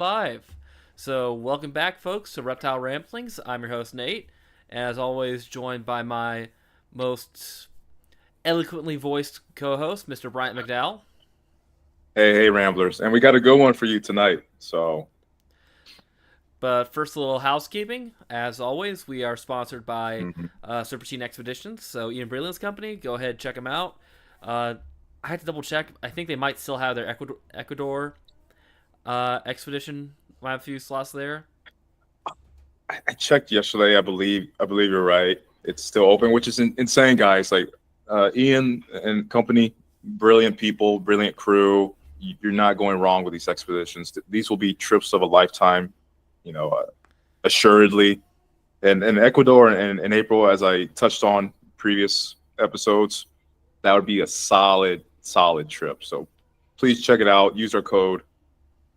Live. So, welcome back, folks, to Reptile Ramblings. I'm your host, Nate, and as always, joined by my most eloquently voiced co host, Mr. Bryant McDowell. Hey, Ramblers, and we got a good one for you tonight. So, But first, a little housekeeping. As always, we are sponsored by mhm. Serpentine Expeditions. So, Ian Brilliant's company, go ahead, check them out. Uh, I had to double check. I think they might still have their Ecuador expedition. Might have a few slots there. I checked yesterday. I believe you're right. It's still open, which is insane, guys. Like Ian and company, brilliant people, brilliant crew. You're not going wrong with these expeditions. These will be trips of a lifetime, you know, assuredly. And in Ecuador in April, as I touched on previous episodes, that would be a solid trip. So please check it out. Use our code.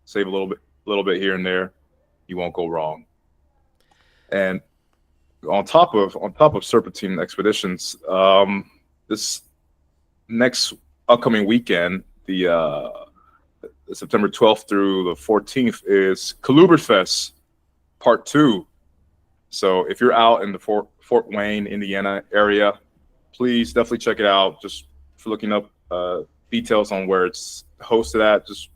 Save a little bit here and there. You won't go wrong. And on top of Serpentine Expeditions, this next upcoming weekend, the September 12th through the 14th is Fest Part Two. So if you're out in the Fort Wayne, Indiana area, please definitely check it out. Just for looking up details on where it's hosted at, just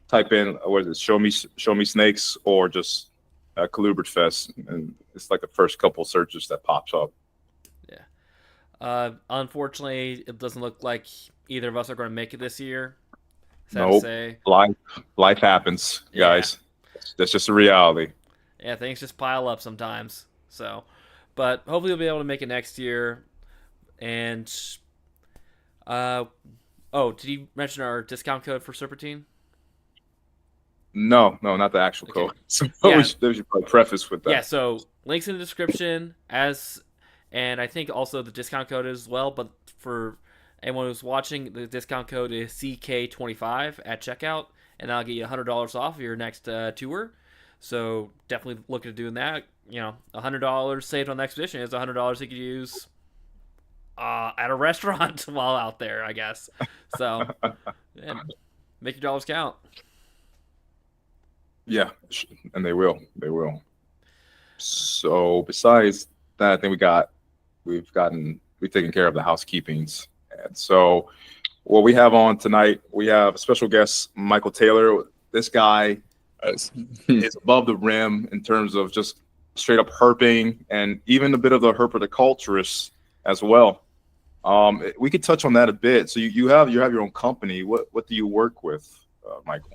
type in what is it, show me snakes, or just Fest, and it's like the first couple searches that pops up. Yeah. Unfortunately, it doesn't look like either of us are going to make it this year. Sad to Nope, say. life happens, Yeah. guys. That's just a reality. Yeah, things just pile up sometimes. So, but hopefully we'll be able to make it next year. And uh, oh, did you mention our discount code for Serpentine? No, no, not the actual Okay. code. So we Yeah, should probably preface with yeah. that. So links in the description and I think also the discount code as well. But for anyone who's watching, the discount code is CK25 at checkout, and that'll get you $100 off your next tour. So definitely look at doing that. $100 saved on the expedition is $100 you could use at a restaurant while out there, I guess. So, yeah, make your dollars count. Yeah, and they will. So besides that, I think we've taken care of the housekeepings. And so what we have on tonight, we have a special guest, Michael Taylor. This guy is above the rim in terms of just straight up herping, and even a bit of the herpetoculturist as well. We could touch on that a bit. So you have your own company. What do you work with, Michael?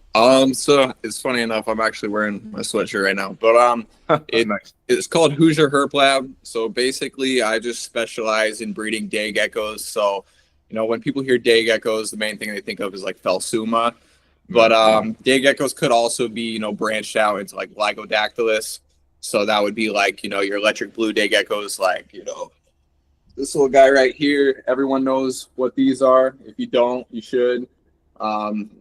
So it's funny enough, I'm actually wearing my sweatshirt right now, but it Nice. it's called Hoosier Herp Lab. So basically, I just specialize in breeding day geckos. So, when people hear day geckos, the main thing they think of is like Phelsuma, but day geckos could also be, branched out into like Lygodactylus. So that would be like, your electric blue day geckos, like, this little guy right here. Everyone knows what these are. If you don't, you should.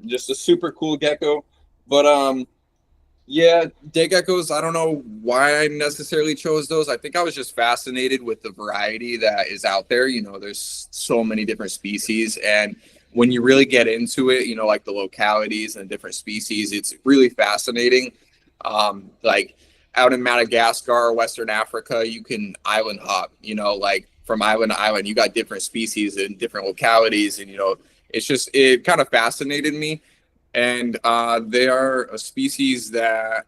Just a super cool gecko. But yeah, day geckos, I don't know why I necessarily chose those. I think I was just fascinated with the variety that is out there. There's so many different species, and when you really get into it, like the localities and different species, it's really fascinating. Like out in Madagascar, Western Africa, you can island hop, like from island to island, you got different species in different localities, and it kind of fascinated me. And they are a species that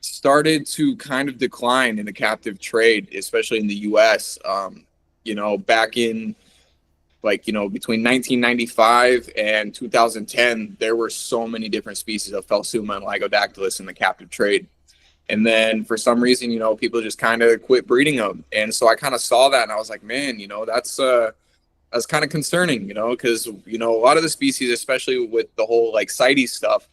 started to kind of decline in the captive trade, especially in the US. Back in between 1995 and 2010, there were so many different species of Phelsuma and Lygodactylus in the captive trade. And then for some reason, people just kind of quit breeding them. And so I kind of saw that and I was like, man, that's kind of concerning, because, a lot of the species, especially with the whole like CITES stuff,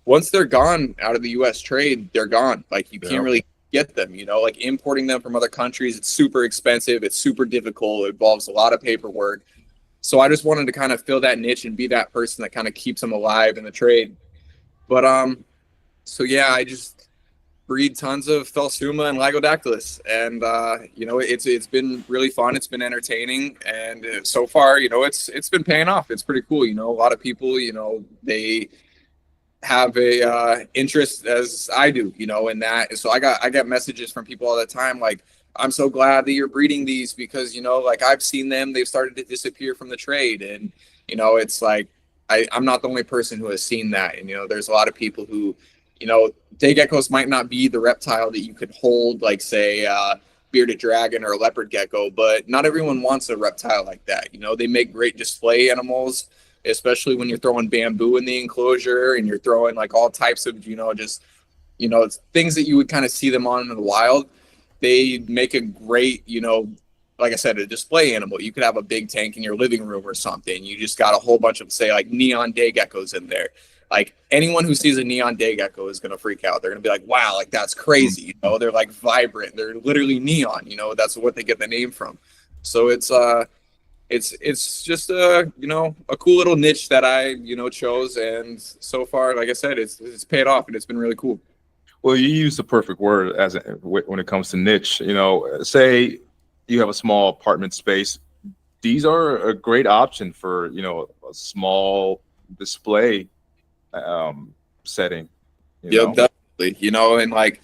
once they're gone out of the US trade, they're gone. Like you can't Yeah. really get them, like importing them from other countries. It's super expensive. It's super difficult. It involves a lot of paperwork. So I just wanted to kind of fill that niche and be that person that kind of keeps them alive in the trade. But, so yeah, I just breed tons of Phelsuma and Lygodactylus, and it's been really fun. It's been entertaining, and so far, it's been paying off. It's pretty cool. A lot of people, they have a interest as I do, you know, in that. So I get messages from people all the time like, I'm so glad that you're breeding these because, you know, like I've seen them, they've started to disappear from the trade. And, you know, it's like I'm not the only person who has seen that. And, you know, there's a lot of people who, you know, day geckos might not be the reptile that you could hold, like say bearded dragon or a leopard gecko, but not everyone wants a reptile like that. You know, they make great display animals, especially when you're throwing bamboo in the enclosure and you're throwing like all types of, you know, just, you know, things that you would kind of see them on in the wild. They make a great, you know, like I said, a display animal. You could have a big tank in your living room or something. You just got a whole bunch of, say, like neon day geckos in there. Like anyone who sees a neon day gecko is going to freak out. They're going to be like, wow, like that's crazy. You know, they're like vibrant. They're literally neon. You know, that's what they get the name from. So it's just you know, a cool little niche that I, you know, chose. And so far, like I said, it's paid off and it's been really cool. Well, you use the perfect word when it comes to niche. You know, say you have a small apartment space. These are a great option for, you know, a small display setting. Yeah, definitely. You know, and like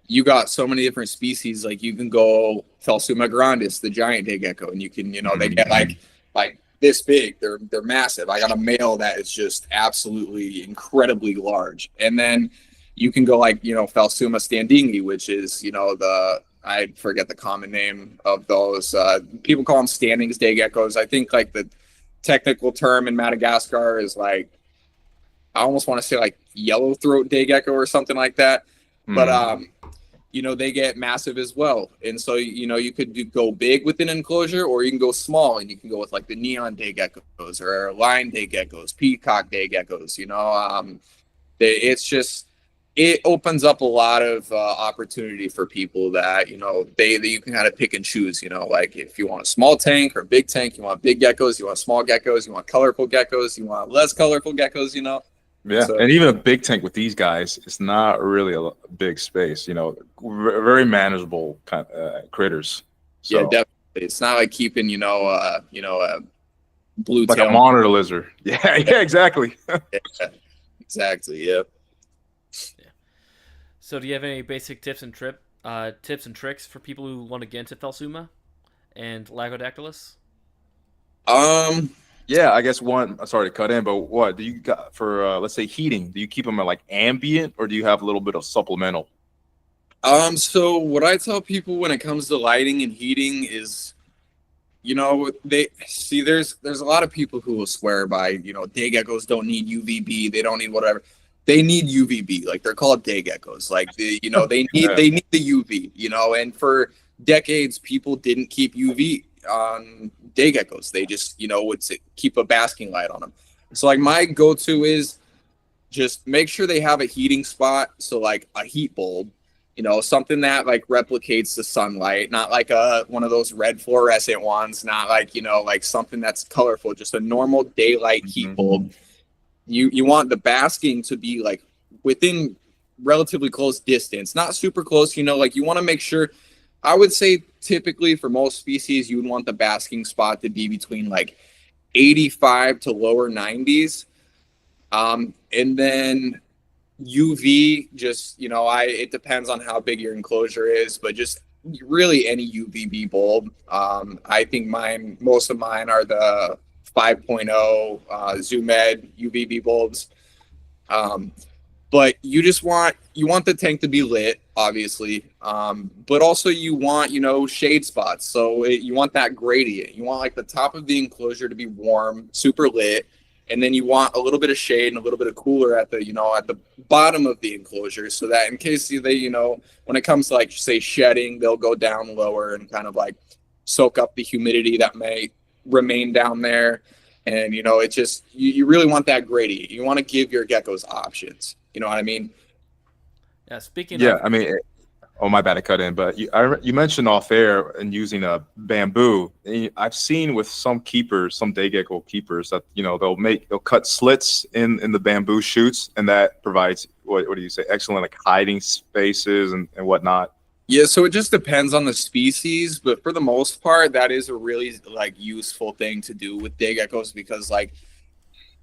you got so many different species. Like you can go Phelsuma grandis, the giant day gecko, and you can, you know, they get like this big. They're massive. I got a male that is just absolutely incredibly large, and then you can go like, you know, Phelsuma standingi, which is, you know, I forget the common name of those. People call them standings day geckos. I think like the technical term in Madagascar is like, I almost want to say like yellow throat day gecko or something like that. But you know, they get massive as well. And so, you know, you could go big with an enclosure or you can go small and you can go with like the neon day geckos or lion day geckos, peacock day geckos, you know. It's just, it opens up a lot of opportunity for people that, you know, that you can kind of pick and choose, you know, like if you want a small tank or a big tank, you want big geckos, you want small geckos, you want colorful geckos, you want less colorful geckos, you know. Yeah, so, and even a big tank with these guys, it's not really a big space, you know, very manageable kind of critters. So. Yeah, definitely. It's not like keeping, a blue like tail. A monitor lizard. Yeah, exactly. Yeah, exactly. Yeah. So, do you have any basic tips and tricks for people who want to get into Phelsuma and Lagodactylus? Yeah, I guess one. Sorry to cut in, but what do you got for let's say heating? Do you keep them at like ambient, or do you have a little bit of supplemental? So what I tell people when it comes to lighting and heating is, you know, there's a lot of people who will swear by, you know, day geckos don't need UVB, they don't need whatever. They need UVB, like they're called day geckos. Like they need the UV, you know, and for decades people didn't keep UV on day geckos. They just, you know, would keep a basking light on them. So like my go-to is just make sure they have a heating spot. So like a heat bulb, you know, something that like replicates the sunlight, not like one of those red fluorescent ones, not like, you know, like something that's colorful, just a normal daylight heat bulb. You want the basking to be like within relatively close distance, not super close, you know, like you want to make sure, I would say typically for most species, you would want the basking spot to be between like 85 to lower 90s. And then UV, just, you know, it depends on how big your enclosure is, but just really any UVB bulb. I think most of mine are the 5.0 Zoom Ed UVB bulbs. But you want the tank to be lit, obviously, but also you want, you know, shade spots. So you want that gradient. You want like the top of the enclosure to be warm, super lit, and then you want a little bit of shade and a little bit of cooler at the bottom of the enclosure, so that in case they, you know, when it comes to like say shedding, they'll go down lower and kind of like soak up the humidity that may remain down there. And, you know, it just, you really want that gradient. You want to give your geckos options. You know what I mean? Yeah. Speaking yeah, of, I mean, oh my bad, I cut in, but you mentioned off air and using a bamboo. I've seen with some keepers, some day gecko keepers, that, you know, they'll cut slits in the bamboo shoots, and that provides what do you say, excellent like hiding spaces and whatnot. Yeah, so it just depends on the species, but for the most part, that is a really like useful thing to do with day geckos, because like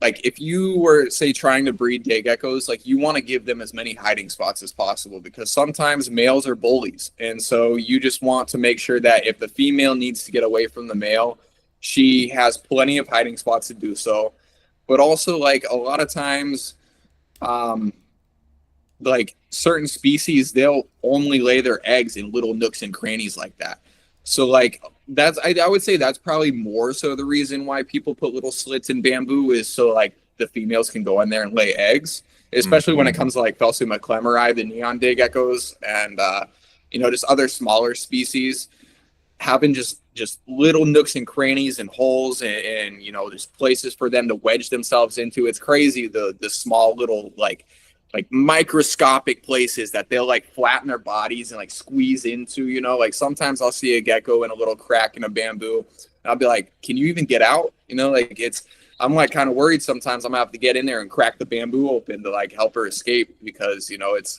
like if you were say trying to breed day geckos, like you want to give them as many hiding spots as possible, because sometimes males are bullies, and so you just want to make sure that if the female needs to get away from the male, she has plenty of hiding spots to do so. But also, like a lot of times, um like certain species, they'll only lay their eggs in little nooks and crannies like that. So like that's I would say that's probably more so the reason why people put little slits in bamboo, is so like the females can go in there and lay eggs, especially when it comes to like Phelsuma clemeri, the neon day geckos, and just other smaller species, having just little nooks and crannies and holes, and there's places for them to wedge themselves into. It's crazy, the small little like microscopic places that they'll like flatten their bodies and like squeeze into. Like sometimes I'll see a gecko in a little crack in a bamboo, and I'll be like, can you even get out? I'm like kind of worried sometimes I'm gonna have to get in there and crack the bamboo open to like help her escape, because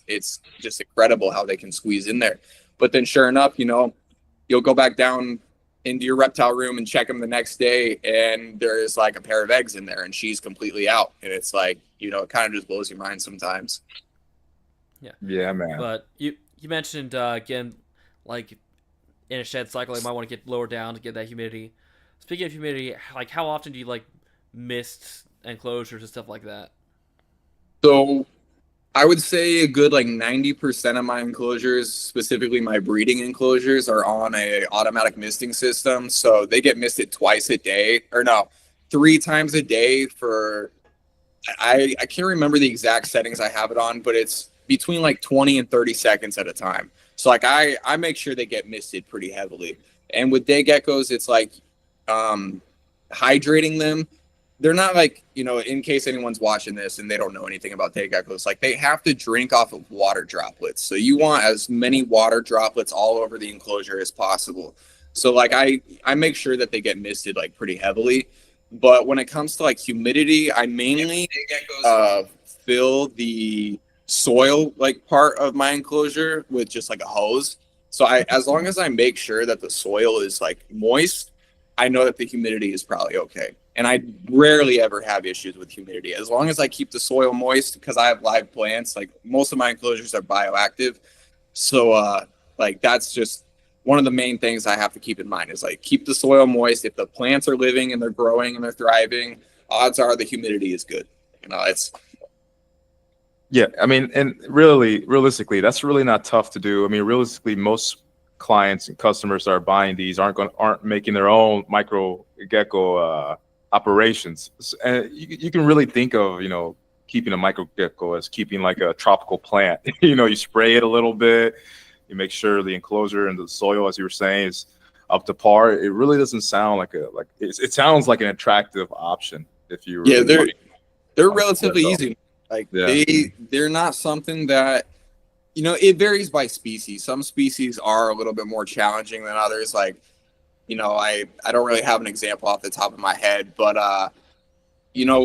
it's just incredible how they can squeeze in there. But then sure enough, you'll go back down into your reptile room and check them the next day, and there's like a pair of eggs in there and she's completely out. And it's like, it kind of just blows your mind sometimes. Yeah, man. But you mentioned again, like in a shed cycle, you might want to get lower down to get that humidity. Speaking of humidity, like how often do you like mist enclosures and stuff like that? So I would say a good like 90% of my enclosures, specifically my breeding enclosures, are on a automatic misting system. So they get misted twice a day, or no, 3 times a day for, I can't remember the exact settings I have it on, but it's between like 20 and 30 seconds at a time. So like I make sure they get misted pretty heavily. And with day geckos, it's like hydrating them. They're not like, in case anyone's watching this and they don't know anything about day geckos, like they have to drink off of water droplets. So you want as many water droplets all over the enclosure as possible. So like I make sure that they get misted like pretty heavily. But when it comes to like humidity, I mainly fill the soil like part of my enclosure with just like a hose. So as long as I make sure that the soil is like moist, I know that the humidity is probably okay. And I rarely ever have issues with humidity. As long as I keep the soil moist, because I have live plants, like most of my enclosures are bioactive. So like that's just one of the main things I have to keep in mind, is like keep the soil moist. If the plants are living and they're growing and they're thriving, odds are the humidity is good. It's Yeah, I mean, and really, realistically, that's really not tough to do. I mean, realistically, most clients and customers that are buying these aren't making their own micro gecko operations. And you can really think of, keeping a micro gecko as keeping like a tropical plant. You spray it a little bit, you make sure the enclosure and the soil, as you were saying, is up to par. It really doesn't sound like it sounds like an attractive option if you really they're relatively easy. Like they're not something that, it varies by species. Some species are a little bit more challenging than others. Like, I don't really have an example off the top of my head, but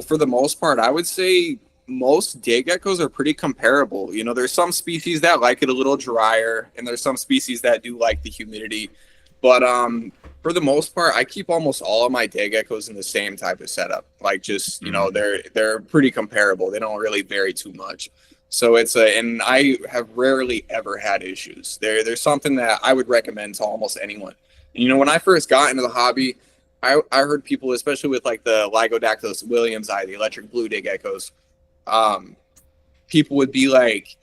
for the most part, I would say most day geckos are pretty comparable. There's some species that like it a little drier, and there's some species that do like the humidity. But for the most part, I keep almost all of my day geckos in the same type of setup. Like just, they're pretty comparable. They don't really vary too much. So and I have rarely ever had issues. There's something that I would recommend to almost anyone. When I first got into the hobby, I heard people, especially with like the Lygodactylus williamsi, the electric blue day geckos, people would be like,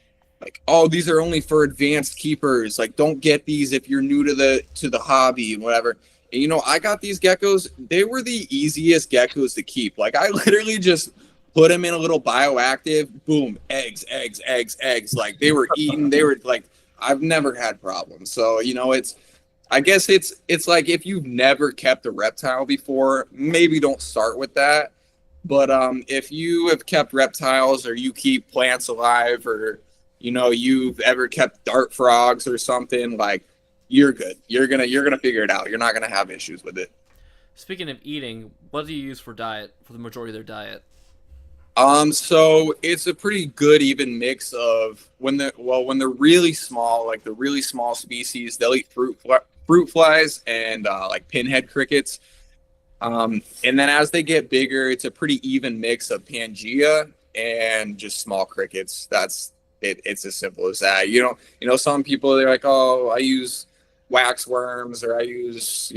oh, these are only for advanced keepers. Like, don't get these if you're new to the hobby and whatever. And, I got these geckos. They were the easiest geckos to keep. Like, I literally just put them in a little bioactive, boom, eggs. Like, they were eating. They were like, I've never had problems. So, I guess it's like if you've never kept a reptile before, maybe don't start with that. But if you have kept reptiles, or you keep plants alive, or you've ever kept dart frogs or something, like, you're good. You're gonna figure it out. You're not gonna have issues with it. Speaking of eating, what do you use for diet, for the majority of their diet? So it's a pretty good even mix of when they're really small, like the really small species, they'll eat fruit flies and like pinhead crickets. And then as they get bigger, it's a pretty even mix of Pangea and just small crickets. That's it. It's as simple as that. Some people, they're like, oh, I use wax worms, or I use,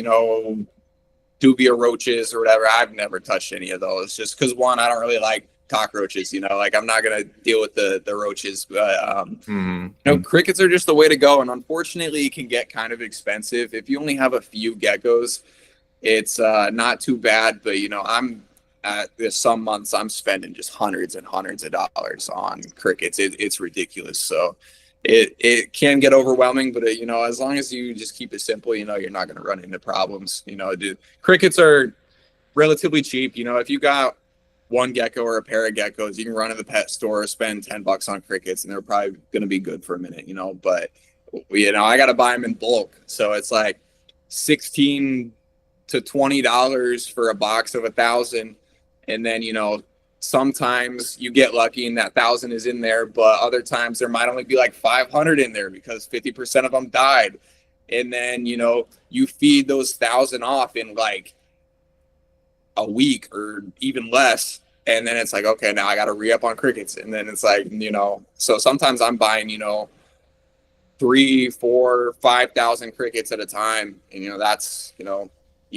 dubia roaches or whatever. I've never touched any of those, just because, one, I don't really like cockroaches. Like, I'm not gonna deal with the roaches. But crickets are just the way to go. And unfortunately, it can get kind of expensive if you only have a few geckos. It's not too bad, but there's some months I'm spending just hundreds and hundreds of dollars on crickets. It's ridiculous. So it can get overwhelming, but as long as you just keep it simple, you're not going to run into problems. Crickets are relatively cheap. If you got one gecko or a pair of geckos, you can run to the pet store, spend $10 on crickets, and they're probably going to be good for a minute. But I got to buy them in bulk, so it's like 16 to $20 for a box of 1,000, and then sometimes you get lucky and that 1,000 is in there, but other times there might only be like 500 in there because 50% of them died. And then you feed those 1,000 off in like a week or even less, and then it's like, okay, now I got to re-up on crickets. And then it's like, so sometimes I'm buying 3, 4, 5,000 crickets at a time, and that's you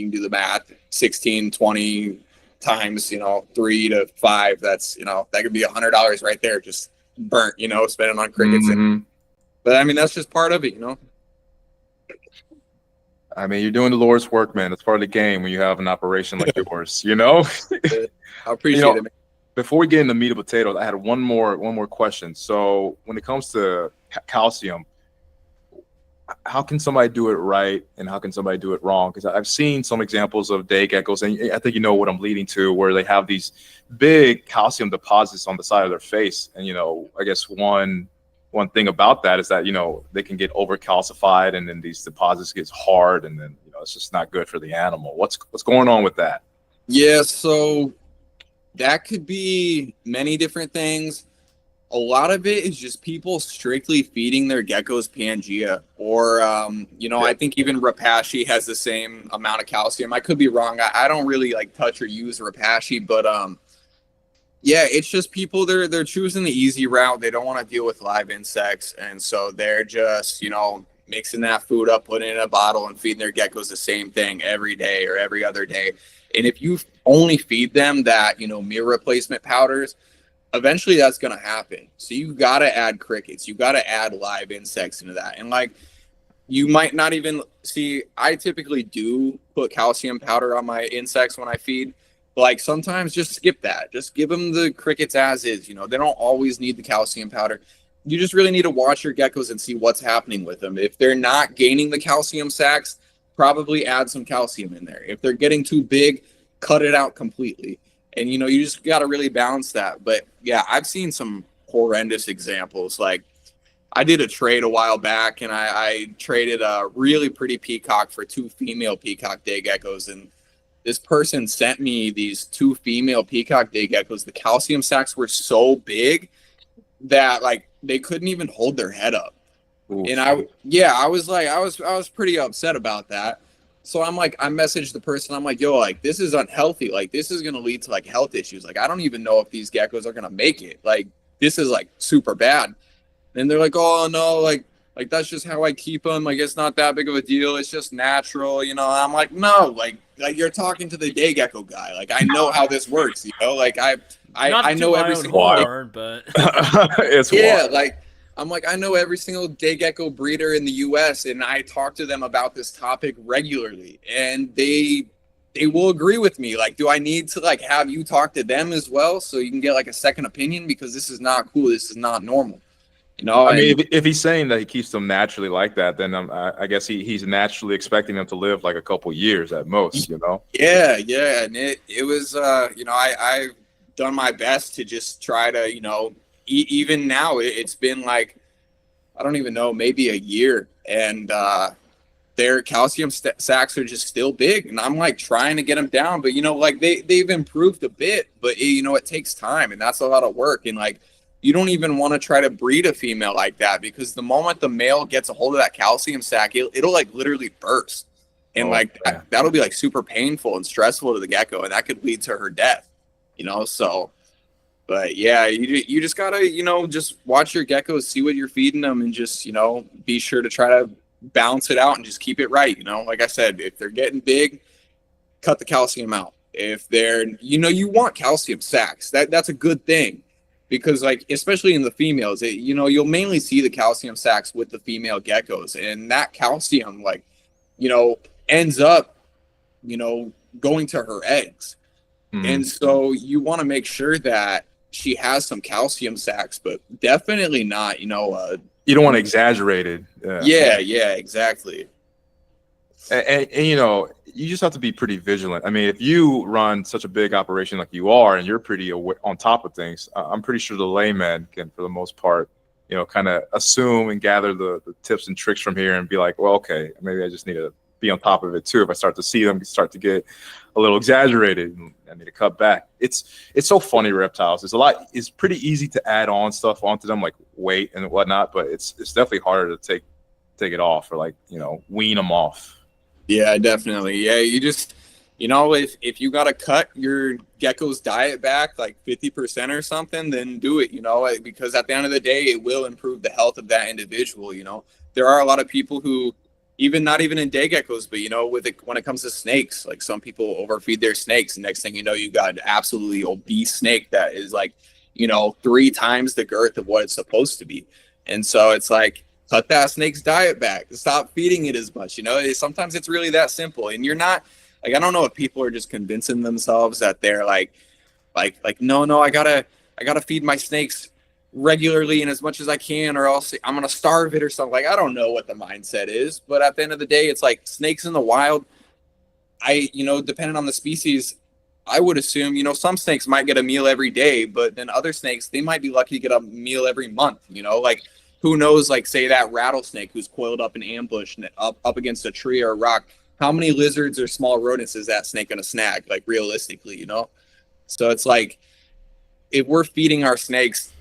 can do the math, 16, 20 times, 3 to 5. That's, that could be $100 right there, just burnt, spending on crickets. But I mean, that's just part of it, I mean, you're doing the Lord's work, man. It's part of the game when you have an operation like yours, I appreciate it, man. Before we get into meat and potatoes, I had one more question. So when it comes to calcium, how can somebody do it right and how can somebody do it wrong? Because I've seen some examples of day geckos, and I think you know what I'm leading to, where they have these big calcium deposits on the side of their face. And I guess one thing about that is that they can get overcalcified, and then these deposits get hard, and then it's just not good for the animal. What's going on with that? Yeah, so that could be many different things. A lot of it is just people strictly feeding their geckos Pangea, or I think even Repashy has the same amount of calcium. I could be wrong. I don't really touch or use Repashy, but yeah, it's just people, they're choosing the easy route. They don't want to deal with live insects, and so they're just mixing that food up, putting it in a bottle, and feeding their geckos the same thing every day or every other day. And if you only feed them that meal replacement powders, eventually that's going to happen. So you got to add crickets. You got to add live insects into that. And you might not even see, I typically do put calcium powder on my insects when I feed. But sometimes just skip that. Just give them the crickets as is. They don't always need the calcium powder. You just really need to watch your geckos and see what's happening with them. If they're not gaining the calcium sacs, probably add some calcium in there. If they're getting too big, cut it out completely. And, you just got to really balance that. But, yeah, I've seen some horrendous examples. I did a trade a while back, and I traded a really pretty peacock for 2 female peacock day geckos. And this person sent me these 2 female peacock day geckos. The calcium sacs were so big that, they couldn't even hold their head up. Oof. And I was pretty upset about that. So I messaged the person. I'm like, yo, this is unhealthy. This is going to lead to health issues. I don't even know if these geckos are going to make it. This is super bad. And they're like, oh no, that's just how I keep them. It's not that big of a deal. It's just natural. I'm like, no, you're talking to the day gecko guy. I know how this works, I know every single horn, but it's I'm I know every single day gecko breeder in the U.S. and I talk to them about this topic regularly, and they will agree with me. Do I need to have you talk to them as well so you can get a second opinion, because this is not cool. This is not normal. I mean, if he's saying that he keeps them naturally like that, then I guess he's naturally expecting them to live a couple years at most. Yeah, and it was I've done my best to just try to even now it's been I don't even know, maybe a year, and their calcium sacs are just still big, and I'm trying to get them down, but they've improved a bit, but it takes time, and that's a lot of work, and you don't even want to try to breed a female like that, because the moment the male gets a hold of that calcium sac, it'll literally burst. And that'll be like super painful and stressful to the gecko, and that could lead to her death, so. But yeah, you just gotta, just watch your geckos, see what you're feeding them, and just, be sure to try to balance it out and just keep it right. Like I said, if they're getting big, cut the calcium out. If they're, you want calcium sacs, that's a good thing, because like, especially in the females, you'll mainly see the calcium sacs with the female geckos, and that calcium, ends up, going to her eggs. And so you want to make sure that she has some calcium sacs, but definitely not, you don't want to exaggerate it. Yeah, exactly. And you just have to be pretty vigilant. I mean, if you run such a big operation like you are, and you're pretty on top of things, I'm pretty sure the layman can, for the most part, kind of assume and gather the tips and tricks from here and be like, well, okay, maybe I just need to be on top of it too. If I start to see them start to get a little exaggerated, I need to cut back. It's so funny, reptiles. It's pretty easy to add on stuff onto them, like weight and whatnot, but it's definitely harder to take it off, or wean them off. Yeah, definitely. Yeah, you just, if you got to cut your gecko's diet back like 50% or something, then do it, because at the end of the day, it will improve the health of that individual. There are a lot of people who, not even in day geckos, but when it comes to snakes, like some people overfeed their snakes, and next thing you know, you got an absolutely obese snake that is 3 times the girth of what it's supposed to be. And so it's like, cut that snake's diet back, stop feeding it as much. Sometimes it's really that simple. And you're not I don't know if people are just convincing themselves that they're no, I gotta feed my snakes regularly and as much as I can, or else I'm gonna starve it or something. I don't know what the mindset is, but at the end of the day, it's like snakes in the wild. Depending on the species, I would assume, some snakes might get a meal every day, but then other snakes, they might be lucky to get a meal every month. Who knows? Say that rattlesnake who's coiled up in ambush up against a tree or a rock. How many lizards or small rodents is that snake gonna snag? Realistically, So it's like, if we're feeding our snakes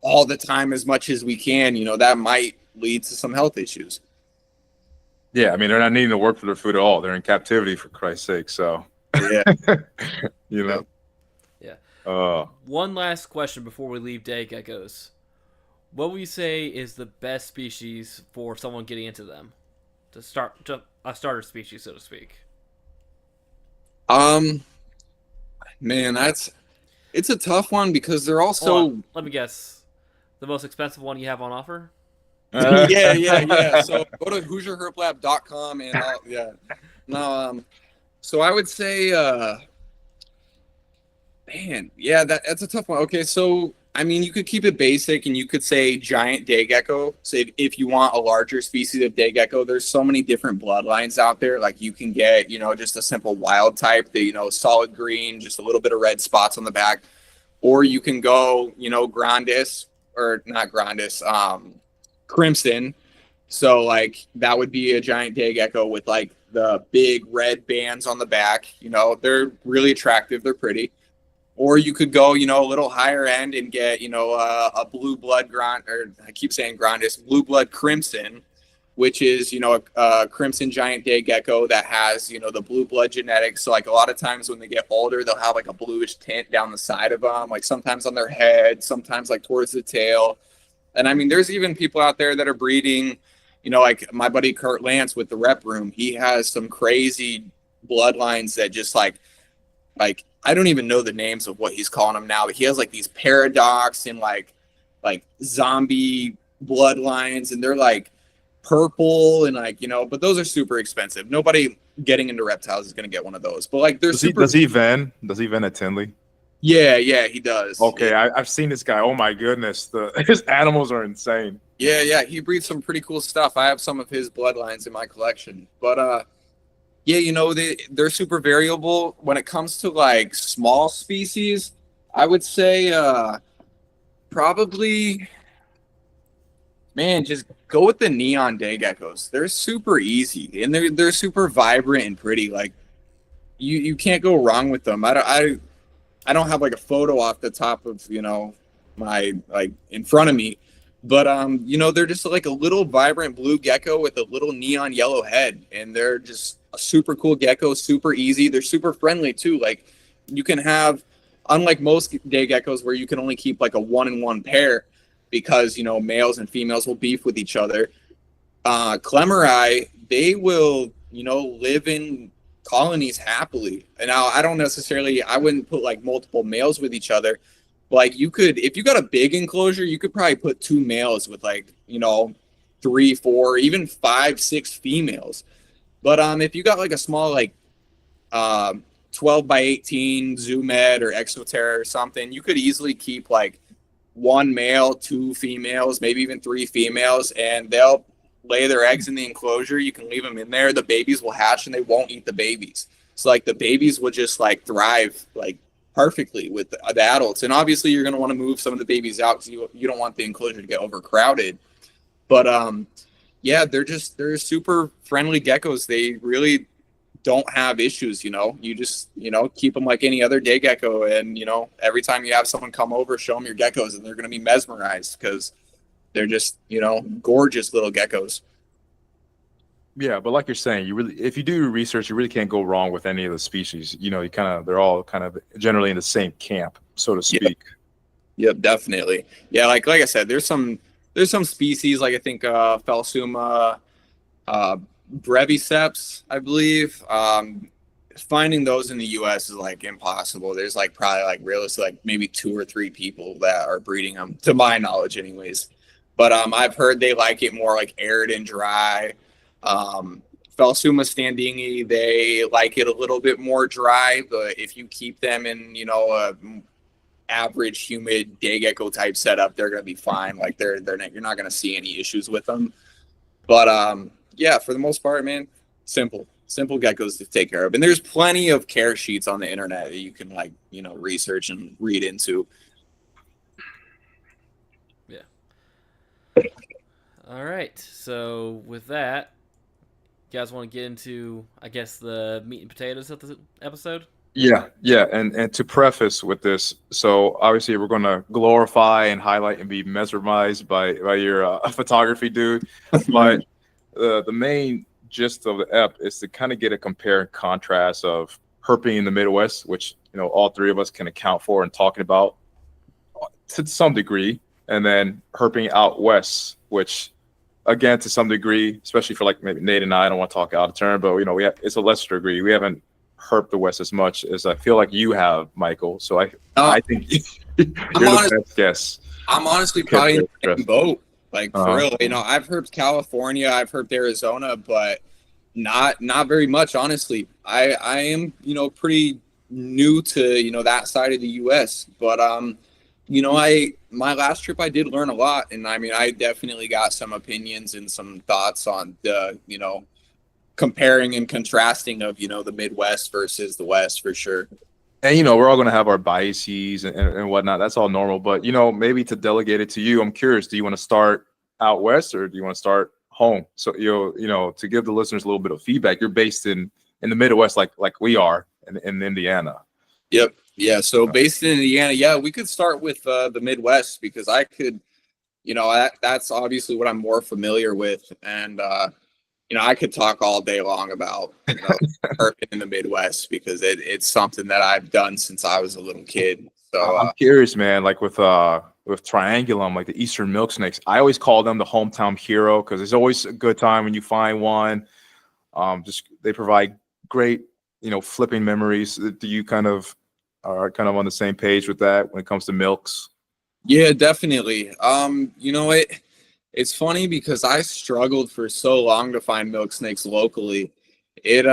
all the time as much as we can, that might lead to some health issues. Yeah, I mean, they're not needing to work for their food at all. They're in captivity, for Christ's sake. So yeah. Yeah. One last question before we leave day geckos. What would you say is the best species for someone getting into them, to a starter species, so to speak? Man, it's a tough one, because they're all so. Let me guess. The most expensive one you have on offer? Yeah. So go to HoosierHerpLab.com and so I would say, that's a tough one. Okay, so I mean, you could keep it basic, and you could say giant day gecko. So if you want a larger species of day gecko, there's so many different bloodlines out there. You can get, just a simple wild type, solid green, just a little bit of red spots on the back, or you can go, Grandis, or not Grandis, Crimson. So that would be a giant day gecko with the big red bands on the back. They're really attractive. They're pretty. Or you could go, a little higher end and get, a blue blood blue blood crimson, which is, a crimson giant day gecko that has, the blue blood genetics. So a lot of times when they get older, they'll have a bluish tint down the side of them, sometimes on their head, sometimes towards the tail. And I mean, there's even people out there that are breeding, my buddy Kurt Lance with the Rep Room. He has some crazy bloodlines that just I don't even know the names of what he's calling them now, but he has these paradox and like zombie bloodlines, and they're purple and but those are super expensive. Nobody getting into reptiles is gonna get one of those. But they're does he ven at Tinley? Yeah, he does. Okay, yeah. I've seen this guy. Oh my goodness, his animals are insane. Yeah, he breeds some pretty cool stuff. I have some of his bloodlines in my collection, but they're super variable when it comes to small species. I would say probably, man, just go with the neon day geckos. They're super easy, and they're super vibrant and pretty. You can't go wrong with them. I don't have a photo off the top of my in front of me, But they're just like a little vibrant blue gecko with a little neon yellow head, and they're just a super cool gecko, super easy. They're super friendly too. Like you can have, unlike most day geckos where you can only keep like a 1-in-1 pair because males and females will beef with each other. Clemeri, they will live in colonies happily. And now I wouldn't put like multiple males with each other. Like you could, if you got a big enclosure, you could probably put 2 males with like 3, 4, even 5, 6 females. But if you got like a small like 12 by 18 Zoomed or Exoterra or something, you could easily keep like 1 male, 2 females, maybe even 3 females, and they'll lay their eggs in the enclosure. You can leave them in there. The babies will hatch and they won't eat the babies. So like the babies will just like thrive like perfectly with the adults. And obviously you're going to want to move some of the babies out because you don't want the enclosure to get overcrowded. But yeah, they're super friendly geckos. They really don't have issues. You just keep them like any other day gecko, and every time you have someone come over, show them your geckos and they're going to be mesmerized because they're just gorgeous little geckos. Yeah, but like you're saying, if you do your research, you really can't go wrong with any of the species. They're all kind of generally in the same camp, so to speak. Yep, definitely. Yeah, like I said, there's some species like I think Phelsuma, breviceps, I believe. Finding those in the U.S. is like impossible. There's like probably like realistically like maybe 2 or 3 people that are breeding them, to my knowledge, anyways. But I've heard they like it more like arid and dry. Phelsuma standingi, they like it a little bit more dry, but if you keep them in a average humid day gecko type setup, they're going to be fine. Like you're not going to see any issues with them. But yeah, for the most part, man, simple geckos to take care of. And there's plenty of care sheets on the internet that you can research and read into. Yeah. All right. So with that, you guys want to get into, I guess, the meat and potatoes of the episode? Yeah. And to preface with this, so obviously we're going to glorify and highlight and be mesmerized by your photography, dude. But the main gist of the ep is to kind of get a compare and contrast of herping in the Midwest, which all 3 of us can account for and talking about to some degree, and then herping out west, which again to some degree, especially for like maybe Nate and I don't want to talk out of turn, but it's a lesser degree. We haven't herped the west as much as I feel like you have, Michael. So I think you're the best guess. I'm honestly probably in the same boat. Like for real, I've herped California, I've herped Arizona, but not very much, honestly. I am, pretty new to, that side of the US. But my last trip I did learn a lot, and I definitely got some opinions and some thoughts on the, comparing and contrasting of, the Midwest versus the West for sure. And we're all going to have our biases and whatnot. That's all normal. But maybe to delegate it to you, I'm curious. Do you want to start out west or do you want to start home? So to give the listeners a little bit of feedback. You're based in the Midwest, like we are in Indiana. Yep. Yeah. So based in Indiana, yeah, we could start with the Midwest because I could, that's obviously what I'm more familiar with, and I could talk all day long about herping in the Midwest because it's something that I've done since I was a little kid. So I'm curious, man. Like with triangulum, like the Eastern milk snakes, I always call them the hometown hero because it's always a good time when you find one. They provide great, flipping memories. Do you are kind of on the same page with that when it comes to milks? Yeah, definitely. It's funny because I struggled for so long to find milk snakes locally. It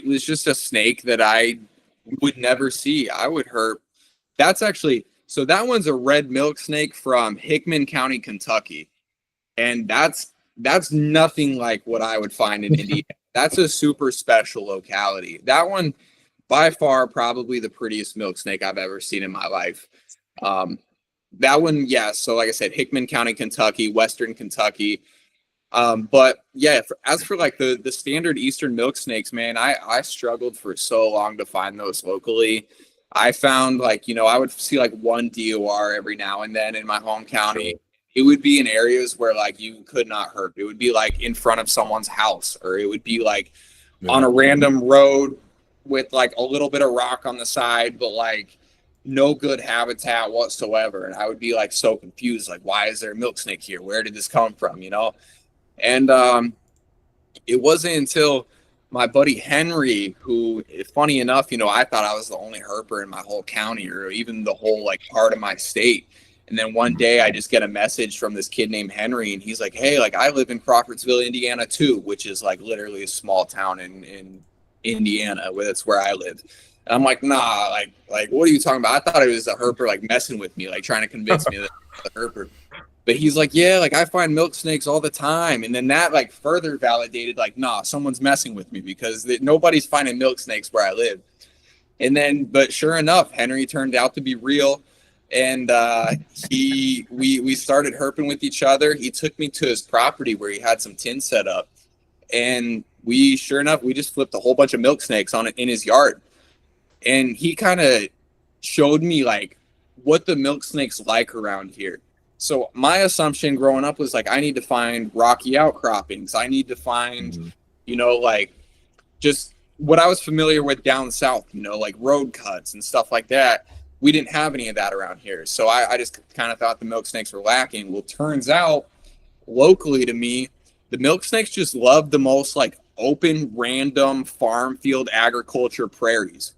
was just a snake that I would never see. I would herp. That one's a red milk snake from Hickman County, Kentucky. And that's nothing like what I would find in Indiana. That's a super special locality. That one, by far, probably the prettiest milk snake I've ever seen in my life. That one, yeah. So like I said, Hickman County, Kentucky, Western Kentucky. But yeah, as for like the standard Eastern milk snakes, man, I struggled for so long to find those locally. I found I would see like one DOR every now and then in my home county. it would be in areas where like you could not herp. It would be like in front of someone's house, or it would be like on a random road with like a little bit of rock on the side, but like no good habitat whatsoever. And I would be like so confused, like, why is there a milk snake here? Where did this come from? You know? And it wasn't until my buddy Henry, who, funny enough, you know, I thought I was the only herper in my whole county or even the whole like part of my state. And then one day I just get a message from this kid named Henry, and he's like, hey, like I live in Crawfordsville, Indiana too, which is like literally a small town in Indiana, where that's where I live. And I'm like, nah, like what are you talking about? I thought it was a herper like messing with me, like trying to convince me that it's a herper. But he's like, yeah, like I find milk snakes all the time. And then that like further validated, like, nah, someone's messing with me, because nobody's finding milk snakes where I live. And then, but sure enough, Henry turned out to be real. And we started herping with each other. He took me to his property where he had some tin set up. And sure enough, we just flipped a whole bunch of milk snakes on it in his yard. And he kind of showed me like what the milk snakes like around here. So my assumption growing up was like, I need to find rocky outcroppings. I need to find, you know, like just what I was familiar with down south, you know, like road cuts and stuff like that. We didn't have any of that around here. So I just kind of thought the milk snakes were lacking. Well, turns out locally to me, the milk snakes just love the most like open, random farm field agriculture prairies.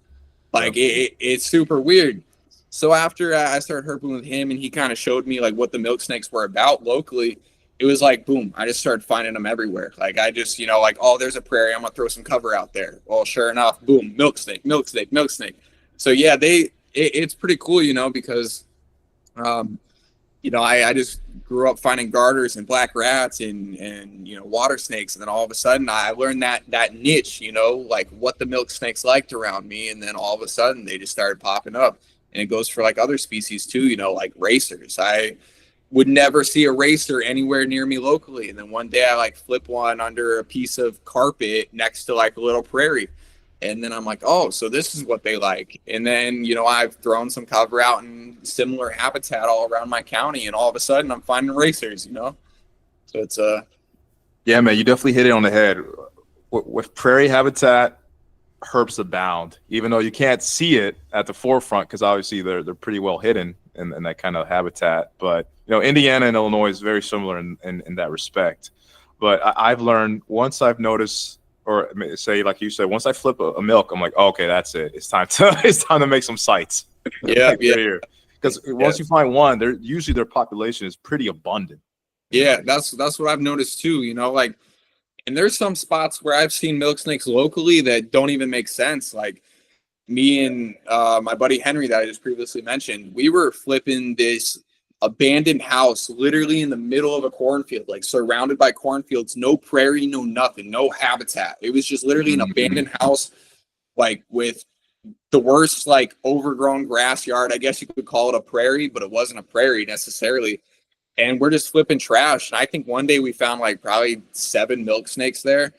Like it's super weird. So after I started herping with him and he kind of showed me like what the milk snakes were about locally, it was like, boom, I just started finding them everywhere. Like I just, you know, like, oh, there's a prairie, I'm gonna throw some cover out there. Well, sure enough, boom, milk snake, milk snake, milk snake. So yeah, it's pretty cool, you know, because, you know, I just grew up finding garters and black rats and, you know, water snakes. And then all of a sudden I learned that niche, you know, like what the milk snakes liked around me. And then all of a sudden they just started popping up. And it goes for like other species too, you know, like racers. I would never see a racer anywhere near me locally. And then one day I like flip one under a piece of carpet next to like a little prairie. And then I'm like, oh, so this is what they like. And then, you know, I've thrown some cover out in similar habitat all around my county. And all of a sudden I'm finding racers, you know? So it's yeah, man, you definitely hit it on the head. With prairie habitat, herps abound, even though you can't see it at the forefront because obviously they're pretty well hidden in that kind of habitat. But you know, Indiana and Illinois is very similar in that respect. But I've learned, once I've noticed, or say like you said, once I flip a milk, I'm like, oh, okay, that's it. It's time to make some sites. Yeah, Because once you find one, usually their population is pretty abundant. Yeah, that's what I've noticed too. You know, like. And there's some spots where I've seen milk snakes locally that don't even make sense. Like me and my buddy Henry that I just previously mentioned, we were flipping this abandoned house literally in the middle of a cornfield, like surrounded by cornfields, no prairie, no nothing, no habitat. It was just literally an abandoned house, like with the worst, like overgrown grass yard. I guess you could call it a prairie, but it wasn't a prairie necessarily. And we're just flipping trash. And I think one day we found like probably 7 milk snakes there.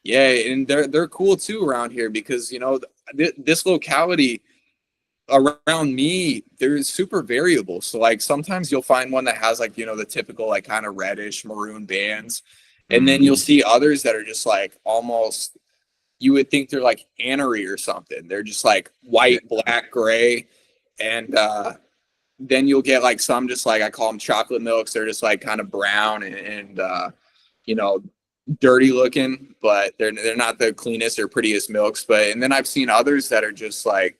Yeah, and they're cool too around here because, you know, this locality around me, they're super variable. So like sometimes you'll find one that has like, you know, the typical like kind of reddish maroon bands. And then you'll see others that are just like almost, you would think they're like anery or something. They're just like white, black, gray. And then you'll get like some just like I call them chocolate milks. They're just like kind of brown and you know, dirty looking, but they're not the cleanest or prettiest milks. But and then I've seen others that are just like,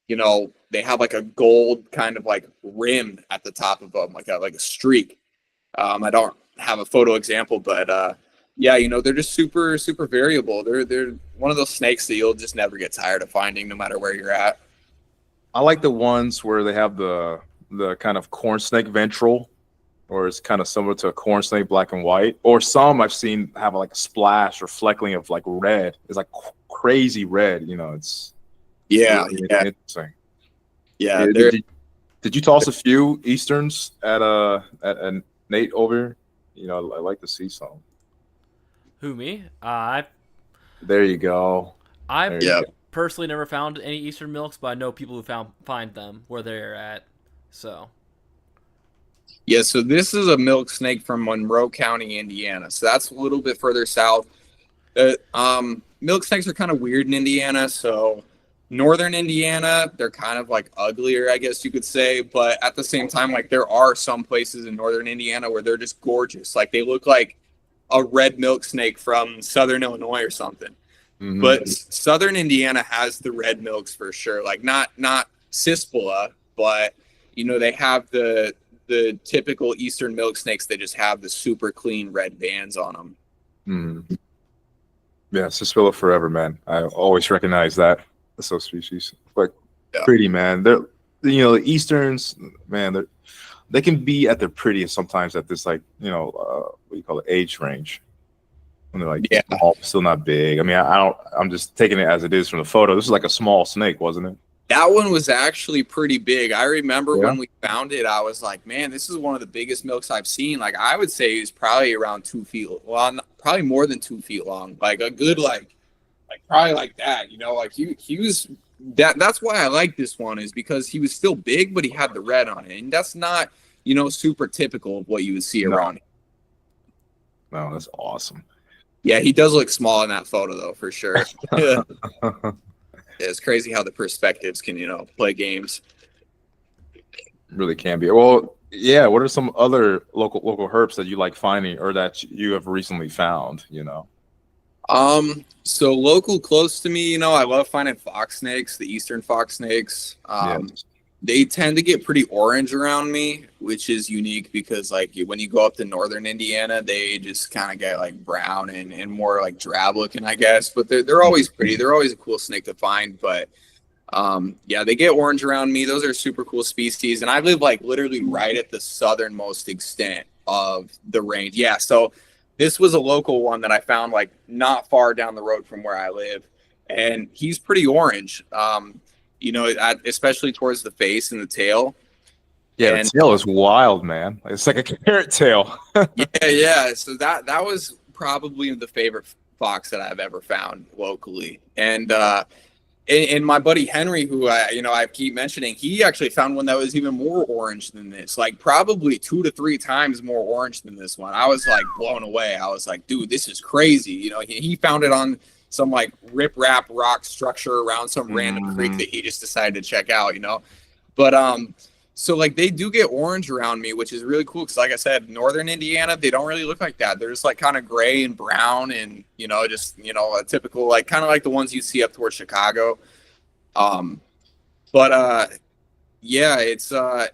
you know, they have like a gold kind of like rim at the top of them, like a streak. I don't have a photo example, but yeah, you know, they're just super variable. They're one of those snakes that you'll just never get tired of finding, no matter where you're at. I like the ones where they have the kind of corn snake ventral, or it's kind of similar to a corn snake, black and white. Or some I've seen have like a splash or fleckling of like red. It's like crazy red. You know, it's really interesting. Yeah. Did you toss a few Easterns at Nate over? You know, I like to see some. Who, me? There you go. Personally never found any Eastern milks, but I know people who find them where they're at. So Yeah, so this is a milk snake from Monroe County, Indiana. So that's a little bit further south. Milk snakes are kind of weird in Indiana. So northern Indiana, they're kind of like uglier, I guess you could say. But at the same time, like there are some places in northern Indiana where they're just gorgeous. Like they look like a red milk snake from southern Illinois or something. But southern Indiana has the red milks for sure. Like not Cispala, but they have the typical eastern milk snakes. They just have the super clean red bands on them. Mm-hmm. Yeah, Cispala forever, man. I always recognize that subspecies. Like pretty, man. They're the Easterns, man. They can be at their prettiest sometimes at this like what do you call it, age range. When they're like small, still not big. I mean, I'm just taking it as it is from the photo. This is like a small snake, wasn't it? That one was actually pretty big. I remember when we found it, I was like, man, this is one of the biggest milks I've seen. Like, I would say he's probably around 2 feet. Well, probably more than 2 feet long. Like a good, like probably like that, like he was that's why I like this one, is because he was still big, but he had the red on it. And that's not, super typical of what you would see around. No, that's awesome. Yeah, he does look small in that photo though, for sure. It's crazy how the perspectives can, play games. Really can be. Well, yeah. What are some other local herps that you like finding or that you have recently found? So local close to me, I love finding fox snakes, the eastern fox snakes. They tend to get pretty orange around me, which is unique because like when you go up to northern Indiana, they just kind of get like brown and more like drab looking, I guess. But they're always pretty. They're always a cool snake to find. But they get orange around me. Those are super cool species. And I live like literally right at the southernmost extent of the range. Yeah. So this was a local one that I found like not far down the road from where I live. And he's pretty orange. Especially towards the face and the tail. Yeah, the tail is wild, man. It's like a carrot tail. Yeah. So that was probably the favorite fox that I've ever found locally. And my buddy Henry, who I keep mentioning, he actually found one that was even more orange than this, like probably 2 to 3 times more orange than this one. I was like blown away. I was like, dude, this is crazy. He found it on some like riprap rock structure around some random creek that he just decided to check out, but so like they do get orange around me, which is really cool because like I said, northern Indiana, they don't really look like that. They're just like kind of gray and brown and a typical like kind of like the ones you see up towards Chicago.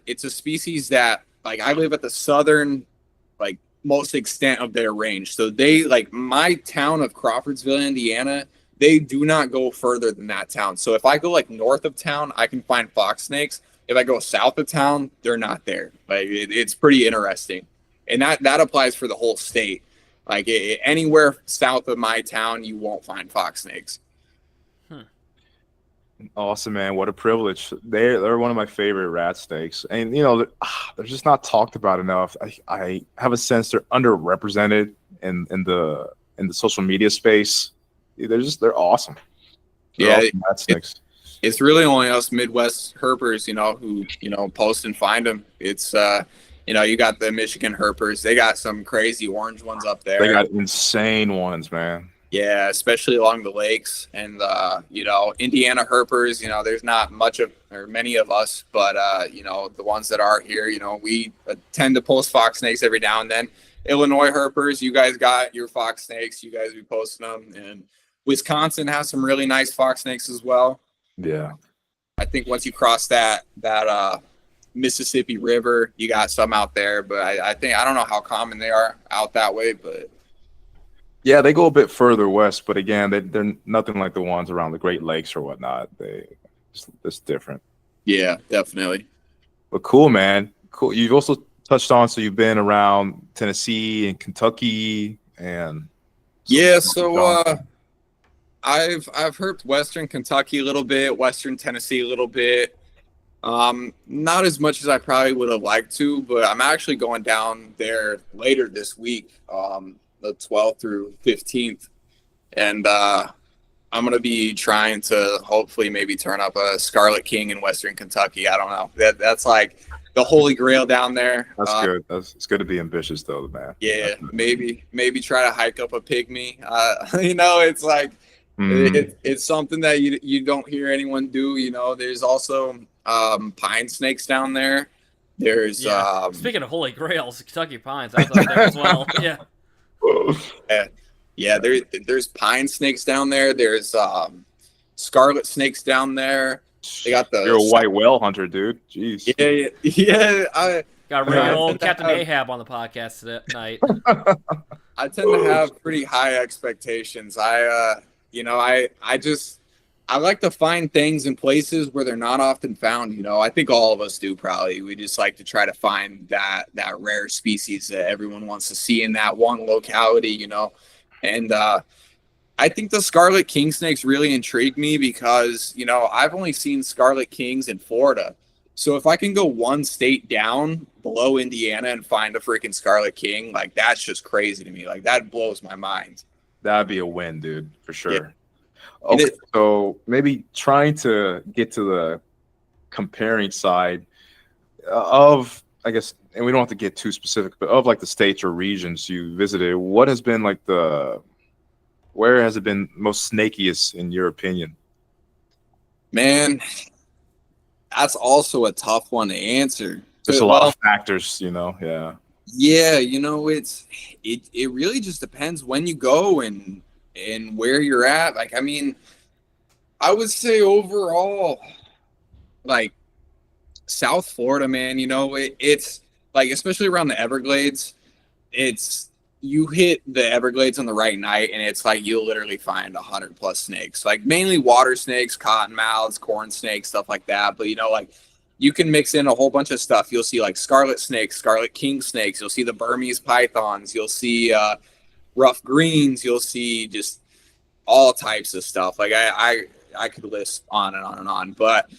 It's a species that like I live at the southern like most extent of their range. So they like my town of Crawfordsville, Indiana, they do not go further than that town. So if I go like north of town, I can find fox snakes. If I go south of town, they're not there. Like it's pretty interesting. And that applies for the whole state. Like anywhere south of my town, you won't find fox snakes. Awesome, man. What a privilege. They're one of my favorite rat snakes. And, they're just not talked about enough. I have a sense they're underrepresented in the social media space. They're awesome. They're awesome rat snakes. It's really only us Midwest herpers, who, post and find them. It's, you got the Michigan herpers. They got some crazy orange ones up there. They got insane ones, man. Yeah, especially along the lakes and, Indiana herpers, there's not many of us, but, the ones that are here, we tend to post fox snakes every now and then. Illinois herpers, you guys got your fox snakes, you guys be posting them. And Wisconsin has some really nice fox snakes as well. Yeah. I think once you cross that Mississippi River, you got some out there, but I don't know how common they are out that way, but. Yeah, they go a bit further west, but again, they're nothing like the ones around the Great Lakes or whatnot. It's different. Yeah, definitely. But cool, man. Cool. You've also touched on, so you've been around Tennessee and Kentucky and. Yeah, so I've herped Western Kentucky a little bit, Western Tennessee a little bit. Not as much as I probably would have liked to, but I'm actually going down there later this week. The 12th through 15th. And I'm gonna be trying to hopefully maybe turn up a Scarlet King in Western Kentucky. I don't know. That's like the holy grail down there. That's good. It's good to be ambitious, though, man. Yeah, maybe try to hike up a pygmy. It's like it's something that you don't hear anyone do. There's also pine snakes down there. There's speaking of holy grails, Kentucky pines. I was up there as well. Yeah. Yeah. There's pine snakes down there. There's scarlet snakes down there. They got You're a white whale hunter, dude. Jeez. Yeah. Got real old Captain Ahab on the podcast tonight. I tend to have pretty high expectations. I like to find things in places where they're not often found. I think all of us do probably. We just like to try to find that rare species that everyone wants to see in that one locality, And I think the Scarlet King snakes really intrigue me because, I've only seen Scarlet Kings in Florida. So if I can go one state down below Indiana and find a freaking Scarlet King, like that's just crazy to me. Like that blows my mind. That'd be a win, dude, for sure. Yeah. Okay, so maybe trying to get to the comparing side of, I guess, and we don't have to get too specific, but of like the states or regions you visited, what has been like where has it been most snakiest in your opinion? Man, that's also a tough one to answer. There's a lot of factors, yeah. Yeah, it really just depends when you go and where you're at. Like, I mean, I would say overall, like South Florida, man, it's like, especially around the Everglades, you hit the Everglades on the right night and it's like you'll literally find 100+ snakes, like mainly water snakes, cottonmouths, corn snakes, stuff like that. But like you can mix in a whole bunch of stuff. You'll see like scarlet snakes, Scarlet King snakes. You'll see the Burmese pythons. You'll see rough greens. You'll see just all types of stuff. Like I could list on and on and on. But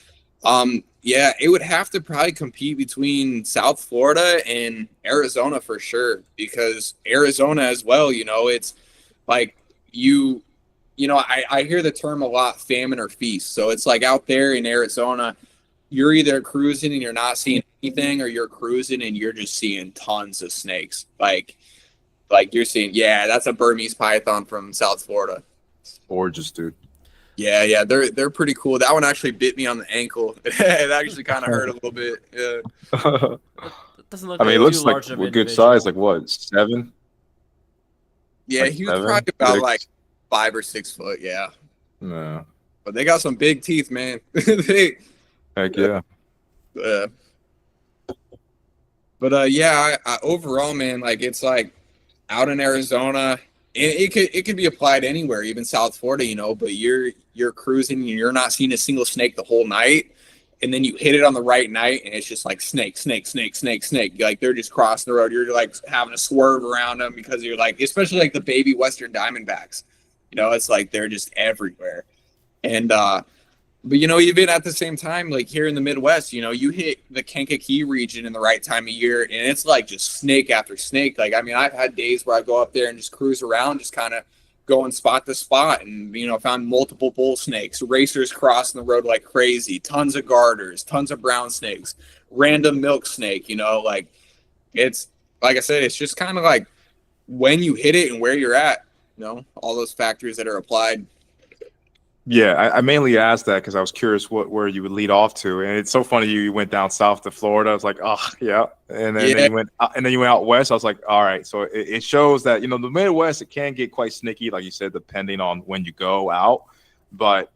yeah, it would have to probably compete between South Florida and Arizona for sure, because Arizona as well, it's like I hear the term a lot, famine or feast. So it's like out there in Arizona, you're either cruising and you're not seeing anything, or you're cruising and you're just seeing tons of snakes. Like you're seeing, that's a Burmese python from South Florida. Gorgeous, dude. Yeah, they're pretty cool. That one actually bit me on the ankle. It actually kind of hurt a little bit. Yeah. It doesn't look. I mean, it looks too like large of a an good individual. size. Like what, 7? Yeah, Like he was 7, probably about 6? like 5 or 6 foot. Yeah, No. but they got some big teeth, man. Heck yeah. But I overall, man, like it's like out in Arizona, and it could be applied anywhere, even South Florida, but you're cruising and you're not seeing a single snake the whole night, and then you hit it on the right night and it's just like snake. Like they're just crossing the road. You're like having to swerve around them because you're like, especially like the baby Western Diamondbacks, it's like they're just everywhere. And but even at the same time, like here in the Midwest, you hit the Kankakee region in the right time of year, and it's like just snake after snake. Like, I mean, I've had days where I go up there and just cruise around, just kind of going spot to spot, and found multiple bull snakes, racers crossing the road like crazy, tons of garters, tons of brown snakes, random milk snake. Like it's like I said, it's just kind of like when you hit it and where you're at. All those factors that are applied. Yeah, I mainly asked that because I was curious where you would lead off to, and it's so funny you went down south to Florida. I was like, oh yeah, and then you went out west. I was like, all right, so it shows that the Midwest, it can get quite sneaky, like you said, depending on when you go out, but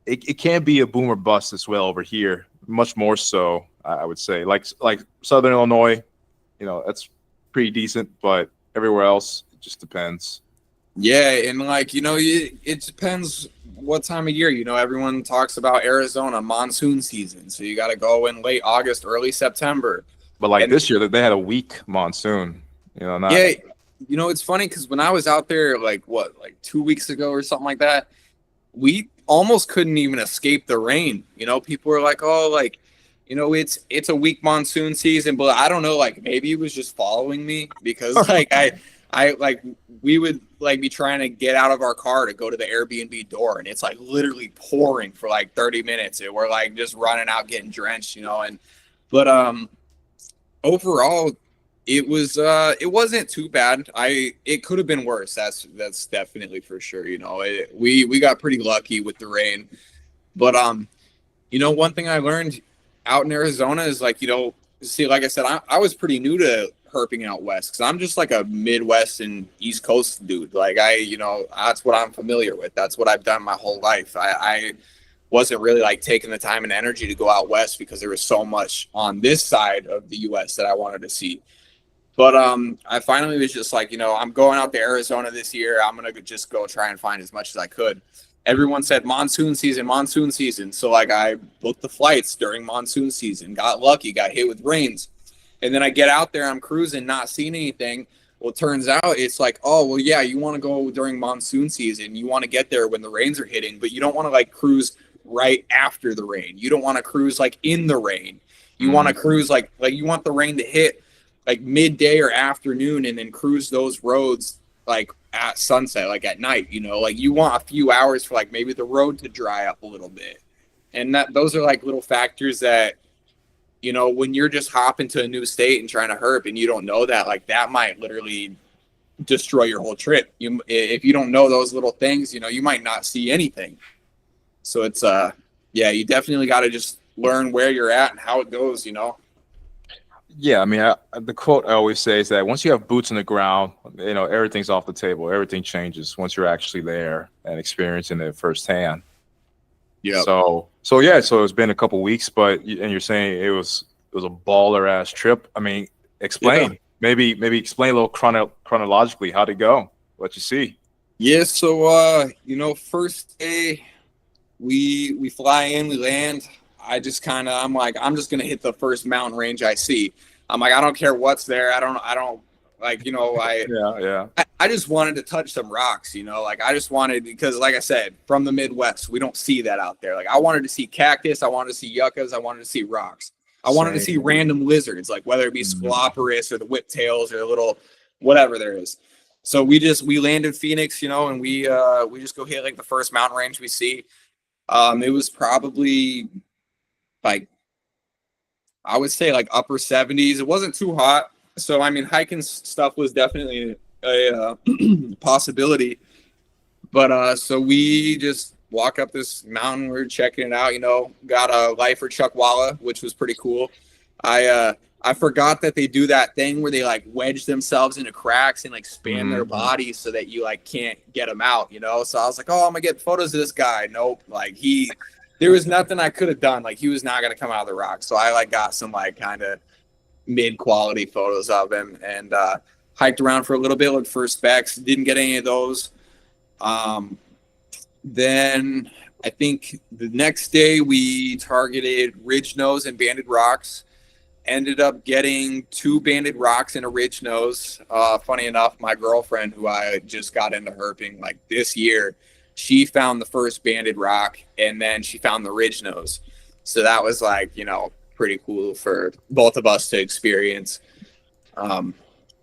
it can be a boom or bust as well over here, much more so. I would say like Southern Illinois, that's pretty decent, but everywhere else it just depends. Yeah, and like it depends what time of year. Everyone talks about Arizona monsoon season, so you got to go in late August, early September. But this year, they had a weak monsoon. It's funny because when I was out there, like 2 weeks ago or something like that, we almost couldn't even escape the rain. People were like, oh, like it's a weak monsoon season, but I don't know, like maybe it was just following me because like I we would like be trying to get out of our car to go to the Airbnb door, and it's like literally pouring for like 30 minutes, and we're like just running out getting drenched, and but overall it wasn't too bad. It could have been worse. That's definitely for sure. We got pretty lucky with the rain, but one thing I learned out in Arizona is like, see, like I said, I was pretty new to herping out west because I'm just like a Midwest and East Coast dude. Like that's what I'm familiar with. That's what I've done my whole life. I wasn't really like taking the time and energy to go out west because there was so much on this side of the U.S. that I wanted to see. But I finally was just like, I'm going out to Arizona this year. I'm gonna just go try and find as much as I could. Everyone said monsoon season. So like I booked the flights during monsoon season, got lucky, got hit with rains. And then I get out there, I'm cruising, not seeing anything. Well, it turns out it's like, oh, well, yeah, you want to go during monsoon season. You want to get there when the rains are hitting, but you don't want to like cruise right after the rain. You don't want to cruise like in the rain. You want to cruise like you want the rain to hit like midday or afternoon and then cruise those roads like at sunset, like at night, like you want a few hours for like maybe the road to dry up a little bit. And those are like little factors that, when you're just hopping to a new state and trying to herp and you don't know that, like that might literally destroy your whole trip. If you don't know those little things, you might not see anything. So it's, you definitely got to just learn where you're at and how it goes, Yeah, I mean, the quote I always say is that once you have boots on the ground, everything's off the table. Everything changes once you're actually there and experiencing it firsthand. Yeah. So it's been a couple weeks, and you're saying it was a baller ass trip. I mean, explain. Yeah. Maybe explain a little chronologically how'd it go, what you see. Yeah. So first day we fly in, we land. I'm like, I'm just gonna hit the first mountain range I see. I'm like, I don't care what's there. I don't like, I just wanted to touch some rocks, like I just wanted, because like I said, from the Midwest, we don't see that out there. Like I wanted to see cactus, I wanted to see yuccas, I wanted to see rocks. I wanted to see random lizards, like whether it be Scloporus or the whiptails or the little whatever there is. So we landed Phoenix, and we just go hit like the first mountain range we see. It was probably like, I would say like upper 70s. It wasn't too hot. So, I mean, hiking stuff was definitely a possibility. But so we just walk up this mountain. We're checking it out, got a lifer chuckwalla, which was pretty cool. I forgot that they do that thing where they like wedge themselves into cracks and like span their bodies so that you like can't get them out, So I was like, oh, I'm gonna get photos of this guy. Nope. Like there was nothing I could have done. Like he was not going to come out of the rock. So I like got some like kind of mid quality photos of him and hiked around for a little bit, looked for specs. Didn't get any of those. Then I think the next day we targeted ridge nose and banded rocks. Ended up getting 2 banded rocks and a ridge nose. Funny enough, my girlfriend, who I just got into herping like this year, she found the first banded rock and then she found the ridge nose. So that was like, pretty cool for both of us to experience. And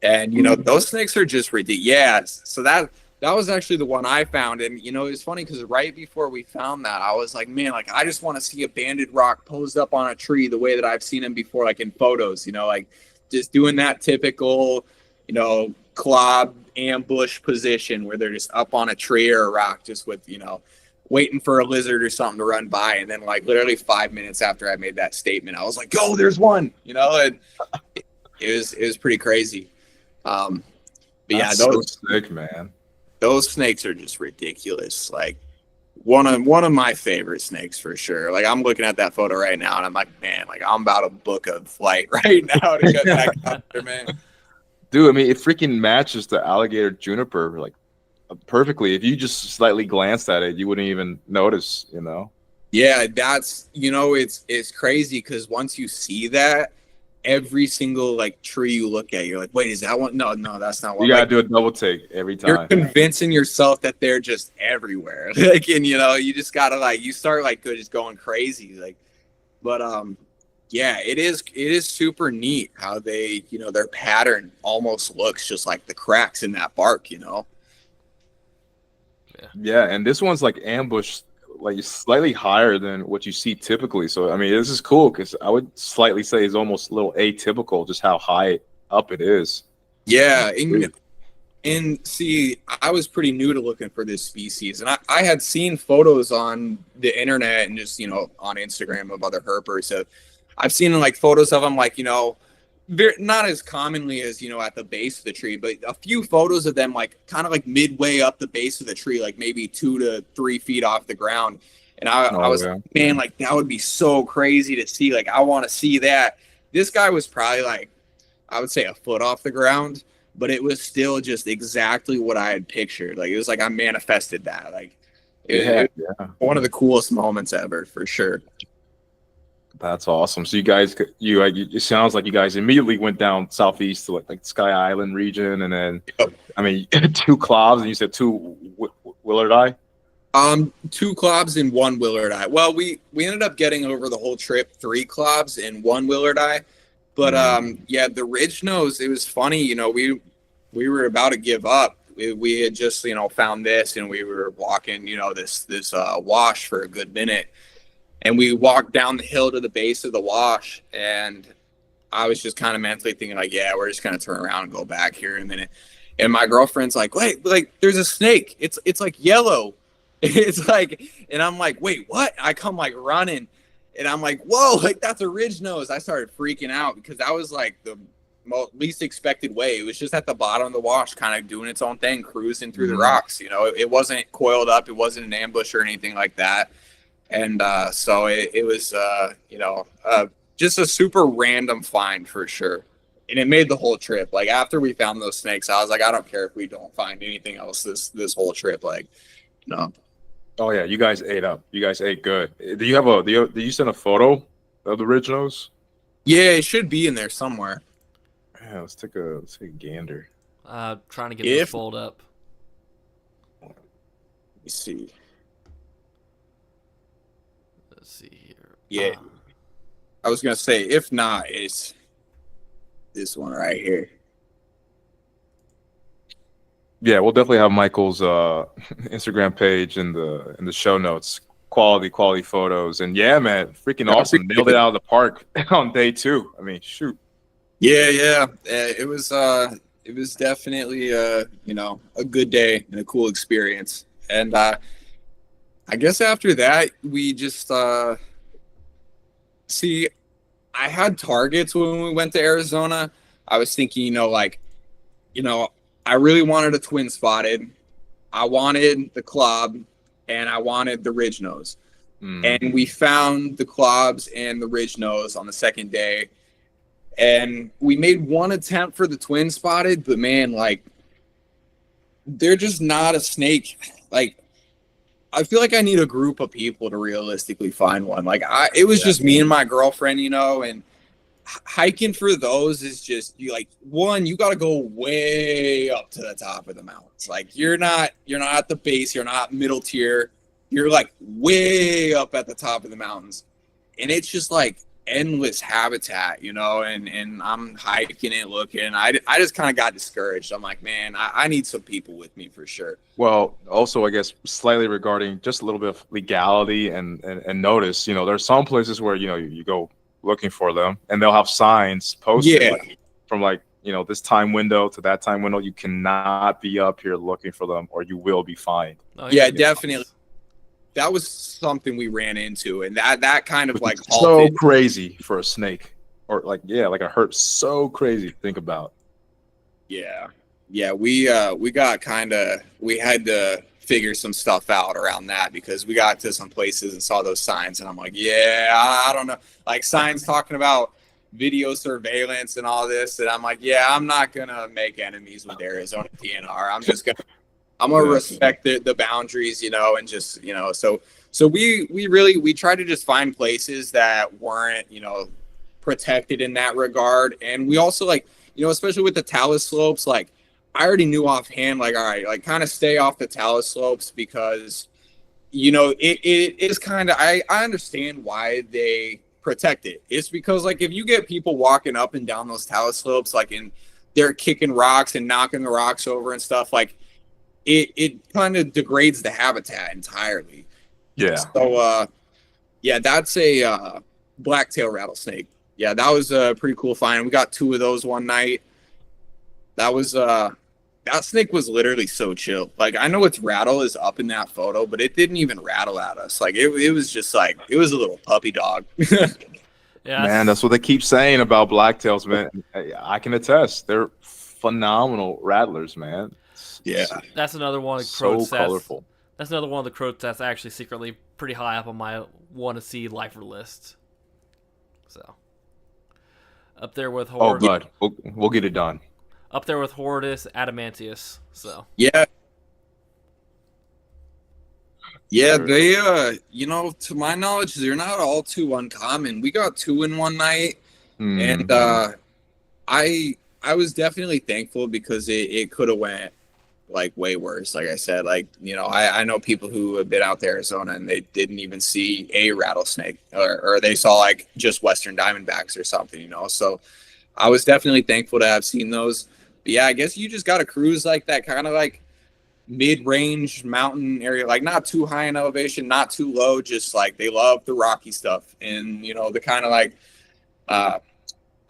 those snakes are just ridiculous. Yeah. So that was actually the one I found. And, it was funny because right before we found that, I was like, man, like I just want to see a banded rock posed up on a tree the way that I've seen them before, like in photos, like just doing that typical, clob ambush position where they're just up on a tree or a rock just with waiting for a lizard or something to run by. And then like literally 5 minutes after I made that statement, I was like, oh, there's one, and it was pretty crazy. But that's so sick, man. Those snakes are just ridiculous. Like one of my favorite snakes for sure. Like I'm looking at that photo right now and I'm like, man, like I'm about to book a flight right now to get back up there, man. Dude, I mean, it freaking matches the alligator juniper like perfectly. If you just slightly glanced at it, you wouldn't even notice, Yeah, that's, it's crazy because once you see that, every single like tree you look at, you're like, wait, is that one? No, that's not one. You gotta do a double take every time. You're convincing yourself that they're just everywhere. Like, and you just gotta like, you start like just going crazy. Like, but Yeah, it is. It is super neat how they, their pattern almost looks just like the cracks in that bark. Yeah, and this one's like ambushed like slightly higher than what you see typically. So I mean, this is cool because I would slightly say it's almost a little atypical just how high up it is. Yeah, and see, I was pretty new to looking for this species, and I had seen photos on the internet and just on Instagram of other herpers. So I've seen like photos of them, like not as commonly as at the base of the tree, but a few photos of them like kind of like midway up the base of the tree, like maybe 2 to 3 feet off the ground. And I was like, man, like that would be so crazy to see. Like I want to see that. This guy was probably like, I would say a foot off the ground, but it was still just exactly what I had pictured. Like it was like I manifested that. Like it one of the coolest moments ever for sure. That's awesome. So you guys, it sounds like you guys immediately went down southeast to like Sky Island region, and then, I mean, 2 clobs, and you said 2 Willardi? 2 clobs and 1 Willardi. Well, we ended up getting over the whole trip 3 clobs and 1 Willardi, but yeah, the ridge nose. It was funny, we were about to give up. We had just found this, and we were walking this wash for a good minute. And we walked down the hill to the base of the wash, and I was just kind of mentally thinking like, yeah, we're just going to turn around and go back here in a minute. And my girlfriend's like, wait, like there's a snake. It's like yellow. It's like, and I'm like, wait, what? I come like running, and I'm like, whoa, like that's a ridge nose. I started freaking out because that was like the least expected way. It was just at the bottom of the wash, kind of doing its own thing, cruising through the rocks. It wasn't coiled up. It wasn't an ambush or anything like that. And so it was, just a super random find for sure. And it made the whole trip. Like after we found those snakes, I was like, I don't care if we don't find anything else this whole trip. Like, no. Oh yeah, you guys ate up. You guys ate good. Do you send a photo of the ridge nose? Yeah, it should be in there somewhere. Yeah, let's take a gander. Trying to get the fold up. Let me see. Let's see here. Yeah. I was going to say, if not, it's this one right here. Yeah, we'll definitely have Michael's Instagram page in the show notes. Quality photos. And yeah, man, freaking awesome. Nailed it out of the park on day 2. I mean, shoot. Yeah. It was definitely a good day and a cool experience. And I guess after that, we just see, I had targets when we went to Arizona. I was thinking, I really wanted a twin spotted. I wanted the clob, and I wanted the ridge nose. And we found the clobs and the ridge nose on the second day. And we made one attempt for the twin spotted, but man, like, they're just not a snake. Like, I feel like I need a group of people to realistically find one. Like it was just me and my girlfriend, and hiking for those is just you got to go way up to the top of the mountains. Like you're not at the base, you're not middle tier. You're like way up at the top of the mountains. And it's just like endless habitat, and I'm hiking it, looking. I just kind of got discouraged. I'm like, man, I need some people with me for sure. Well, also, I guess slightly regarding just a little bit of legality and notice, there's some places where, you go looking for them and they'll have signs posted from this time window to that time window. You cannot be up here looking for them or you will be fined. Oh, yeah, definitely. That was something we ran into, and that kind of like so crazy for a snake, or like a herp. So crazy to think about. Yeah, we had to figure some stuff out around that because we got to some places and saw those signs, and I'm like, yeah, I don't know, like signs talking about video surveillance and all this, and I'm like, yeah, I'm not gonna make enemies with Arizona DNR. I'm gonna respect the boundaries, and just, so we try to just find places that weren't, protected in that regard. And we also especially with the talus slopes, like I already knew offhand, like, all right, like kind of stay off the talus slopes because, it is kind of, I understand why they protect it. It's because like if you get people walking up and down those talus slopes, like they're kicking rocks and knocking the rocks over and stuff, like it kind of degrades the habitat entirely. Yeah. So yeah, that's a blacktail rattlesnake. Yeah, that was a pretty cool find. We got 2 of those one night. That was that snake was literally so chill. Like, I know its rattle is up in that photo, but it didn't even rattle at us. Like, it was just like, it was a little puppy dog. Yeah, Man, that's what they keep saying about blacktails, man. I can attest. They're phenomenal rattlers, man. Yeah. that's another one of the So croats colorful. That's another one of the croats that's actually secretly pretty high up on my want to see lifer list. So up there with Oh, good. We'll get it done. up there with Horridus Adamantius. So Yeah. Yeah, Sure. they you know, to my knowledge, they're not all too uncommon. We got 2 in one night, and I was definitely thankful because it could have went like way worse. Like I said, like, you know, I know people who have been out to Arizona and they didn't even see a rattlesnake, or they saw like just Western Diamondbacks or something, you know. So I was definitely thankful to have seen those. But yeah, I guess you just got to cruise like that kind of like mid-range mountain area, like not too high in elevation, not too low, just like they love the rocky stuff. And, you know, the kind of like, I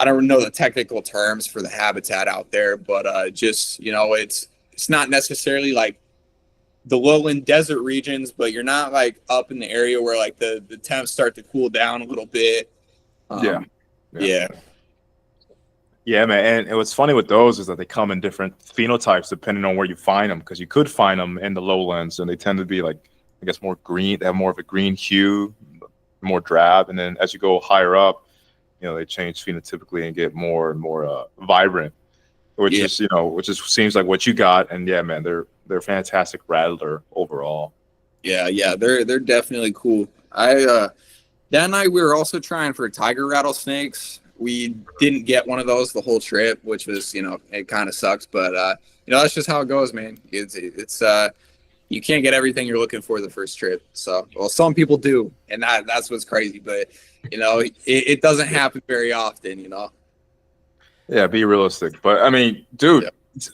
don't know the technical terms for the habitat out there, but just, you know, it's not necessarily like the lowland desert regions, but you're not like up in the area where like the temps start to cool down a little bit. Yeah. Yeah, man. And what's funny with those is that they come in different phenotypes depending on where you find them, because you could find them in the lowlands and they tend to be like, I guess, more green. They have more of a green hue, more drab. And then as you go higher up, you know, they change phenotypically and get more and more vibrant, which is, you know, which seems like what you got. And yeah, man, they're fantastic rattler overall. Yeah, they're definitely cool. That night we were also trying for tiger rattlesnakes. We didn't get one of those the whole trip, which was, you know, it kind of sucks, but you know, that's just how it goes, man. It's you can't get everything you're looking for the first trip. So, well, some people do, and that's what's crazy, but you know, it doesn't happen very often, you know. Yeah, be realistic. But I mean, dude,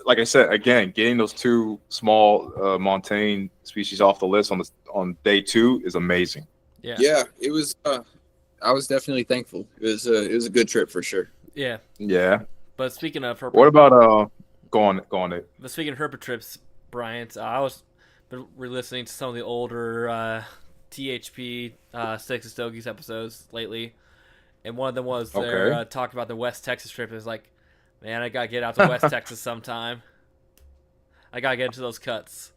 like I said, again, getting those 2 small montane species off the list on day 2 is amazing. Yeah, it was. I was definitely thankful. It was a good trip for sure. yeah. But speaking of herping, What about go on it? But speaking of herping trips, Bryant, I was re-listening to some of the older THP Sticks and Stogies episodes lately, and one of them was their talk about the West Texas trip. It was like, man, I gotta get out to West Texas sometime. I gotta get into those cuts.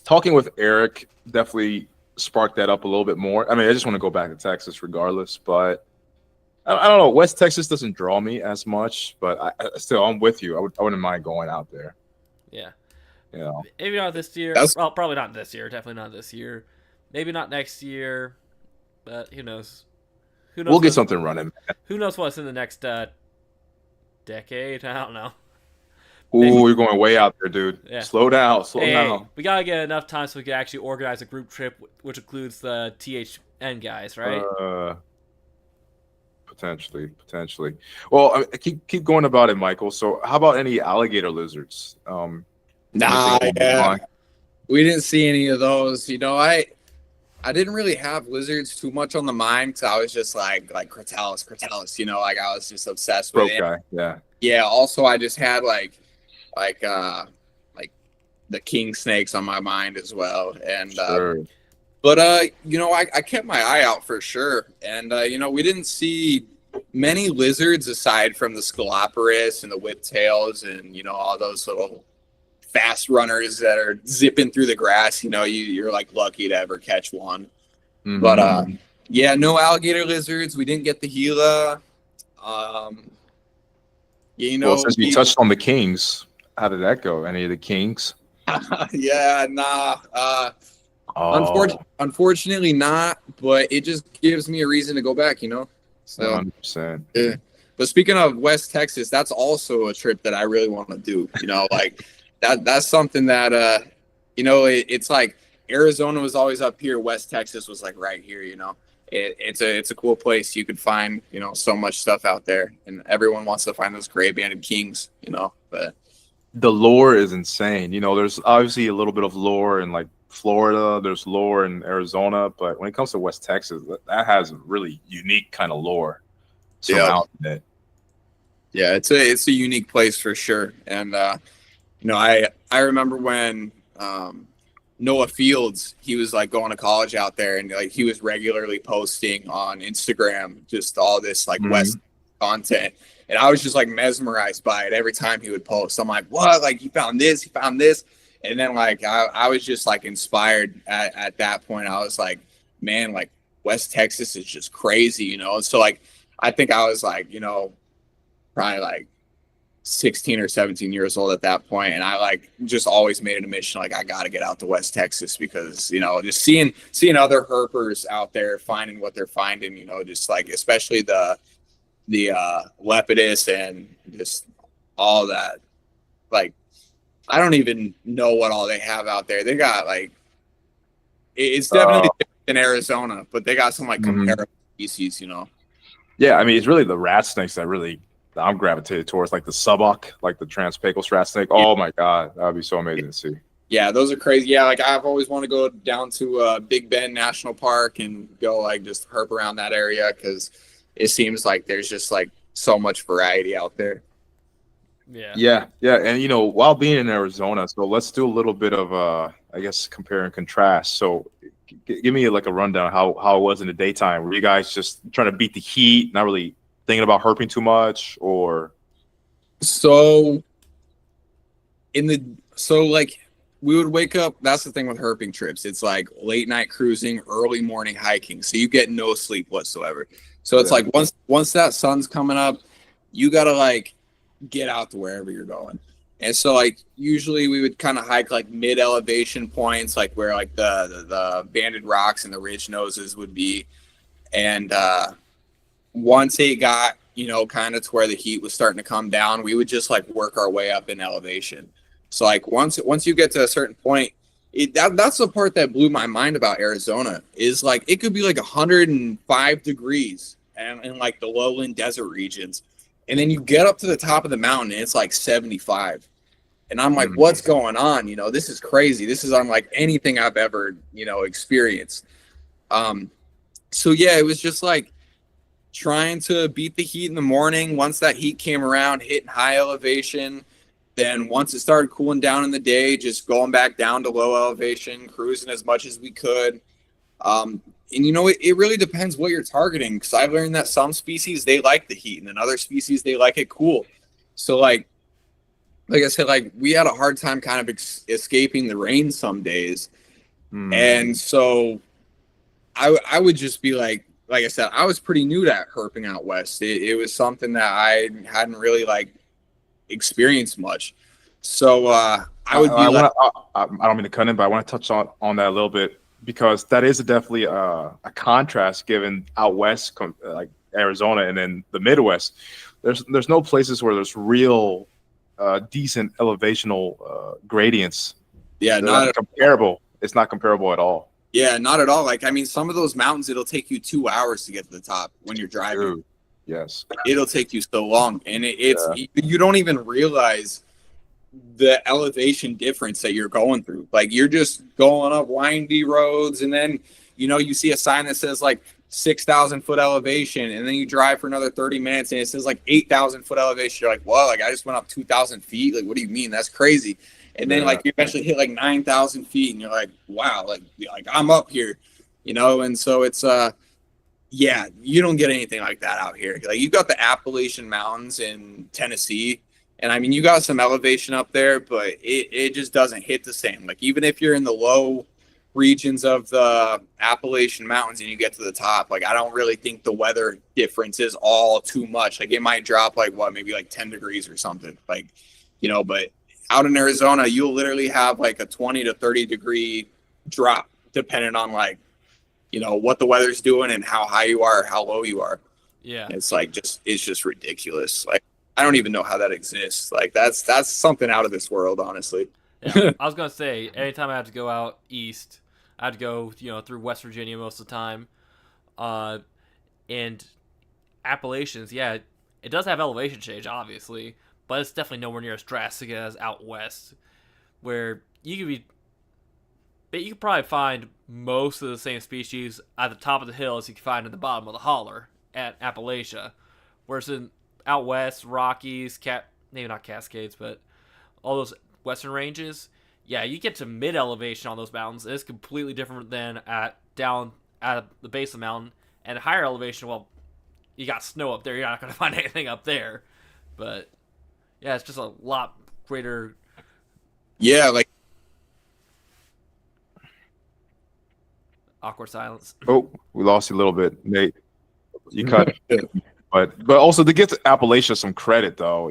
Talking with Eric definitely sparked that up a little bit more. I mean, I just want to go back to Texas regardless, but I don't know. West Texas doesn't draw me as much, but I'm with you. I wouldn't mind going out there. Yeah. You know, maybe not this year. Well, probably not this year. Definitely not this year. Maybe not next year, but who knows? We'll get something running. Who knows what's in the next decade? I don't know. Ooh, you're going way out there, dude. Yeah. Slow down. We gotta get enough time so we can actually organize a group trip, which includes the THN guys, right? Potentially. Well, keep going about it, Michael. So, how about any alligator lizards? Nah, yeah. We didn't see any of those. You know, I didn't really have lizards too much on the mind because I was just like Crotalus. You know, like I was just obsessed with it. Guy. Yeah. Yeah. Also, I just had like the king snakes on my mind as well, and but you know, I kept my eye out for sure, and you know, we didn't see many lizards aside from the Scoloporus and the whiptails and, you know, all those little fast runners that are zipping through the grass. You know, you're like lucky to ever catch one. Mm-hmm. But yeah, no alligator lizards. We didn't get the Gila. You know, well, since we touched on the kings, how did that go? Any of the kings? Yeah, nah. Unfortunately not, but it just gives me a reason to go back, you know? So 100%. Yeah. But speaking of West Texas, that's also a trip that I really want to do. You know, like that's something that you know, it's like Arizona was always up here, West Texas was like right here, you know. it's a cool place. You could find, so much stuff out there, and everyone wants to find those gray banded kings, but The lore is insane. There's obviously a little bit of lore in like Florida. There's lore in Arizona, but when it comes to West Texas, that has a really unique kind of lore surrounding it. Yeah, it's a unique place for sure. And I remember when Noah Fields, he was like going to college out there, and like he was regularly posting on Instagram just all this like West content. And I was just like mesmerized by it every time he would post. I'm like, what? Like he found this. And then like I was just like inspired at that point. I was like, man, like West Texas is just crazy, So like I think I was like, probably like 16 or 17 years old at that point, and I like just always made it a mission, like I got to get out to West Texas because just seeing other herpers out there finding what they're finding, just like especially the Lepidus and just all that. Like I don't even know what all they have out there. They got like it's definitely different in Arizona, but they got some like comparable species, Yeah, I mean it's really the rat snakes that really I'm gravitated towards, like the subuck, like the Transpecos rat snake. Oh my god, that would be so amazing to see. Yeah, those are crazy. Yeah, like I've always wanted to go down to Big Bend National Park and go like just herp around that area because it seems like there's just like so much variety out there. Yeah. And while being in Arizona, so let's do a little bit of I guess compare and contrast. So give me like a rundown how it was in the daytime. Were you guys just trying to beat the heat, not really thinking about herping too much, or? So like we would wake up. That's the thing with herping trips. It's like late night cruising, early morning hiking. So you get no sleep whatsoever. So it's like once that sun's coming up, you got to like get out to wherever you're going. And so like usually we would kind of hike like mid elevation points, like where like the banded rocks and the ridge noses would be. And once it got, kind of to where the heat was starting to come down, we would just like work our way up in elevation. So like once you get to a certain point, that's the part that blew my mind about Arizona is like it could be like 105 degrees and in like the lowland desert regions. And then you get up to the top of the mountain and it's like 75. And I'm like, what's going on? This is crazy. This is unlike anything I've ever, experienced. So yeah, it was just like trying to beat the heat in the morning. Once that heat came around, hitting high elevation. Then once it started cooling down in the day, just going back down to low elevation, cruising as much as we could. And it really depends what you're targeting, because I've learned that some species, they like the heat, and then other species, they like it cool. So like I said, like we had a hard time kind of escaping the rain some days. And so I would just be like I said, I was pretty new to herping out west. It was something that I hadn't really like experienced much. So I don't mean to cut in, but I want to touch on that a little bit, because that is definitely a contrast given out west, like Arizona, and then the Midwest. There's no places where there's real decent elevational gradients. Yeah, not comparable. It's not comparable at all. Yeah, not at all. Like, I mean, some of those mountains, it'll take you 2 hours to get to the top when you're driving. Dude, yes. It'll take you so long. And you don't even realize the elevation difference that you're going through. Like, you're just going up windy roads, and then, you see a sign that says, like, 6,000 foot elevation, and then you drive for another 30 minutes, and it says, like, 8,000 foot elevation. You're like, well, like, I just went up 2,000 feet. Like, what do you mean? That's crazy. And then like you eventually hit like 9,000 feet, and you're like, wow, like I'm up here, And so it's yeah, you don't get anything like that out here. Like you got the Appalachian Mountains in Tennessee, and I mean you got some elevation up there, but it just doesn't hit the same. Like even if you're in the low regions of the Appalachian Mountains and you get to the top, like I don't really think the weather difference is all too much. Like it might drop like maybe like 10 degrees or something, like but out in Arizona, you'll literally have like a 20 to 30 degree drop depending on like, what the weather's doing and how high you are or how low you are. Yeah. It's like it's just ridiculous. Like, I don't even know how that exists. Like that's something out of this world, honestly. Yeah. I was going to say, anytime I have to go out east, I had to go, through West Virginia most of the time. And Appalachians, yeah, it does have elevation change, obviously, but it's definitely nowhere near as drastic as out west, where you could probably find most of the same species at the top of the hill as you can find at the bottom of the holler at Appalachia. Whereas in out west, Rockies, maybe not Cascades, but all those western ranges, yeah, you get to mid elevation on those mountains, and it's completely different than down at the base of the mountain. And higher elevation, well, you got snow up there, you're not going to find anything up there. But yeah, it's just a lot greater. Yeah, like awkward silence. Oh, we lost you a little bit, Nate. You cut. But also to give Appalachia some credit, though,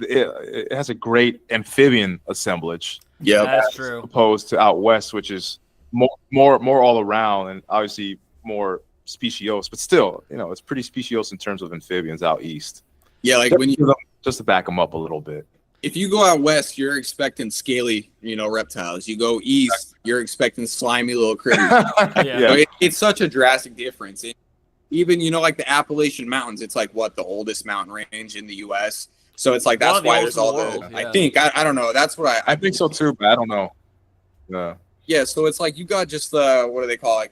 it has a great amphibian assemblage. yeah, That's true. Opposed to out west, which is more all around and obviously more speciose, but still, it's pretty speciose in terms of amphibians out east. yeah. Like when you Just to back them up a little bit. if you go out west, you're expecting scaly, reptiles. You go east, you're expecting slimy little critters. Yeah. So it's such a drastic difference. Even like the Appalachian Mountains, it's like what the oldest mountain range in the U.S. So it's like One that's of the why oldest there's all in the the. world, I yeah. think I don't know. That's what I think so too, but I don't know. Yeah. Yeah, so it's like you got just the what do they call it?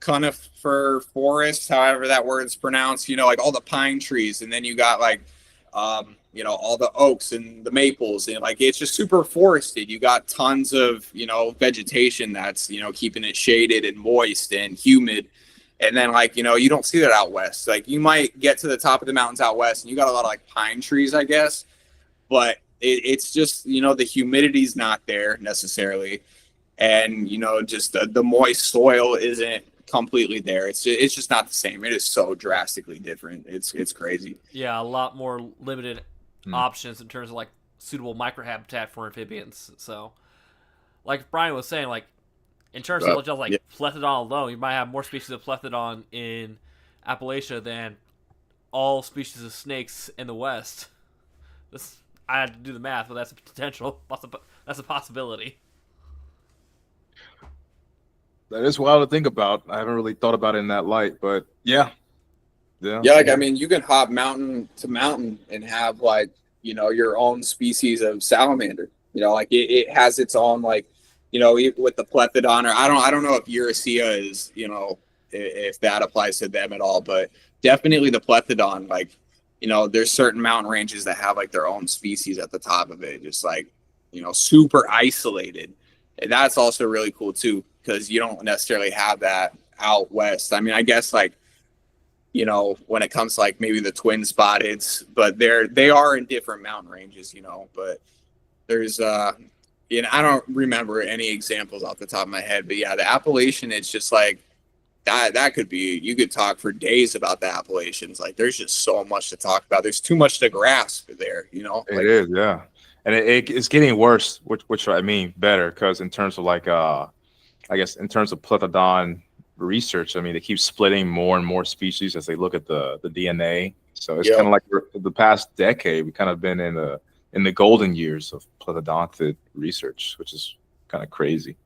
Conifer forest, however that word's pronounced. Like all the pine trees, and then you got like, all the oaks and the maples, and like it's just super forested. You got tons of vegetation that's keeping it shaded and moist and humid. And then like you don't see that out west. Like you might get to the top of the mountains out west, and you got a lot of like pine trees, I guess, but it's just the humidity's not there necessarily, and just the moist soil isn't completely there. It's just not the same. It is so drastically different. It's crazy. Yeah, a lot more limited options in terms of like suitable microhabitat for amphibians. So, like Brian was saying, like in terms of just like Plethodon alone, you might have more species of Plethodon in Appalachia than all species of snakes in the West. I had to do the math, but that's a potential. That's a possibility. That is wild to think about. I haven't really thought about it in that light, but yeah. Like I mean, you can hop mountain to mountain and have like your own species of salamander. Like it has its own like with the Plethodon, or I don't know if Uracea is if that applies to them at all, but definitely the Plethodon. Like there's certain mountain ranges that have like their own species at the top of it, just like super isolated, and that's also really cool too, because you don't necessarily have that out west. I mean, I guess like when it comes to like maybe the twin spotteds, but they are in different mountain ranges, but there's I don't remember any examples off the top of my head, but yeah, the Appalachian, it's just like that could be, you could talk for days about the Appalachians. Like there's just so much to talk about. There's too much to grasp there, It is, yeah. And it's getting worse, which I mean better, because in terms of like I guess in terms of Plethodon research, I mean they keep splitting more and more species as they look at the DNA. So it's kind of like the past decade we kind of been in the golden years of Plethodontid research, which is kind of crazy.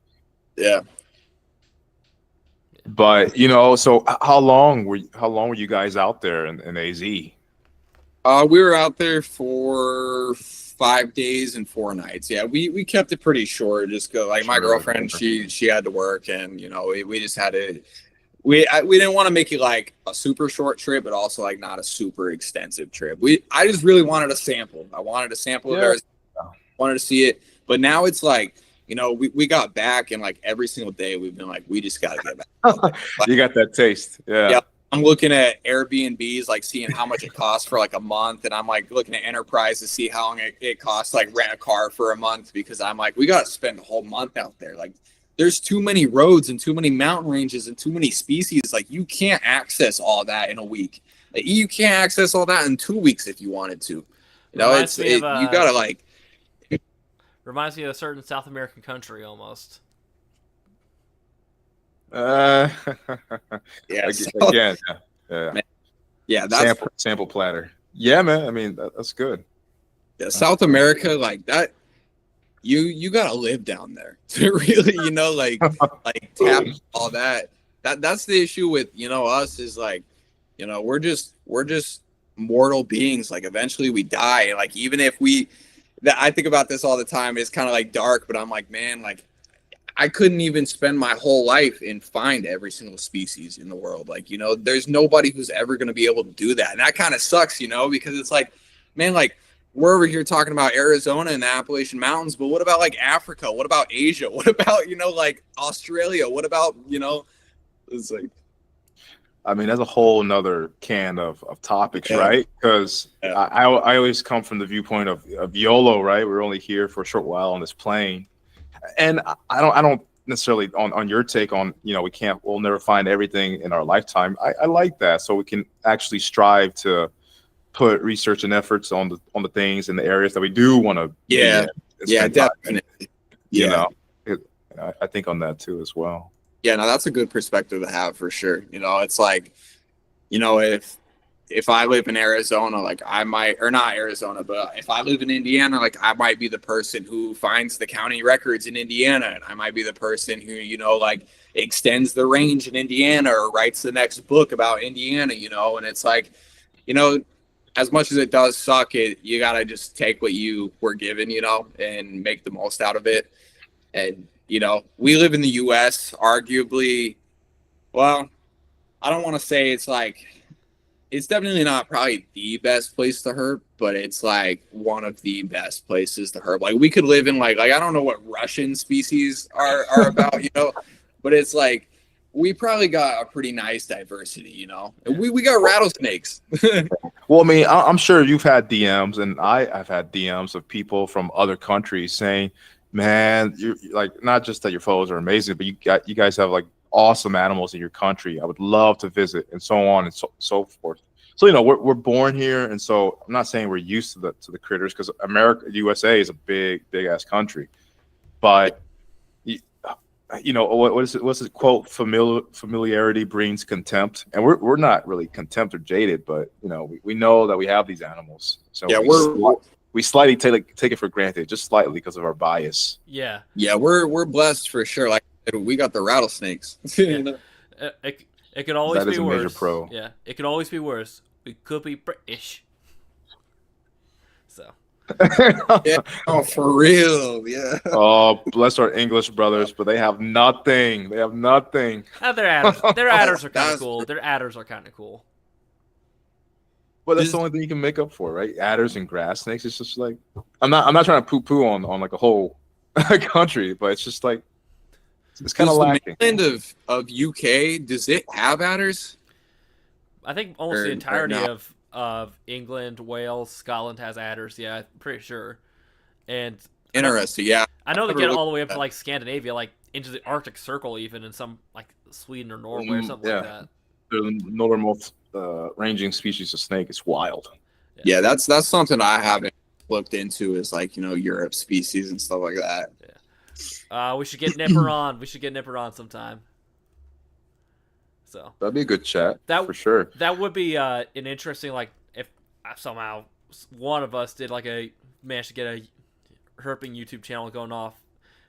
Yeah. But so how long were you guys out there in AZ? We were out there for 5 days and 4 nights. Yeah, we kept it pretty short. Just go like my girlfriend, she had to work, and we just had to. We didn't want to make it like a super short trip, but also like not a super extensive trip. I just really wanted a sample. I wanted a sample of theirs. Wanted to see it, but now it's like we got back, and like every single day we've been like, we just got to get back. You got that taste, yeah. I'm looking at Airbnbs, like seeing how much it costs for like a month, and I'm like looking at Enterprise to see how long it costs like rent a car for a month, because I'm like, we got to spend a whole month out there. Like there's too many roads and too many mountain ranges and too many species. Like you can't access all that in a week. Like, you can't access all that in 2 weeks if you wanted to. You gotta like. Reminds me of a certain South American country almost. Yeah. Again, yeah. That's sample platter. Yeah, man. I mean, that's good. Yeah, South America, like that. You gotta live down there to really, like tap all that. that's the issue with, us is like, we're just mortal beings. Like eventually we die. And like, even if I think about this all the time. It's kind of like dark, but I'm like, man, like I couldn't even spend my whole life and find every single species in the world. Like, there's nobody who's ever going to be able to do that. And that kind of sucks, because it's like, man, like we're over here talking about Arizona and the Appalachian Mountains, but what about like Africa? What about Asia? What about, like Australia? What about, it's like, I mean, that's a whole nother can of topics, right? Because I always come from the viewpoint of YOLO, right? We're only here for a short while on this plane. And I don't necessarily on your take on, we'll never find everything in our lifetime. I like that. So we can actually strive to put research and efforts on the things in the areas that we do want to. Yeah, definitely. I think on that too as well. Yeah, no, that's a good perspective to have for sure. It's like, if I live in Arizona, like I might, or not Arizona, but if I live in Indiana, like I might be the person who finds the county records in Indiana, and I might be the person who, like extends the range in Indiana or writes the next book about Indiana, and it's like, as much as it does suck, you gotta just take what you were given, and make the most out of it. And we live in the U.S. arguably. Well, I don't want to say it's definitely not probably the best place to herp, but it's like one of the best places to herp. Like we could live in like I don't know what Russian species are about, but it's like we probably got a pretty nice diversity, And we got rattlesnakes. Well, I mean, I'm sure you've had DMs, and I've had DMs of people from other countries saying, man, you're like, not just that your photos are amazing, but you guys have like awesome animals in your country. I would love to visit, and so on and so forth. So we're born here, and so I'm not saying we're used to the critters, because USA is a big ass country, but what's the quote? Familiarity brings contempt, and we're not really contempt or jaded, but we know that we have these animals, so yeah, we slightly take it for granted, just slightly, because of our bias. Yeah. Yeah, we're blessed for sure. Like we got the rattlesnakes. Yeah. It could always be worse. Major pro. Yeah, it could always be worse. We could be British. So. Yeah. Oh, for real. Yeah. Oh, bless our English brothers, but they have nothing. They have nothing. Their adders. Their adders are kind of cool. Their adders are kind of cool. But that's the only thing you can make up for, right? Adders and grass snakes. It's just like I'm not trying to poo on like a whole country, but it's just like it's kind of lacking. The mainland of UK, does it have adders? I think almost the entirety of England, Wales, Scotland has adders. Yeah, I'm pretty sure. And interesting. Yeah, I know they get all the way up to like Scandinavia, like into the Arctic Circle, even in some like Sweden or Norway or something like that. The northernmost ranging species of snake is wild. Yeah, that's something I haven't looked into, is like Europe species and stuff like that. Yeah. We should get Nipper on. We should get Nipper on sometime. So that'd be a good chat. For sure. That would be an interesting, like, if somehow one of us did managed to get a herping YouTube channel going off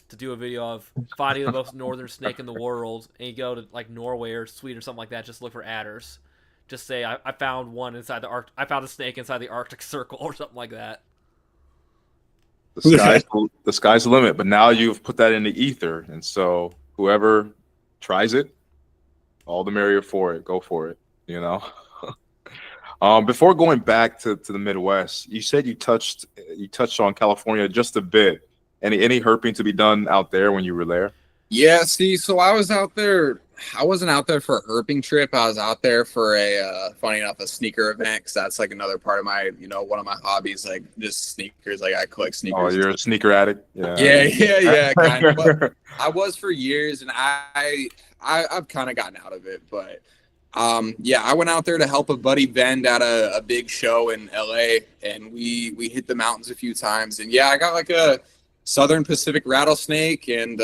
to do a video of finding the most northern snake in the world, and you go to like Norway or Sweden or something like that, just look for adders. Just say I found one inside the I found a snake inside the Arctic Circle or something like that. The sky's the limit, but now you've put that in the ether, and so whoever tries it, all the merrier for it. Go for it, Before going back to the Midwest, you said you touched on California just a bit. Any herping to be done out there when you were there? Yeah, see, so I was out there. I wasn't out there for a herping trip. I was out there for funny enough, a sneaker event, because that's like another part of my, one of my hobbies, like just sneakers. Like I collect sneakers. Oh, you're a sneaker addict? Yeah, kind of. But I was for years, and I've kind of gotten out of it. But I went out there to help a buddy vend at a big show in LA, and we hit the mountains a few times. And yeah, I got like a Southern Pacific rattlesnake and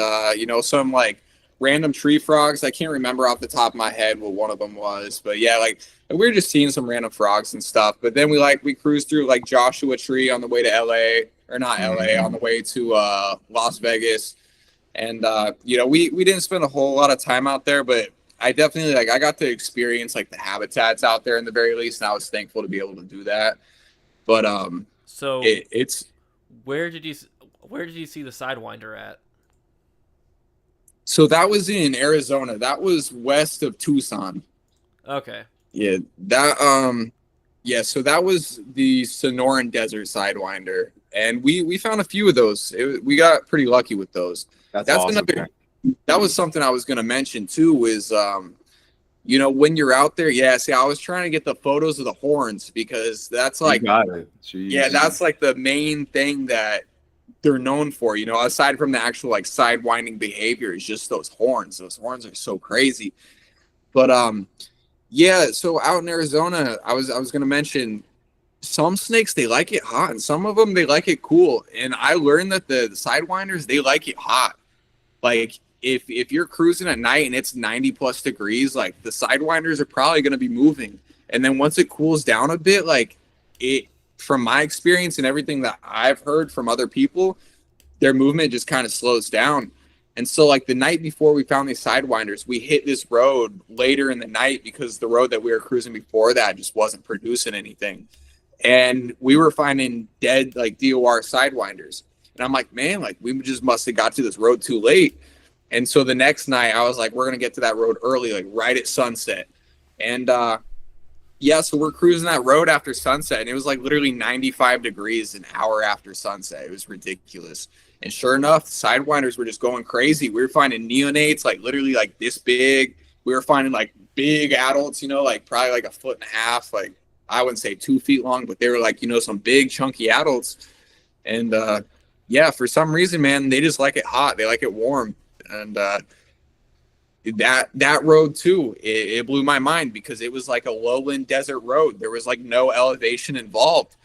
some like random tree frogs. I can't remember off the top of my head what one of them was, but yeah, like we were just seeing some random frogs and stuff. But then we cruised through like Joshua Tree on the way to LA, or not LA, on the way to Las Vegas. And we didn't spend a whole lot of time out there, but I definitely like I got to experience like the habitats out there in the very least, and I was thankful to be able to do that. But So it's where did you see the Sidewinder at? so that was in Arizona. That was west of Tucson. Okay. Yeah, yeah, so that was the Sonoran Desert Sidewinder, and we found a few of those. We got pretty lucky with those. That's That's awesome. another. That was something I was going to mention too. Is you know, when you're out there, yeah. See, I was trying to get the photos of the horns because that's like, You got it. Jeez. yeah, that's like the main thing that they're known for. You know, aside from the actual like sidewinding behavior, is just those horns. Those horns are so crazy. But yeah. So out in Arizona, I was going to mention some snakes they like it hot, and some of them they like it cool. And I learned that the sidewinders they like it hot. Like if you're cruising at night and it's 90 plus degrees, like the sidewinders are probably going to be moving. And then once it cools down a bit, like it, from my experience and everything that I've heard from other people, their movement just kind of slows down. And so like the night before we found these sidewinders, we hit this road later in the night because the road that we were cruising before that just wasn't producing anything. And we were finding dead like DOR sidewinders. And I'm like, man, like we just must have got to this road too late. And so the next night I was like, we're going to get to that road early, like right at sunset. And yeah, so we're cruising that road after sunset, and it was like literally 95 degrees an hour after sunset. It was ridiculous. And sure enough, the sidewinders were just going crazy. We were finding neonates like literally like this big. We were finding like big adults, you know, like probably like 1.5 feet, like I wouldn't say 2 feet long, but they were like, you know, some big chunky adults. And yeah, for some reason, man, they just like it hot. They like it warm. And that road too, it blew my mind because it was like a lowland desert road. There was like no elevation involved.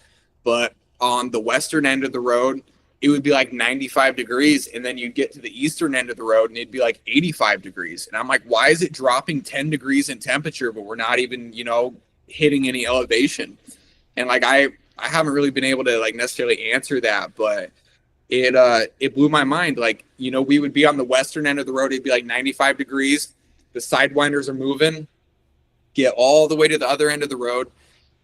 But on the western end of the road, it would be like 95 degrees. And then you'd get to the eastern end of the road and it'd be like 85 degrees. And I'm like, why is it dropping 10 degrees in temperature, but we're not even, you know, hitting any elevation? And like, I haven't really been able to like necessarily answer that, but it blew my mind. Like, you know, we would be on the western end of the road. It'd be like 95 degrees. The sidewinders are moving, get all the way to the other end of the road.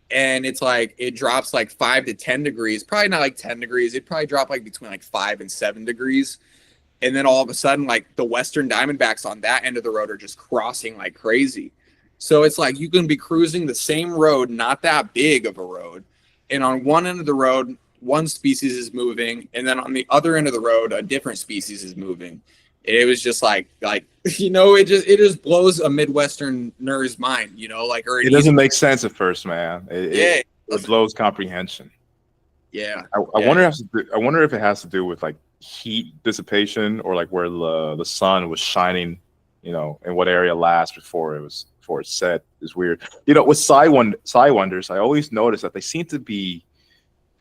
And it's like, it drops like 5 to 10 degrees, probably not like 10 degrees. It'd probably drop like between like 5 and 7 degrees. And then all of a sudden, like the Western Diamondbacks on that end of the road are just crossing like crazy. So it's like, you can be cruising the same road, not that big of a road. And on one end of the road, one species is moving, and then on the other end of the road, a different species is moving. It was just like you know, it just blows a Midwesterner's mind, you know, like, or it doesn't make sense at first, man. It blows comprehension. Yeah. I wonder if it has to do with like heat dissipation or like where the sun was shining, you know, in what area last before it set. Is weird. You know, with sidewinders, I always notice that they seem to be,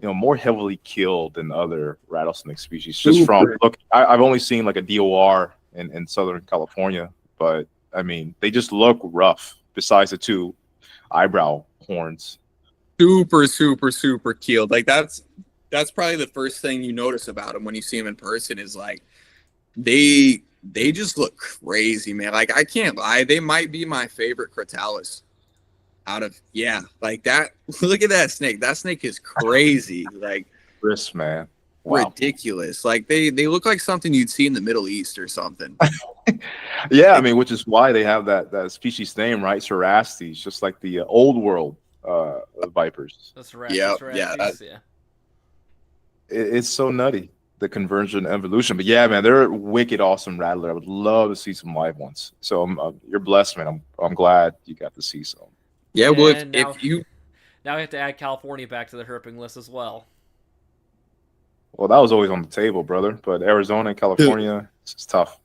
you know, more heavily killed than other rattlesnake species. Just from look, I've only seen like a DOR in Southern California, but I mean, they just look rough. Besides the 2 eyebrow horns, super keeled. Like that's probably the first thing you notice about them when you see them in person is like they just look crazy, man. Like I can't lie, they might be my favorite Crotalus. Out of like that. Look at that snake. That snake is crazy. Like Chris, man, wow. Ridiculous. Like they look like something you'd see in the Middle East or something. Yeah, I mean, which is why they have that species name, right? Cerastes, just like the old world vipers. That's right. Yeah. It's so nutty, the convergent evolution. But yeah, man, they're a wicked awesome rattler. I would love to see some live ones. So you're blessed, man. I'm glad you got to see some. Yeah, well, now we have to add California back to the herping list as well. Well, that was always on the table, brother. But Arizona and California, it's tough.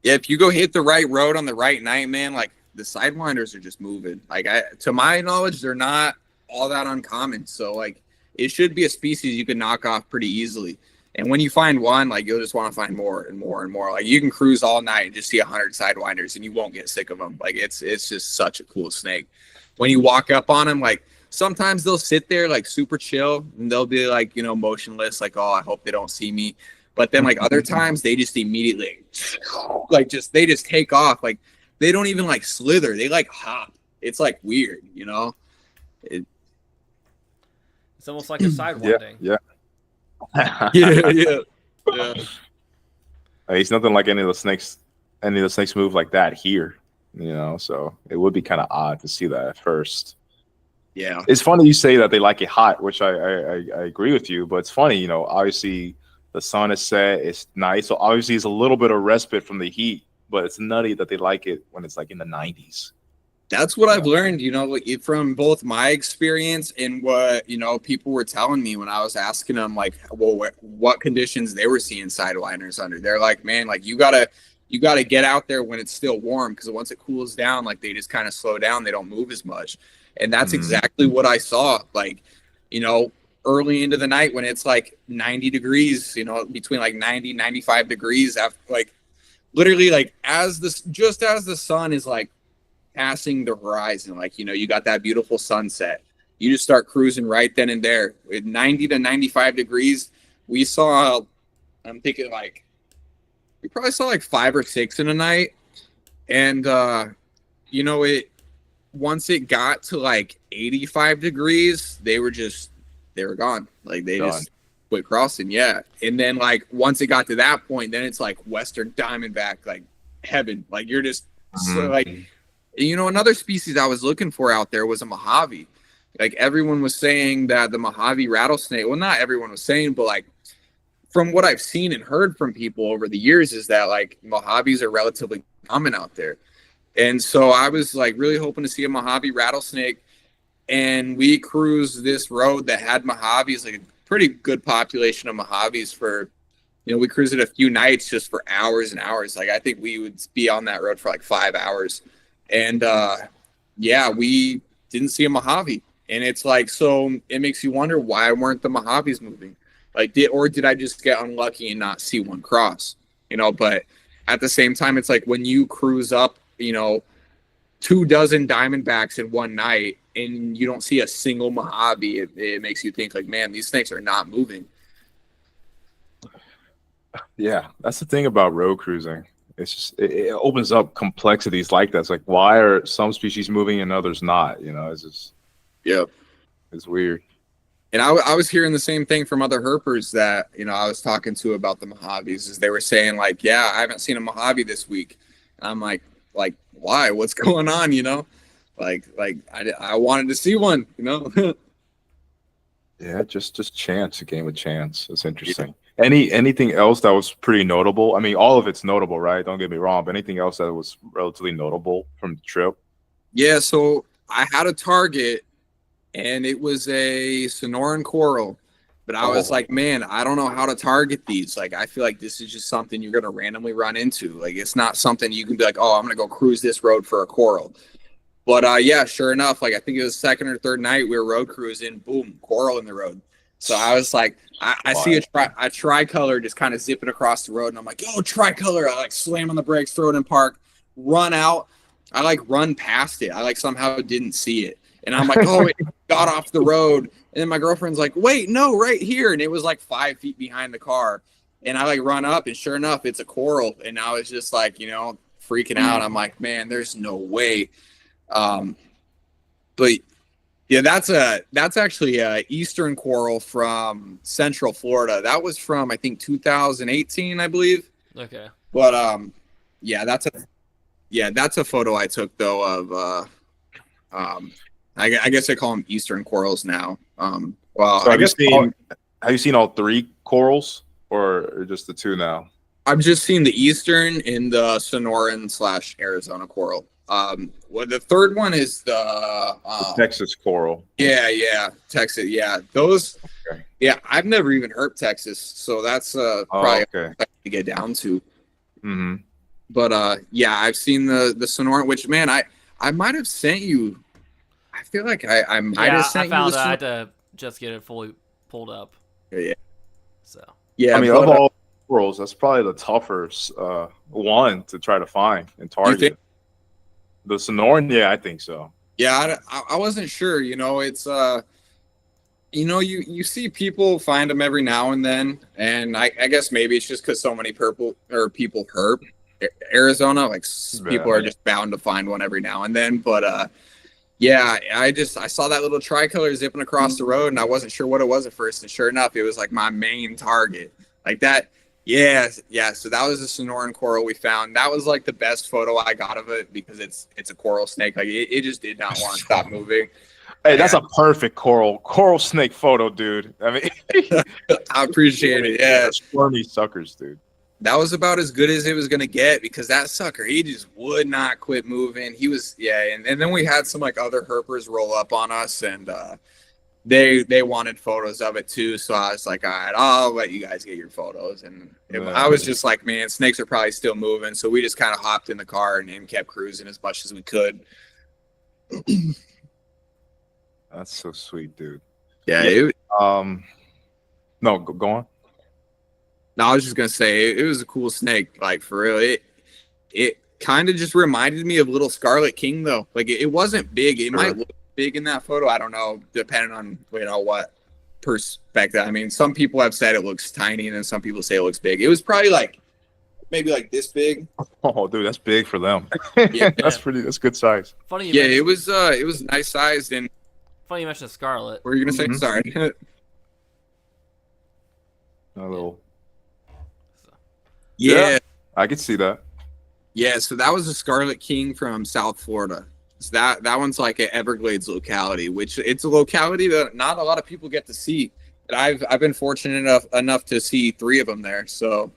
Yeah, if you go hit the right road on the right night, man, like the sidewinders are just moving. Like to my knowledge, they're not all that uncommon. So like it should be a species you can knock off pretty easily. And when you find one, like you'll just want to find more and more and more. Like you can cruise all night and just see 100 sidewinders and you won't get sick of them. Like it's just such a cool snake. When you walk up on them, like sometimes they'll sit there like super chill and they'll be like, you know, motionless, like, oh, I hope they don't see me. But then like other times they just immediately like they just take off. Like they don't even like slither. They like hop. It's like weird, you know? It's almost like a sidewinding. Yeah. Yeah. He's nothing like any of the snakes move like that here, you know, so it would be kind of odd to see that at first. Yeah. It's funny you say that they like it hot, which I agree with you, but it's funny, you know, obviously the sun is set, it's nice, so obviously it's a little bit of respite from the heat, but it's nutty that they like it when it's like in the 90s. That's what I've learned, you know, from both my experience and what, you know, people were telling me when I was asking them, like, well, what conditions they were seeing sidewinders under. They're like, man, like you gotta get out there when it's still warm, because once it cools down, like they just kind of slow down. They don't move as much. And that's exactly what I saw. Like, you know, early into the night when it's like 90 degrees, you know, between like 90, 95 degrees, after, like literally like just as the sun is like passing the horizon, like, you know, you got that beautiful sunset, you just start cruising right then and there with 90 to 95 degrees. We saw, I'm thinking like, we probably saw like 5 or 6 in a night. And, you know, once it got to like 85 degrees, they were gone. Like they just quit crossing. Yeah. And then like, once it got to that point, then it's like Western Diamondback, like heaven. Like you're just so, like, you know, another species I was looking for out there was a Mojave. Like everyone was saying that the Mojave rattlesnake, well, not everyone was saying, but like from what I've seen and heard from people over the years is that like Mojaves are relatively common out there. And so I was like really hoping to see a Mojave rattlesnake, and we cruised this road that had Mojaves, like a pretty good population of Mojaves for, you know, we cruised it a few nights just for hours and hours. Like I think we would be on that road for like 5 hours. And yeah, we didn't see a Mojave. And it's like, so it makes you wonder, why weren't the Mojaves moving? Like, did I just get unlucky and not see one cross? You know, but at the same time, it's like when you cruise up, you know, 24 Diamondbacks in one night and you don't see a single Mojave, it makes you think like, man, these snakes are not moving. Yeah, that's the thing about road cruising. It's just it opens up complexities like that. It's like, why are some species moving and others not? You know, it's just, yeah, it's weird. And I was hearing the same thing from other herpers that, you know, I was talking to about the Mojaves, is they were saying like, yeah, I haven't seen a Mojave this week. And I'm like, why? What's going on? You know, like I wanted to see one, you know? Yeah, just chance, a game of chance. It's interesting. Anything else that was pretty notable? I mean, all of it's notable, right? Don't get me wrong, but anything else that was relatively notable from the trip? Yeah, so I had a target, and it was a Sonoran coral. But I was like, man, I don't know how to target these. Like, I feel like this is just something you're going to randomly run into. Like, it's not something you can be like, oh, I'm going to go cruise this road for a coral. But yeah, sure enough, like I think it was the second or third night we were road cruising, boom, coral in the road. So I was like, I see a tricolor just kind of zipping across the road, and I'm like, yo, tricolor. I like slam on the brakes, throw it in park, run out. I like run past it. I like somehow didn't see it. And I'm like, oh, it got off the road. And then my girlfriend's like, wait, no, right here. And it was like 5 feet behind the car. And I like run up, and sure enough, it's a coral. And I was just like, you know, freaking out. I'm like, man, there's no way. But yeah, that's actually a eastern coral from Central Florida. That was from, I think, 2018, I believe. Okay. But yeah, that's a photo I took though of I guess I call them eastern corals now. Well, so have you seen all 3 corals or just the 2 now? I've just seen the eastern and the Sonoran / Arizona coral. Well, the third one is the Texas coral. Yeah, Texas. Yeah, those. Okay. Yeah, I've never even herped Texas, so that's probably to get down to. Mm-hmm. But yeah, I've seen the Sonoran, which, man, I might have sent you. I feel like I might have sent you. I had to just get it fully pulled up. Yeah. So. Yeah, I mean, of all corals, that's probably the tougher one to try to find and target. The Sonoran, yeah, I think so. Yeah, I wasn't sure. You know, it's you know, you see people find them every now and then, and I guess maybe it's just because so many people herp, Arizona. Like people Yeah. are just bound to find one every now and then. But yeah, I saw that little tricolor zipping across the road, and I wasn't sure what it was at first. And sure enough, it was like my main target. Like that. Yeah, yeah. So that was a Sonoran coral we found. That was like the best photo I got of it because it's a coral snake. Like it just did not want to stop moving. Hey, that's a perfect coral snake photo, dude. I mean, I appreciate it. Yeah, squirmy suckers, dude. that was about as good as it was gonna get because that sucker, he just would not quit moving. He was, yeah, and then we had some like other herpers roll up on us, and they wanted photos of it too. So I was like, all right, I'll let you guys get your photos. And I was just like, man, snakes are probably still moving. So we just kind of hopped in the car and kept cruising as much as we could. That's so sweet, dude. Yeah. No, go on. No, I was just gonna say it was a cool snake. Like for real, it kind of just reminded me of Little Scarlet King though. Like it wasn't big. It might look big in that photo. I don't know, depending on what perspective. I mean, some people have said it looks tiny, and then some people say it looks big. It was probably like maybe like this big. Oh, dude, that's big for them. Yeah. That's good size. Funny. Yeah, it was nice sized. And funny you mentioned Scarlet. what were you gonna say? Sorry. A little. Yeah. I could see that. Yeah, so that was a Scarlet King from South Florida. So that one's like an Everglades locality, which it's a locality that not a lot of people get to see. And I've been fortunate enough to see 3 of them there. So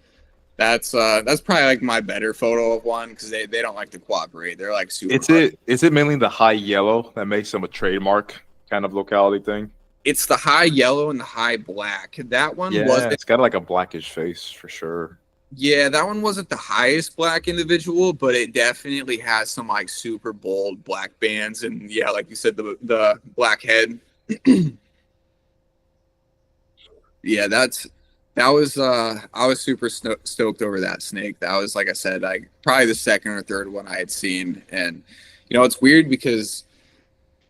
that's probably like my better photo of one because they don't like to cooperate. They're like super. Is it mainly the high yellow that makes them a trademark kind of locality thing? It's the high yellow and the high black. That one Yeah, it's got like a blackish face for sure. Yeah, that one wasn't the highest black individual, but it definitely has some like super bold black bands, and yeah, like you said, the black head. Yeah, I was super stoked over that snake. That was, like I said, like probably the second or third one I had seen, and it's weird because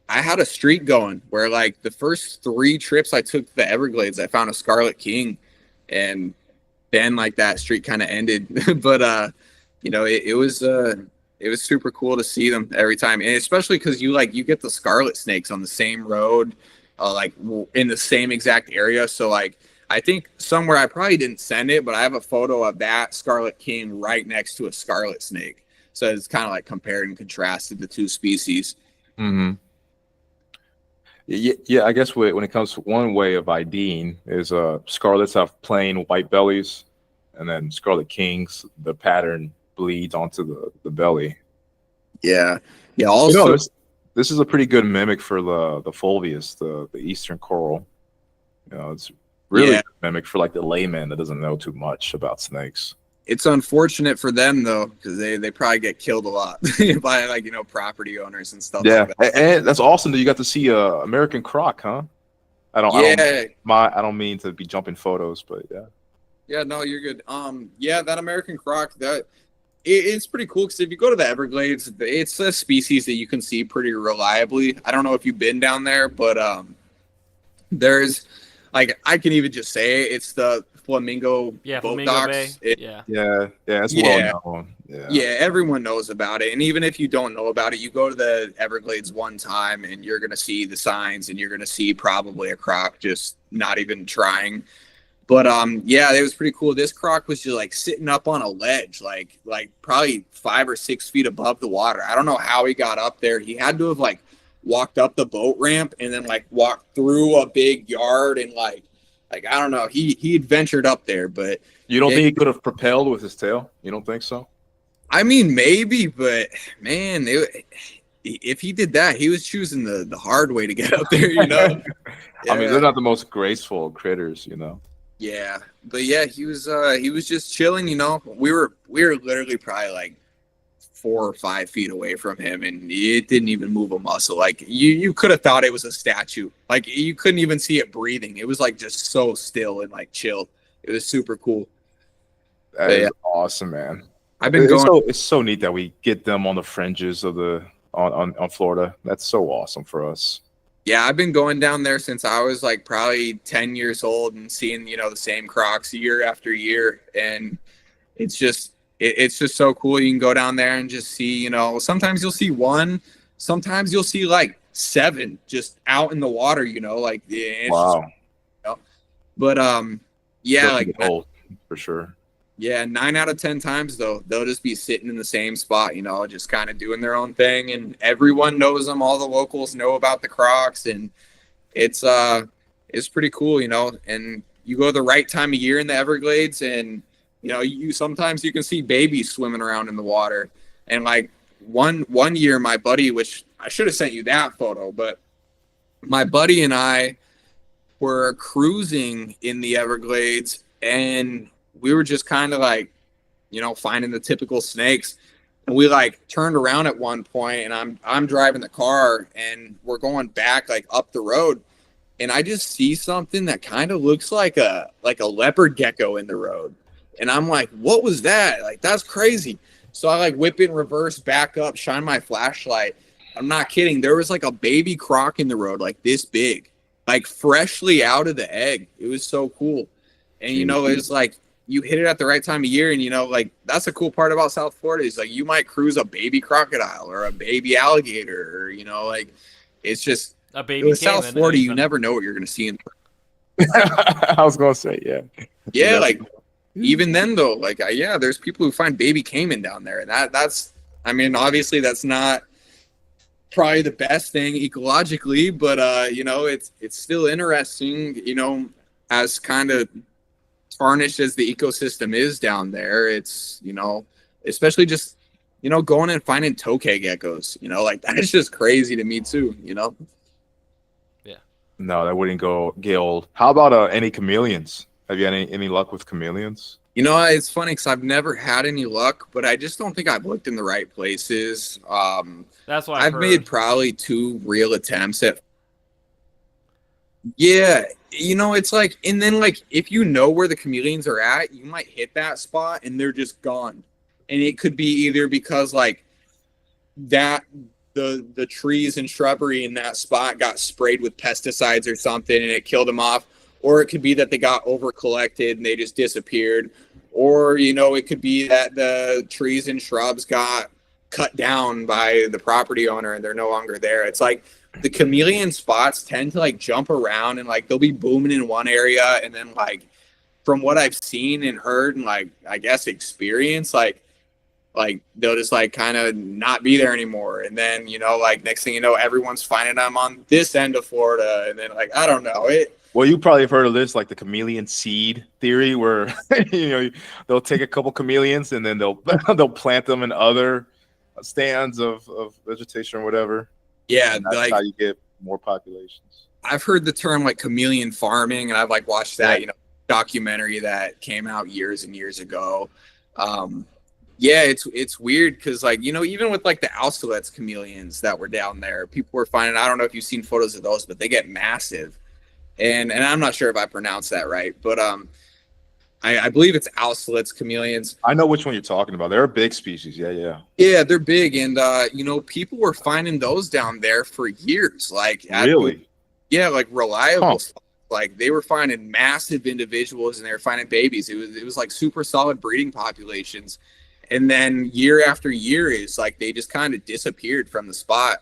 I had a streak going where like the first 3 trips I took to the Everglades, I found a Scarlet King, and then like that streak kind of ended. But it was super cool to see them every time, and especially because you get the scarlet snakes on the same road, like in the same exact area. So like I think somewhere, I probably didn't send it, but I have a photo of that Scarlet King right next to a scarlet snake, so it's kind of like compared and contrasted the 2 species. Mm-hmm. Yeah, I guess when it comes to one way of IDing is scarlets have plain white bellies, and then Scarlet Kings, the pattern bleeds onto the belly. Yeah. Also, this is a pretty good mimic for the Fulvius, the eastern coral. It's really a good mimic for like the layman that doesn't know too much about snakes. It's unfortunate for them though, because they probably get killed a lot by like property owners and stuff. Yeah, like that. and that's awesome that you got to see American croc, huh? I don't mean to be jumping photos, but yeah. Yeah, no, you're good. Yeah, that American croc, it's pretty cool because if you go to the Everglades, it's a species that you can see pretty reliably. I don't know if you've been down there, but there's like I can even just say it's the Flamingo boat Flamingo docks. Bay. It's well known. Yeah, everyone knows about it. And even if you don't know about it, you go to the Everglades one time and you're going to see the signs, and you're going to see probably a croc just not even trying. But yeah, it was pretty cool. This croc was just like sitting up on a ledge, like probably 5 or 6 feet above the water. I don't know how he got up there. He had to have like walked up the boat ramp and then like walked through a big yard, and like I don't know. He had ventured up there, but you don't think he could have propelled with his tail? You don't think so? I mean, maybe, but man, if he did that, he was choosing the hard way to get up there. Yeah. I mean, they're not the most graceful critters, Yeah, but yeah, he was just chilling. We were literally probably like 4 or 5 feet away from him, and it didn't even move a muscle. Like you could have thought it was a statue. Like you couldn't even see it breathing. It was like just so still and like chill. It was super cool. That is awesome, man. I've been It's so neat that we get them on the fringes of on Florida. That's so awesome for us. Yeah, I've been going down there since I was like probably 10 years old and seeing, the same crocs year after year. And it's just, it's just so cool. You can go down there and just see, you know, sometimes you'll see one, sometimes you'll see like 7 just out in the water, you know, like it's just, Wow. you know. But yeah, They'll like get old for sure. yeah, 9 out of 10 times though, they'll just be sitting in the same spot, you know, just kind of doing their own thing, and everyone knows them. All the locals know about the Crocs, and it's pretty cool, you know. And you go the right time of year in the Everglades, and you know, you sometimes you can see babies swimming around in the water. And like one year, my buddy, which I should have sent you that photo, but my buddy and I were cruising in the Everglades, and we were just kind of like, you know, finding the typical snakes. And we like turned around at one point, and I'm driving the car, and we're going back like up the road, and I just see something that kind of looks like a leopard gecko in the road. And I'm like, what was that? Like, that's crazy. So I like whip in reverse, back up, shine my flashlight. I'm not kidding. There was like a baby croc in the road, like this big, like freshly out of the egg. It was so cool. And, you know, it's like you hit it at the right time of year. And, you know, like that's a cool part about South Florida is like you might cruise a baby crocodile or a baby alligator, or, you know, like it's just A baby with South caiman, Florida, you even. never know what you're going to see. I was gonna say, yeah. Yeah, like even then though, like yeah, there's people who find baby caiman down there, and that's, I mean, obviously that's not probably the best thing ecologically, but you know, it's still interesting, you know, as kind of tarnished as the ecosystem is down there. It's, you know, especially just, you know, going and finding tokay geckos, you know, like that's just crazy to me too, you know. No, that wouldn't get old. How about any chameleons? Have you had any luck with chameleons? You know, it's funny because I've never had any luck, but I just don't think I've looked in the right places. That's why I've made probably 2 real attempts at. Yeah, you know, it's like, and then like if you know where the chameleons are at, you might hit that spot and they're just gone. And it could be either because like that the trees and shrubbery in that spot got sprayed with pesticides or something and it killed them off, or it could be that they got over collected and they just disappeared, or, you know, it could be that the trees and shrubs got cut down by the property owner and they're no longer there. It's like the chameleon spots tend to like jump around, and like they'll be booming in one area, and then like from what I've seen and heard and like I guess experience, like they'll just like kind of not be there anymore. And then, you know, like next thing you know, everyone's finding them on this end of Florida. And then like, I don't know it. Well, you probably have heard of this, like the chameleon seed theory, where you know they'll take a couple chameleons and then they'll they'll plant them in other stands of vegetation or whatever. Yeah, And that's like how you get more populations. I've heard the term like chameleon farming, and I've like watched that, you know, documentary that came out years and years ago. Yeah, it's weird because, like, you know, even with like the Austerlitz chameleons that were down there, people were finding, I don't know if you've seen photos of those, but they get massive. And I'm not sure if I pronounced that right, but I believe it's Austerlitz chameleons. I know which one you're talking about. They're a big species. Yeah. Yeah, they're big, and you know, people were finding those down there for years. Like Really? Yeah, like reliable. Huh. Stuff. Like they were finding massive individuals, and they were finding babies. It was like super solid breeding populations. And then year after year is like they just kind of disappeared from the spot.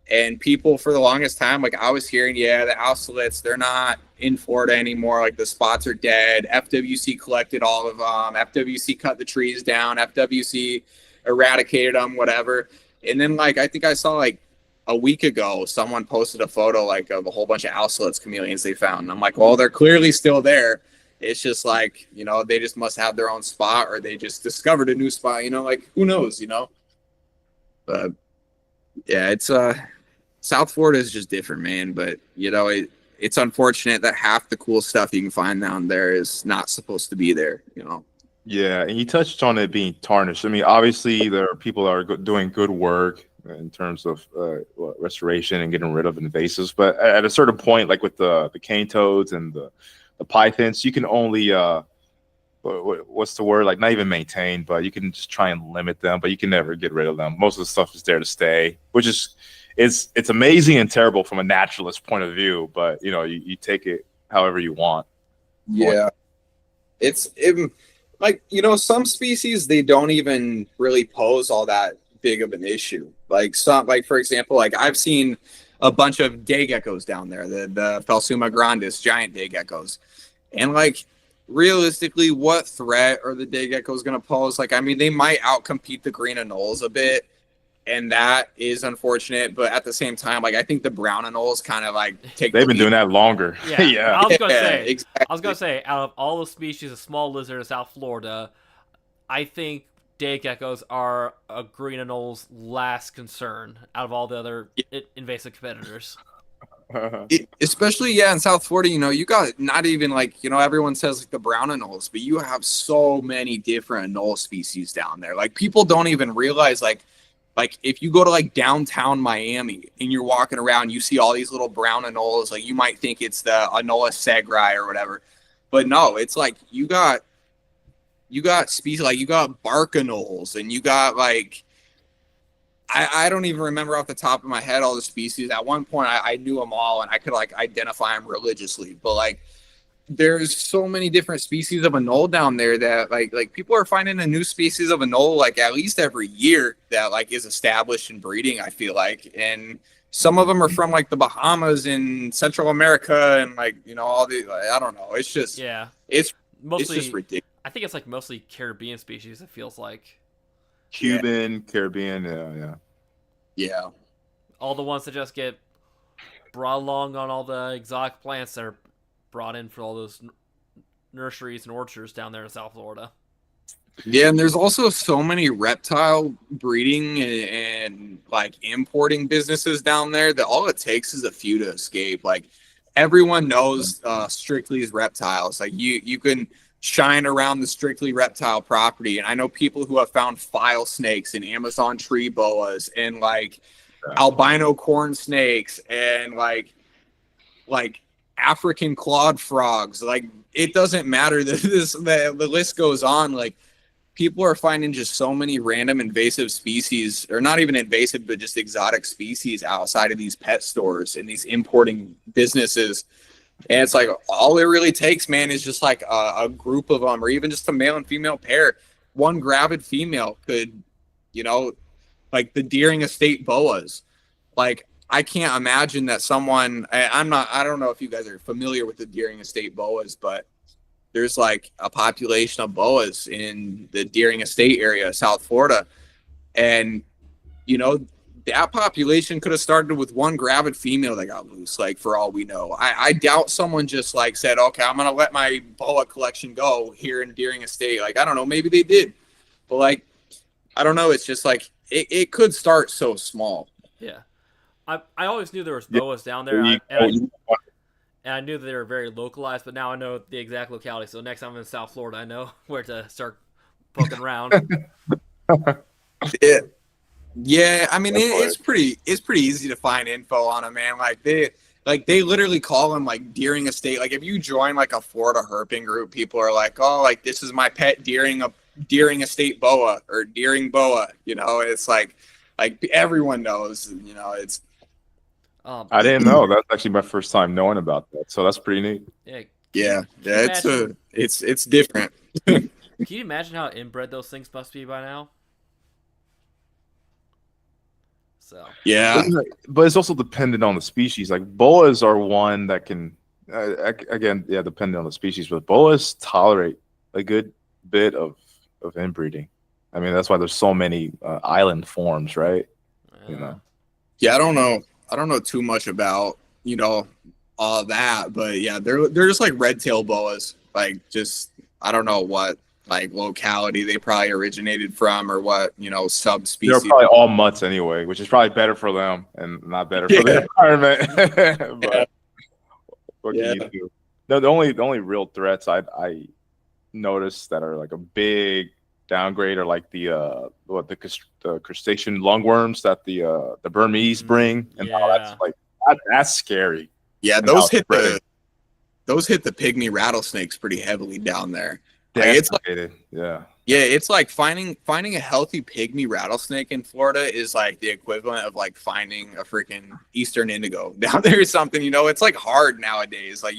And people for the longest time, like I was hearing, yeah, the Austerlitz, they're not in Florida anymore. Like the spots are dead. FWC collected all of them. FWC cut the trees down. FWC eradicated them, whatever. And then like I think I saw like a week ago, someone posted a photo like of a whole bunch of Austerlitz chameleons they found. And I'm like, well, they're clearly still there. It's just like, you know, they just must have their own spot, or they just discovered a new spot, you know, like who knows, you know. But yeah, it's South Florida is just different, man. But you know, it's unfortunate that half the cool stuff you can find down there is not supposed to be there, you know. Yeah, and you touched on it being tarnished. I mean, obviously there are people that are doing good work in terms of restoration and getting rid of invasives, but at a certain point, like with the cane toads and the pythons, you can only what's the word, like not even maintain, but you can just try and limit them, but you can never get rid of them. Most of the stuff is there to stay, which is it's amazing and terrible from a naturalist point of view, but you know, you take it however you want. Yeah, like, some species, they don't even really pose all that big of an issue. Like for example, like I've seen a bunch of day geckos down there, the Phelsuma grandis, giant day geckos. And like, realistically, what threat are the day geckos going to pose? Like, I mean, they might outcompete the green anoles a bit, and that is unfortunate. But at the same time, like, I think the brown anoles kind of like take. They've been doing that longer. Yeah, Yeah. Exactly. I was gonna say, out of all the species of small lizard in South Florida, I think day geckos are a green anole's last concern out of all the other invasive competitors. Especially in South Florida, you got not even like, everyone says like the brown anoles, but you have so many different anole species down there. Like people don't even realize like if you go to like downtown Miami and you're walking around, you see all these little brown anoles, like you might think it's the Anola segri or whatever, but no, it's like you got species, like you got bark anoles, and you got like, I don't even remember off the top of my head all the species. At one point, I knew them all, and I could like identify them religiously. But like, there's so many different species of anole down there that like people are finding a new species of anole like at least every year that like is established in breeding. I feel like, and some of them are from like the Bahamas and Central America, and like all the I don't know. It's just it's mostly just ridiculous. I think it's like mostly Caribbean species. It feels like. Cuban, Caribbean, yeah. All the ones that just get brought along on all the exotic plants that are brought in for all those nurseries and orchards down there in South Florida. Yeah, and there's also so many reptile breeding and like importing businesses down there that all it takes is a few to escape. Like everyone knows Strictly's reptiles. Like you can shine around the Strictly reptile property, and I know people who have found file snakes and Amazon tree boas and like albino corn snakes and like African clawed frogs. Like it doesn't matter. The list goes on. Like people are finding just so many random invasive species, or not even invasive, but just exotic species outside of these pet stores and these importing businesses. And it's like all it really takes, man, is just like a group of them, or even just a male and female pair. One gravid female could, like the Deering Estate boas. Like I can't imagine that someone. I don't know if you guys are familiar with the Deering Estate boas, but there's like a population of boas in the Deering Estate area, South Florida, and that population could have started with one gravid female that got loose, like for all we know. I doubt someone just like said, okay, I'm gonna let my boa collection go here in Deering Estate. Like I don't know, maybe they did, but like I don't know. It's just like it could start so small. Yeah, I always knew there was boas down there, and I knew that they were very localized. But now I know the exact locality. So next time I'm in South Florida, I know where to start poking around. Yeah, I mean it's pretty easy to find info on them, man. Like they literally call them like Deering Estate. Like if you join like a Florida herping group, people are like, oh, like this is my pet Deering Estate boa or Deering boa. It's like everyone knows. It's. I didn't know. That's actually my first time knowing about that. So that's pretty neat. Yeah. It's different. Can you imagine how inbred those things must be by now? So. Yeah, but it's also dependent on the species. Like boas are one that can, depending on the species, but boas tolerate a good bit of inbreeding. I mean, that's why there's so many island forms, right? Yeah, I don't know too much about all that, but yeah, they're just like red tail boas. Like just I don't know what like locality they probably originated from or what subspecies. They're probably all mutts anyway, which is probably better for them and not better for the environment. But what can you do? No, the only real threats I noticed that are like a big downgrade are like the crustacean lungworms that the Burmese bring, and how that's like that's scary. Yeah, those hit the pygmy rattlesnakes pretty heavily down there. Like, it's like, it's like finding a healthy pygmy rattlesnake in Florida is like the equivalent of like finding a freaking eastern indigo down there or something. It's like hard nowadays. Like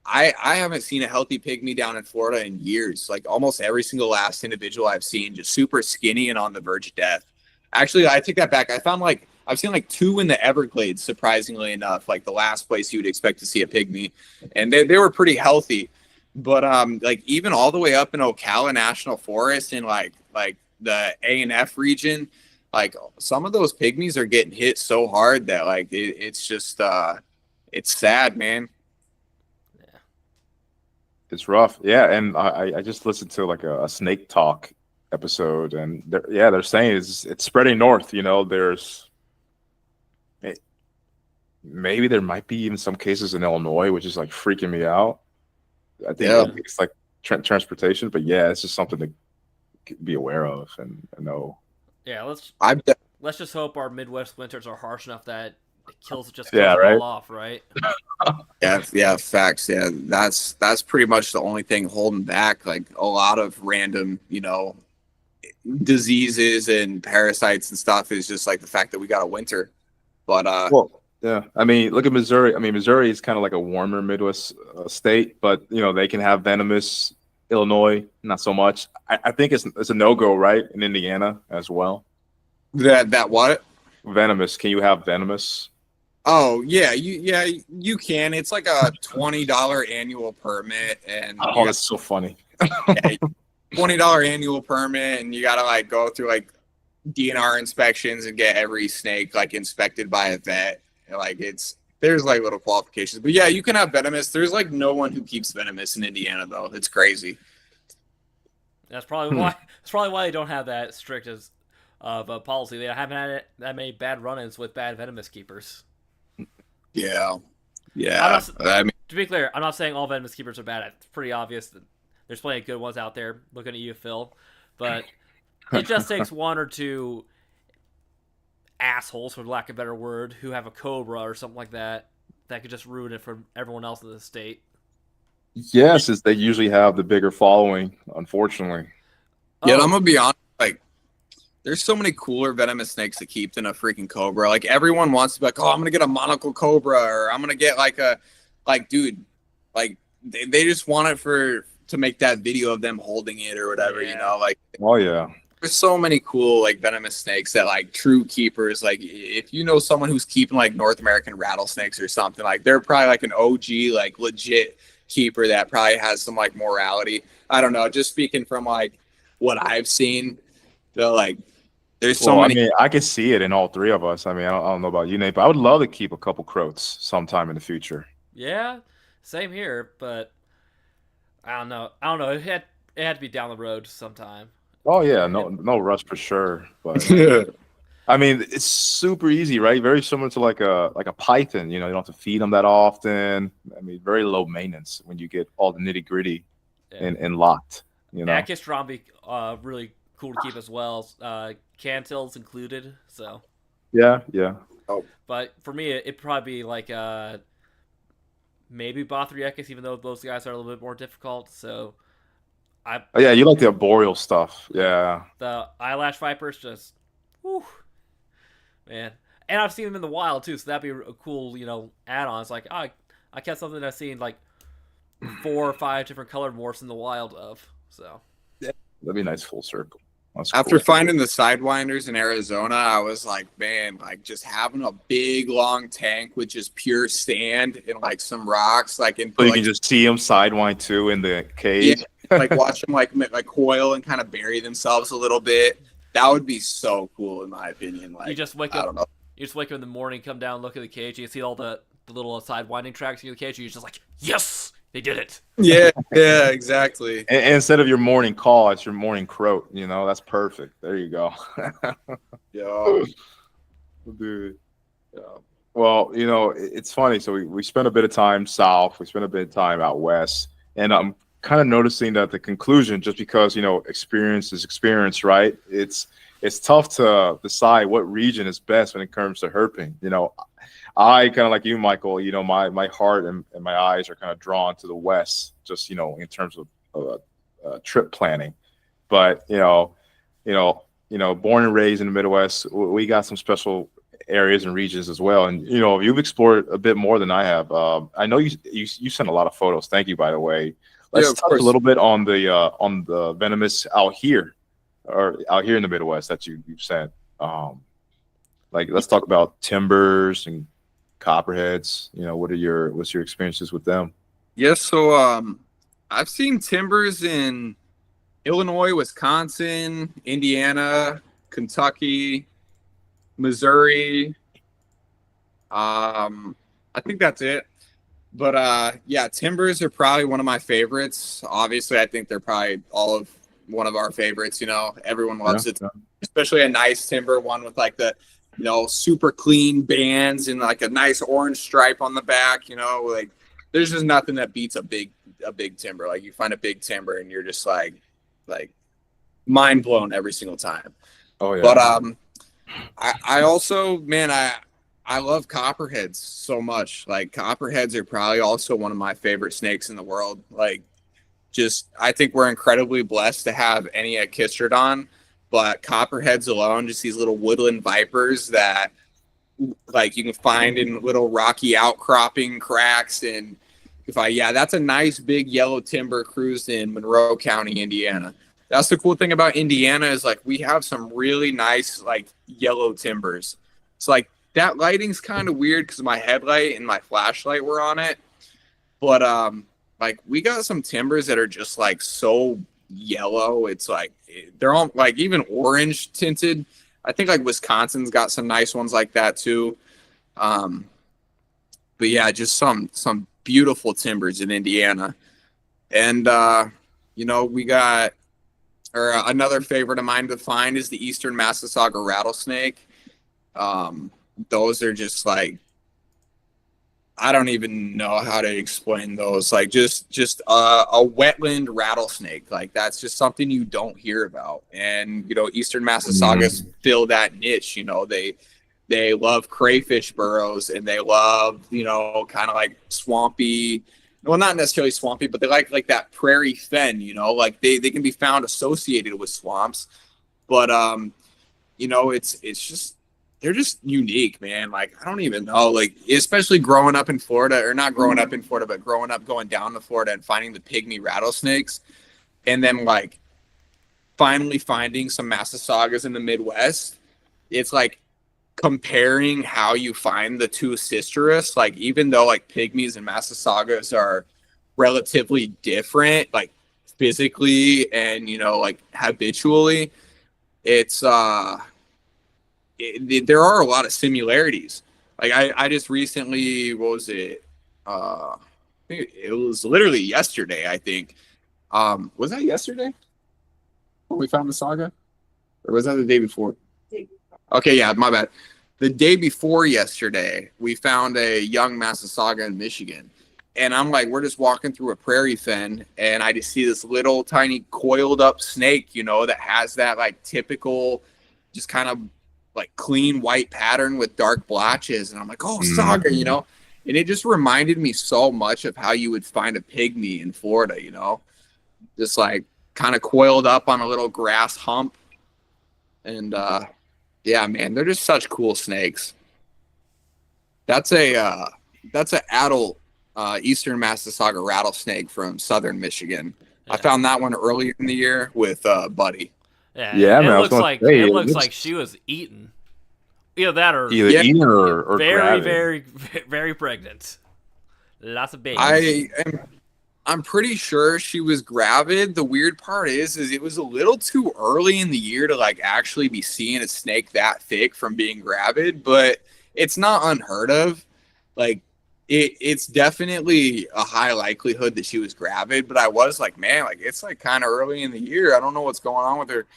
I haven't seen a healthy pygmy down in Florida in years. Like almost every single last individual I've seen just super skinny and on the verge of death. Actually, I take that back. I've seen like 2 in the Everglades, surprisingly enough, like the last place you would expect to see a pygmy. And they were pretty healthy. But like even all the way up in Ocala National Forest and like the A&F region, like some of those pygmies are getting hit so hard that like it's just it's sad, man. It's rough. Yeah, and I just listened to like a snake talk episode, and they're saying it's spreading north. You know, maybe there might be even some cases in Illinois, which is like freaking me out. I think it's like transportation, but yeah, it's just something to be aware of and know. Yeah, let's just hope our Midwest winters are harsh enough that it kills right? it all off, right? Yeah, facts. Yeah, that's pretty much the only thing holding back like a lot of random, diseases and parasites and stuff is just like the fact that we got a winter. But well, yeah, I mean, look at Missouri. I mean, Missouri is kind of like a warmer Midwest state, but they can have venomous. Illinois, not so much. I think it's a no-go, right? In Indiana as well. That what? Venomous. Can you have venomous? Oh you can. It's like a $20 annual permit, and that's so funny. Yeah, $20 annual permit, and you gotta like go through like DNR inspections and get every snake like inspected by a vet. Like there's like little qualifications, but yeah, you can have venomous. There's like no one who keeps venomous in Indiana though. It's crazy. That's probably why. That's probably why they don't have that strict of a policy. They haven't had that many bad run-ins with bad venomous keepers. Yeah. To be clear, I'm not saying all venomous keepers are bad. It's pretty obvious that there's plenty of good ones out there. Looking at you, Phil, but it just takes 1 or 2 assholes, for lack of a better word, who have a cobra or something like that could just ruin it for everyone else in the state. Yes, they usually have the bigger following, unfortunately. Yeah, I'm gonna be honest. Like, there's so many cooler venomous snakes to keep than a freaking cobra. Like, everyone wants to be like, oh, I'm gonna get a monocle cobra, or I'm gonna get dude, like they just want it to make that video of them holding it or whatever, like. Oh yeah. There's so many cool like venomous snakes that like true keepers, like if you know someone who's keeping like North American rattlesnakes or something, like they're probably like an OG, like legit keeper that probably has some like morality. I don't know, just speaking from like what I've seen, like there's so many. I mean, I can see it in all 3 of us. I mean, I don't know about you, Nate, but I would love to keep a couple croats sometime in the future. Yeah, same here, but I don't know. It had to be down the road sometime. Oh yeah, no rush for sure. But I mean, it's super easy, right? Very similar to like a python. You don't have to feed them that often. I mean, very low maintenance when you get all the nitty gritty and locked. Akistron really cool to keep as well. Cantil's included, so yeah. Oh, but for me, it'd probably be like maybe Bothriechis, even though those guys are a little bit more difficult. So. Yeah, you like the arboreal stuff. Yeah. The eyelash vipers just, whew, man. And I've seen them in the wild too, so that'd be a cool, add-on. It's like, I kept something I've seen like 4 or 5 different colored morphs in the wild of. So. Yeah, that'd be nice full circle. After finding the sidewinders in Arizona, I was like, man, like just having a big long tank with just pure sand and like some rocks, like in. So you can just see them sidewind too in the cage. Yeah. Like watch them like coil and kind of bury themselves a little bit. That would be so cool in my opinion. Like you just wake up. You just wake up in the morning, come down, look at the cage, you see all the little side winding tracks in the cage, and you're just like, yes, they did it. Yeah, exactly. And instead of your morning call, it's your morning croat. That's perfect. There you go. Yeah, dude. Yeah. Well, it's funny. So we spent a bit of time south. We spent a bit of time out west, and I'm kind of noticing that the conclusion, just because experience is experience, right? It's tough to decide what region is best when it comes to herping. I kind of like you, Michael. My heart and my eyes are kind of drawn to the west, just in terms of trip planning. But born and raised in the Midwest, we got some special areas and regions as well. And you've explored a bit more than I have. I know you sent a lot of photos. Thank you, by the way. Let's touch a little bit on the venomous out here in the Midwest that you've sent. Let's talk about timbers and copperheads. What's your experiences with them? Yes, so I've seen timbers in Illinois, Wisconsin, Indiana, Kentucky, Missouri. I think that's it. But yeah, timbers are probably one of my favorites. Obviously, I think they're probably all of one of our favorites. Everyone loves it, especially a nice timber one with like the super clean bands and like a nice orange stripe on the back. Like there's just nothing that beats a big timber. Like you find a big timber and you're just like mind blown every single time. Oh yeah. But I also, man, I love copperheads so much. Like copperheads are probably also one of my favorite snakes in the world. Like I think we're incredibly blessed to have Eniakistrodon, but copperheads alone, just these little woodland vipers that like you can find in little rocky outcropping cracks. And that's a nice big yellow timber cruised in Monroe County, Indiana. That's the cool thing about Indiana is like we have some really nice like yellow timbers. It's like that lighting's kind of weird because my headlight and my flashlight were on it. But like we got some timbers that are just like so yellow. It's like they're all like even orange tinted. I think like Wisconsin's got some nice ones like that too. But yeah, just some beautiful timbers in Indiana. And we got another favorite of mine to find is the Eastern Massasauga rattlesnake. Those are just like, I don't even know how to explain those. Like just a wetland rattlesnake. Like that's just something you don't hear about. And Eastern Massasaugas fill that niche. They love crayfish burrows and they love kind of like swampy. Well, not necessarily swampy, but they like that prairie fen. Like they can be found associated with swamps. But it's just. They're just unique, man. Like, I don't even know, like, especially growing up in Florida, or not growing up in Florida, but growing up going down to Florida and finding the pygmy rattlesnakes. And then, like, finally finding some Massasaugas in the Midwest. It's like comparing how you find the two sisterus. Like, even though, like, pygmies and Massasaugas are relatively different, like, physically and, like, habitually, it's, there are a lot of similarities. Like I just recently, what was it? It was literally yesterday, I think. Was that yesterday when we found the saga? Or was that the day before? Okay, yeah, my bad. The day before yesterday, we found a young Massasauga in Michigan. And I'm like, we're just walking through a prairie fen, and I just see this little tiny coiled up snake, that has that like typical, just kind of like clean white pattern with dark blotches. And I'm like, oh, saga, and it just reminded me so much of how you would find a pygmy in Florida, just like kind of coiled up on a little grass hump. And yeah, man, they're just such cool snakes. That's an adult Eastern Massasauga rattlesnake from southern Michigan. Yeah. I found that one earlier in the year with Buddy. Yeah, man, it looks like she was eaten. Either that or eaten or very, very, very pregnant. Lots of babies. I'm pretty sure she was gravid. The weird part is it was a little too early in the year to like actually be seeing a snake that thick from being gravid, but it's not unheard of. Like it's definitely a high likelihood that she was gravid, but I was like, man, like it's like kind of early in the year. I don't know what's going on with her.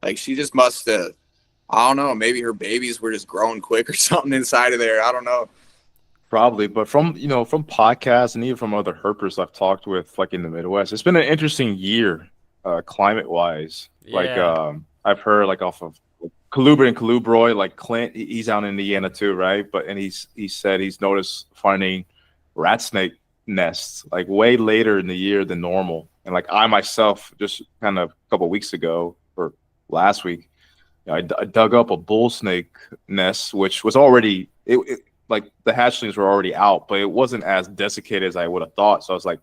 Like she just must have, I don't know, maybe her babies were just growing quick or something inside of there. I don't know. Probably, but from podcasts and even from other herpers I've talked with, like in the Midwest, it's been an interesting year, climate wise. Yeah. Like I've heard like off of Colubrid and Colubroy, like Clint, he's out in Indiana too, right? And he said he's noticed finding rat snake nests like way later in the year than normal. And like I myself, just kind of a couple of weeks ago or last week, I dug up a bull snake nest, which was already like the hatchlings were already out, but it wasn't as desiccated as I would have thought. So I was like,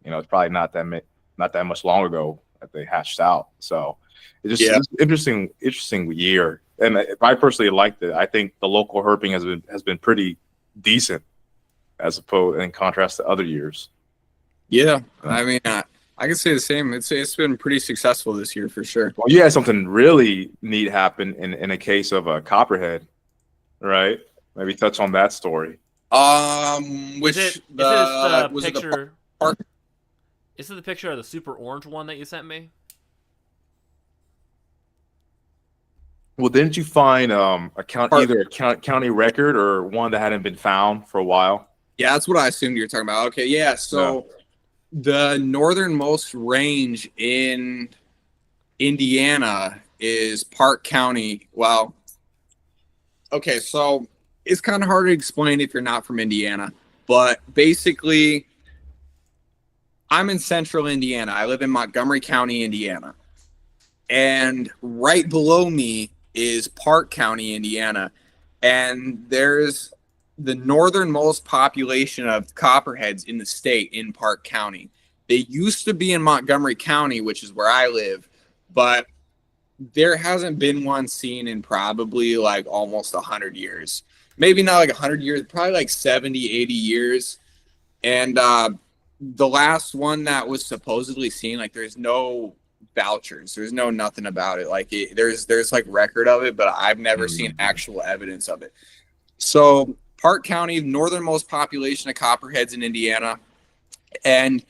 it's probably not that much long ago that they hatched out. So it's just interesting year, and I personally liked it. I think the local herping has been pretty decent, as opposed in contrast to other years. Yeah, I mean, I can say the same. It's been pretty successful this year for sure. Well, you had something really neat happen in a case of a copperhead, right? Maybe touch on that story. Which is it the the picture? park? Is it the picture of the super orange one that you sent me? Well, didn't you find either a county record or one that hadn't been found for a while? Yeah, that's what I assumed you were talking about. Okay, yeah. So the northernmost range in Indiana is Park County. Well, okay, so it's kind of hard to explain if you're not from Indiana, but basically, I'm in central Indiana. I live in Montgomery County, Indiana. And right below me is Park County, Indiana. And there's the northernmost population of copperheads in the state in Park County. They used to be in Montgomery County, which is where I live, but there hasn't been one seen in probably like almost 100 years. Maybe not like 100 years, probably like 70, 80 years. And the last one that was supposedly seen, like there's no vouchers, there's no nothing about it. Like there's like record of it, but I've never seen actual evidence of it. So Park County, northernmost population of copperheads in Indiana, and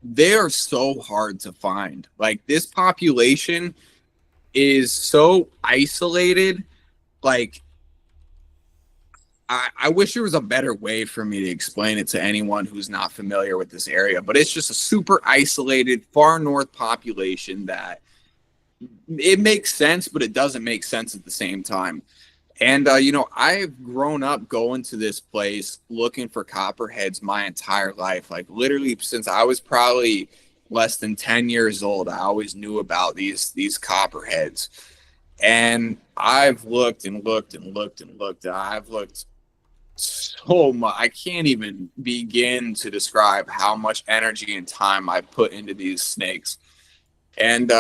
they are so hard to find. Like this population is so isolated. Like I wish there was a better way for me to explain it to anyone who's not familiar with this area, but it's just a super isolated, far north population that it makes sense, but it doesn't make sense at the same time. And, I've grown up going to this place looking for copperheads my entire life. Like literally since I was probably less than 10 years old, I always knew about these copperheads. And I've looked and looked and looked and looked. I've looked so much. I can't even begin to describe how much energy and time I put into these snakes. And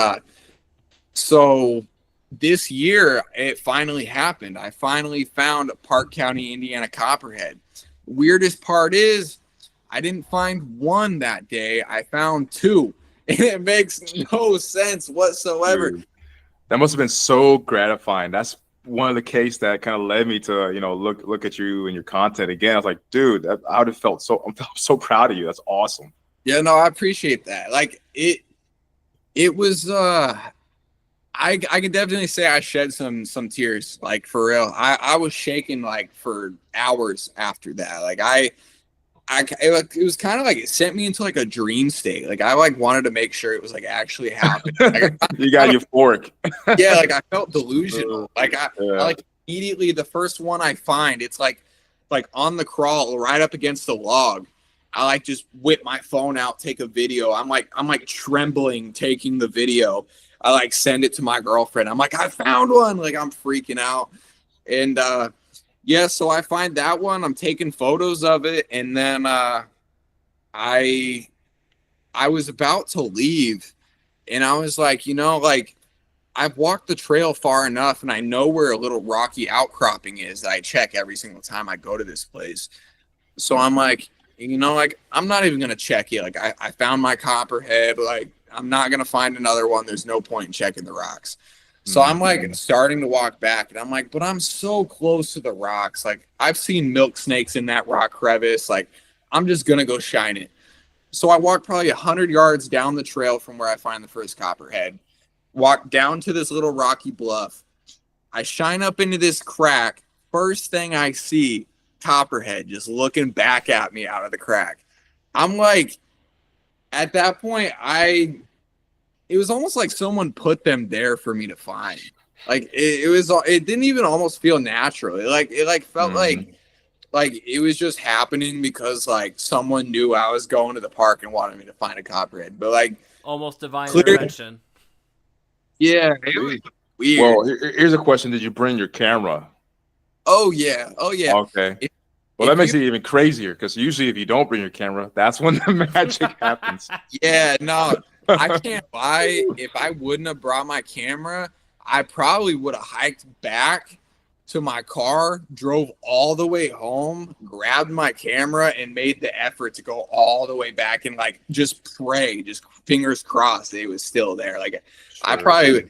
so this year, it finally happened. I finally found a Park County, Indiana copperhead. Weirdest part is I didn't find one that day. I found two. And it makes no sense whatsoever. Dude, that must have been so gratifying. That's one of the cases that kind of led me to, look at you and your content again. I was like, dude, I would have felt I'm so proud of you. That's awesome. Yeah, no, I appreciate that. Like it was I can definitely say I shed some tears, like for real. I was shaking like for hours after that. Like it was kind of like it sent me into like a dream state. Like I like wanted to make sure it was like actually happening. Like, you got euphoric. Yeah, like I felt delusional. Like I like immediately the first one I find, it's like on the crawl right up against the log. I like just whip my phone out, take a video. I'm like trembling taking the video. I like send it to my girlfriend. I'm like, I found one. Like I'm freaking out. And so I find that one. I'm taking photos of it, and then I was about to leave, and I was like, like I've walked the trail far enough, and I know where a little rocky outcropping is that I check every single time I go to this place. So I'm like, like I'm not even gonna check it. Like I found my copperhead. Like I'm not gonna find another one. There's no point in checking the rocks. So I'm like starting to walk back, and I'm like, but I'm so close to the rocks. Like I've seen milk snakes in that rock crevice. Like I'm just gonna go shine it. So I walk probably 100 yards down the trail from where I find the first copperhead. Walk down to this little rocky bluff. I shine up into this crack. First thing I see, copperhead just looking back at me out of the crack. I'm like, at that point, it was almost like someone put them there for me to find. Like it didn't even almost feel natural. It felt like it was just happening because like someone knew I was going to the park and wanted me to find a copperhead. But like almost divine intervention. Yeah, Weird. Well, here's a question: did you bring your camera? Oh yeah. Oh yeah. Okay. If, Well, that if makes you, it even crazier because usually if you don't bring your camera, that's when the magic happens. yeah, no, I can't lie. If I wouldn't have brought my camera, I probably would have hiked back to my car, drove all the way home, grabbed my camera, and made the effort to go all the way back and like just pray, just fingers crossed it was still there. Like I probably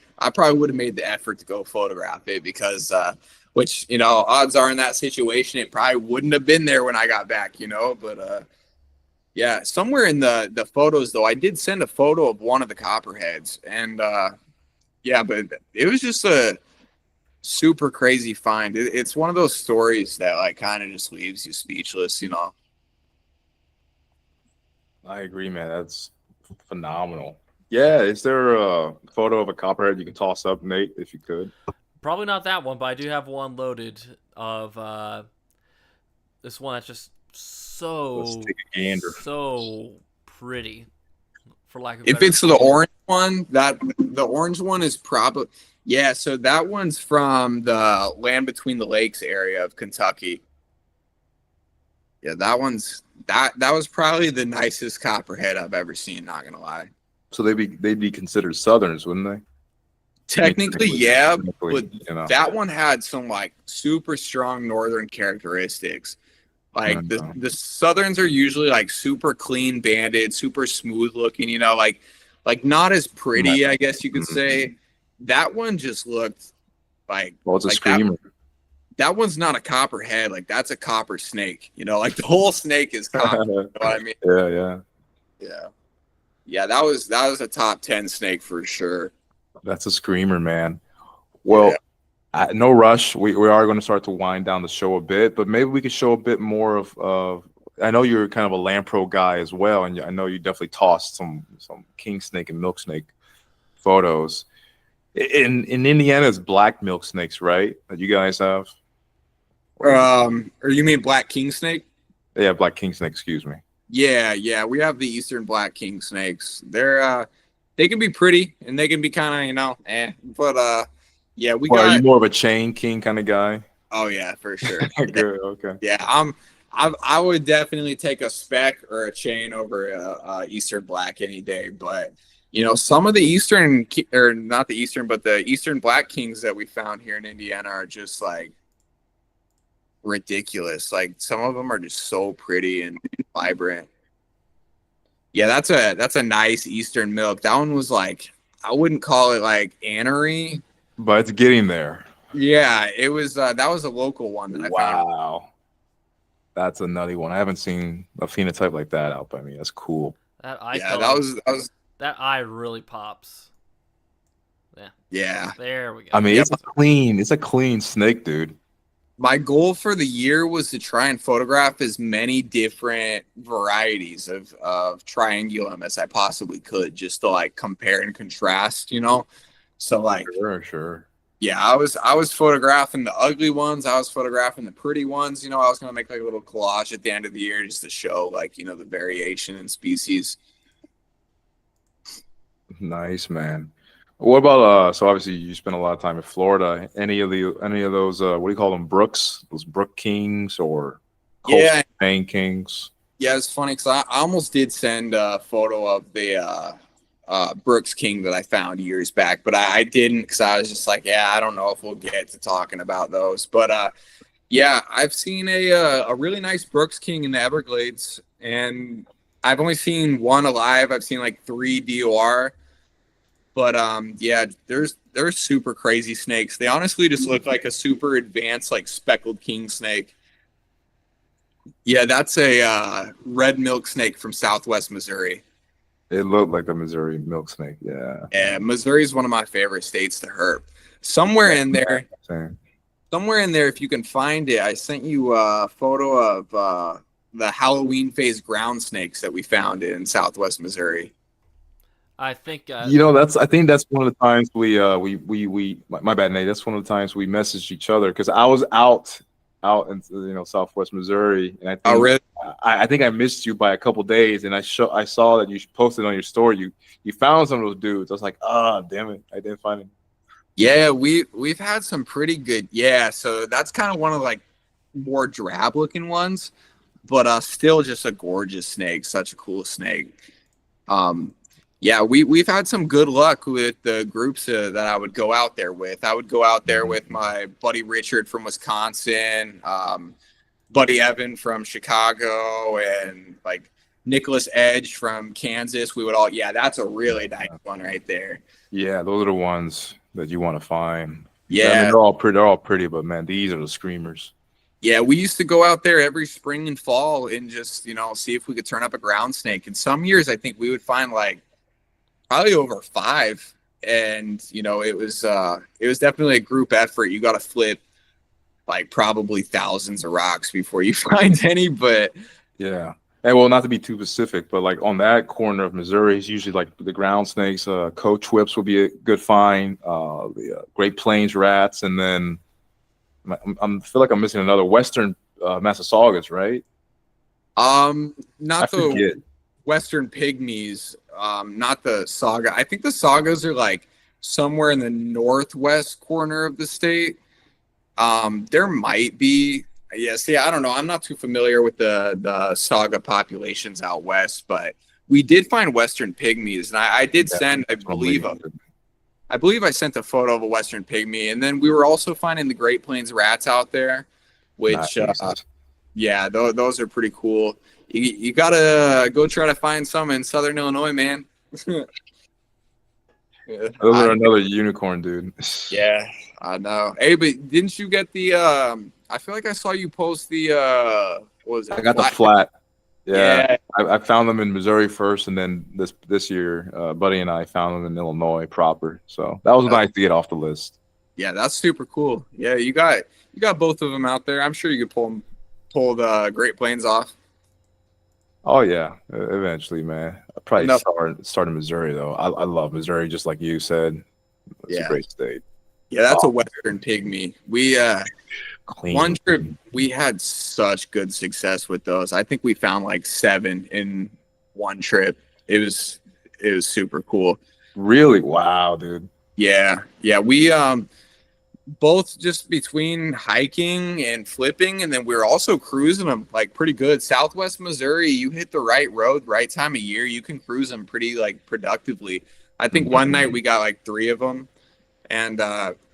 would have made the effort to go photograph it because which, you know, odds are in that situation it probably wouldn't have been there when I got back, you know, but yeah, somewhere in the photos though, I did send a photo of one of the copperheads, and yeah, but it was just a super crazy find. It's one of those stories that like kind of just leaves you speechless, you know. I agree, man. That's phenomenal. Yeah, is there a photo of a copperhead you can toss up, Nate, if you could? Probably not that one, but I do have one loaded of this one that's just Let's so take a gander. so pretty, for lack of If better it's the orange one, that the orange one is probably yeah. So that one's from the Land Between the Lakes area of Kentucky. Yeah, that was probably the nicest copperhead I've ever seen. Not gonna lie. So they'd be considered Southerns, wouldn't they? Technically, yeah, Technically, but that one had some like super strong northern characteristics. Like the Southerns are usually like super clean banded, super smooth looking, you know, like not as pretty, I guess you could say. That one just looked like well, it's a like screamer. that one's not a copperhead, like that's a copper snake, you know, like the whole snake is copper. You know what I mean? Yeah. Yeah. Yeah, that was a top 10 snake for sure. That's a screamer, man. Well, no rush. We are going to start to wind down the show a bit, but maybe we could show a bit more of. I know you're kind of a lamb pro guy as well, and I know you definitely tossed some king snake and milk snake photos. In Indiana, it's black milk snakes, right? That you guys have. Or you mean black king snake? Yeah, black king snake. Excuse me. Yeah, we have the eastern black king snakes. They can be pretty and they can be kind of, you know, but yeah, Are you more of a chain king kind of guy? Oh yeah, for sure. Good. Okay. Yeah, I would definitely take a spec or a chain over a eastern black any day, but you know, some of the eastern or not the eastern, but the eastern black kings that we found here in Indiana are just like ridiculous. Like some of them are just so pretty and vibrant. Yeah, that's a nice eastern milk. That one was like, I wouldn't call it like anery, but it's getting there. Yeah, it was that was a local one that I found. Wow, that's a nutty one. I haven't seen a phenotype like that out by me. That's cool. That eye yeah, that was that eye really pops. Yeah. There we go. I mean, it's a clean snake, dude. My goal for the year was to try and photograph as many different varieties of triangulum as I possibly could, just to like compare and contrast, you know. So like, sure. Yeah, I was photographing the ugly ones. I was photographing the pretty ones. You know, I was gonna make like a little collage at the end of the year just to show like, you know, the variation in species. Nice, man. What about so obviously you spent a lot of time in Florida. Any of those what do you call them, brooks? Those brook kings or Maine kings? Yeah, it's funny because I almost did send a photo of the Brooks King that I found years back, but I didn't because I was just like, yeah, I don't know if we'll get to talking about those. But yeah, I've seen a really nice Brooks King in the Everglades, and I've only seen one alive. I've seen like 3 DOR. But yeah, they're super crazy snakes. They honestly just look like a super advanced like speckled king snake. Yeah, that's a red milk snake from Southwest Missouri. It looked like a Missouri milk snake. Yeah, Missouri is one of my favorite states to herp. Somewhere in there, if you can find it, I sent you a photo of the Halloween phase ground snakes that we found in Southwest Missouri. I think you know I think that's one of the times we my bad, Nate. That's one of the times we messaged each other because I was out in Southwest Missouri, and I think I missed you by a couple days, and I saw that you posted on your story you found some of those dudes. I was like, damn it, I didn't find him. Yeah, we've had some pretty good. Yeah, so that's kind of one of like more drab looking ones, but still just a gorgeous snake. Such a cool snake. Um, yeah, we've had some good luck with the groups that I would go out there with. I would go out there with my buddy Richard from Wisconsin, buddy Evan from Chicago, and like Nicholas Edge from Kansas. We would all, yeah, that's a really nice one right there. Yeah, those are the ones that you want to find. I mean, Yeah. they're all pretty, but man, these are the screamers. Yeah, we used to go out there every spring and fall and just, see if we could turn up a ground snake. And some years I think we would find like probably over 5. And, it was definitely a group effort. You got to flip like probably thousands of rocks before you find any, but Yeah. And well, not to be too specific, but like on that corner of Missouri, it's usually like the ground snakes, coach whips would be a good find, the Great Plains rats, and then I feel like I'm missing another Western Massasaugas, right? Not I the forget. Western pygmies, not the saga. I think the sagas are like somewhere in the northwest corner of the state. There might be, yeah, see, I don't know. I'm not too familiar with the saga populations out west, but we did find Western pygmies, and I did send, I believe I sent a photo of a Western pygmy, and then we were also finding the Great Plains rats out there, which, Nice. yeah, those are pretty cool. You gotta go try to find some in Southern Illinois, man. Yeah, Those are another unicorn, dude. yeah, I know. Hey, but didn't you get the? I feel like I saw you post the. What was it? I got the flat. Yeah, I found them in Missouri first, and then this year, Buddy and I found them in Illinois proper. So that was nice to get off the list. Yeah, that's super cool. Yeah, you got both of them out there. I'm sure you could pull the Great Plains off. Oh yeah, eventually, man. I'll probably start in Missouri though. I love Missouri, just like you said. It's a great state. Yeah, that's a Western pygmy. We Clean. one trip we had such good success with those. I think we found like 7 in one trip. It was super cool. Really? Wow, dude. Yeah. We both just between hiking and flipping, and then we were also cruising them like pretty good. Southwest Missouri, you hit the right road, right time of year, you can cruise them pretty like productively. I think one night we got like 3 of them, and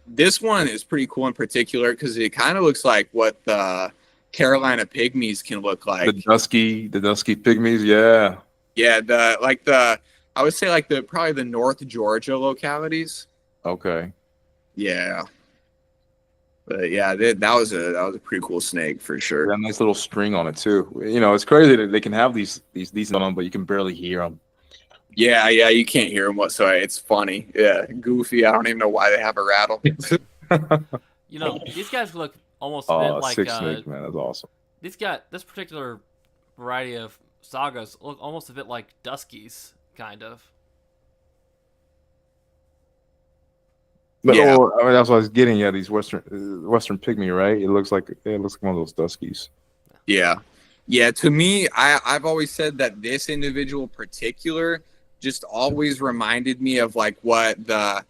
this one is pretty cool in particular because it kind of looks like what the Carolina pygmies can look like. The dusky pygmies, yeah. Yeah, I would say like probably the North Georgia localities. Okay. Yeah. But yeah, that was a pretty cool snake for sure. That nice little string on it too. It's crazy that they can have these decent on them, but you can barely hear them. Yeah, you can't hear them whatsoever. It's funny. Yeah, goofy. I don't even know why they have a rattle. These guys look almost a bit like six snake, man. That's awesome. This particular variety of sagas look almost a bit like Duskies, kind of. But, Yeah. I mean, that's what I was getting at. These Western pygmy, right? It looks like one of those Duskies. Yeah. To me, I've always said that this individual particular just always reminded me of like what the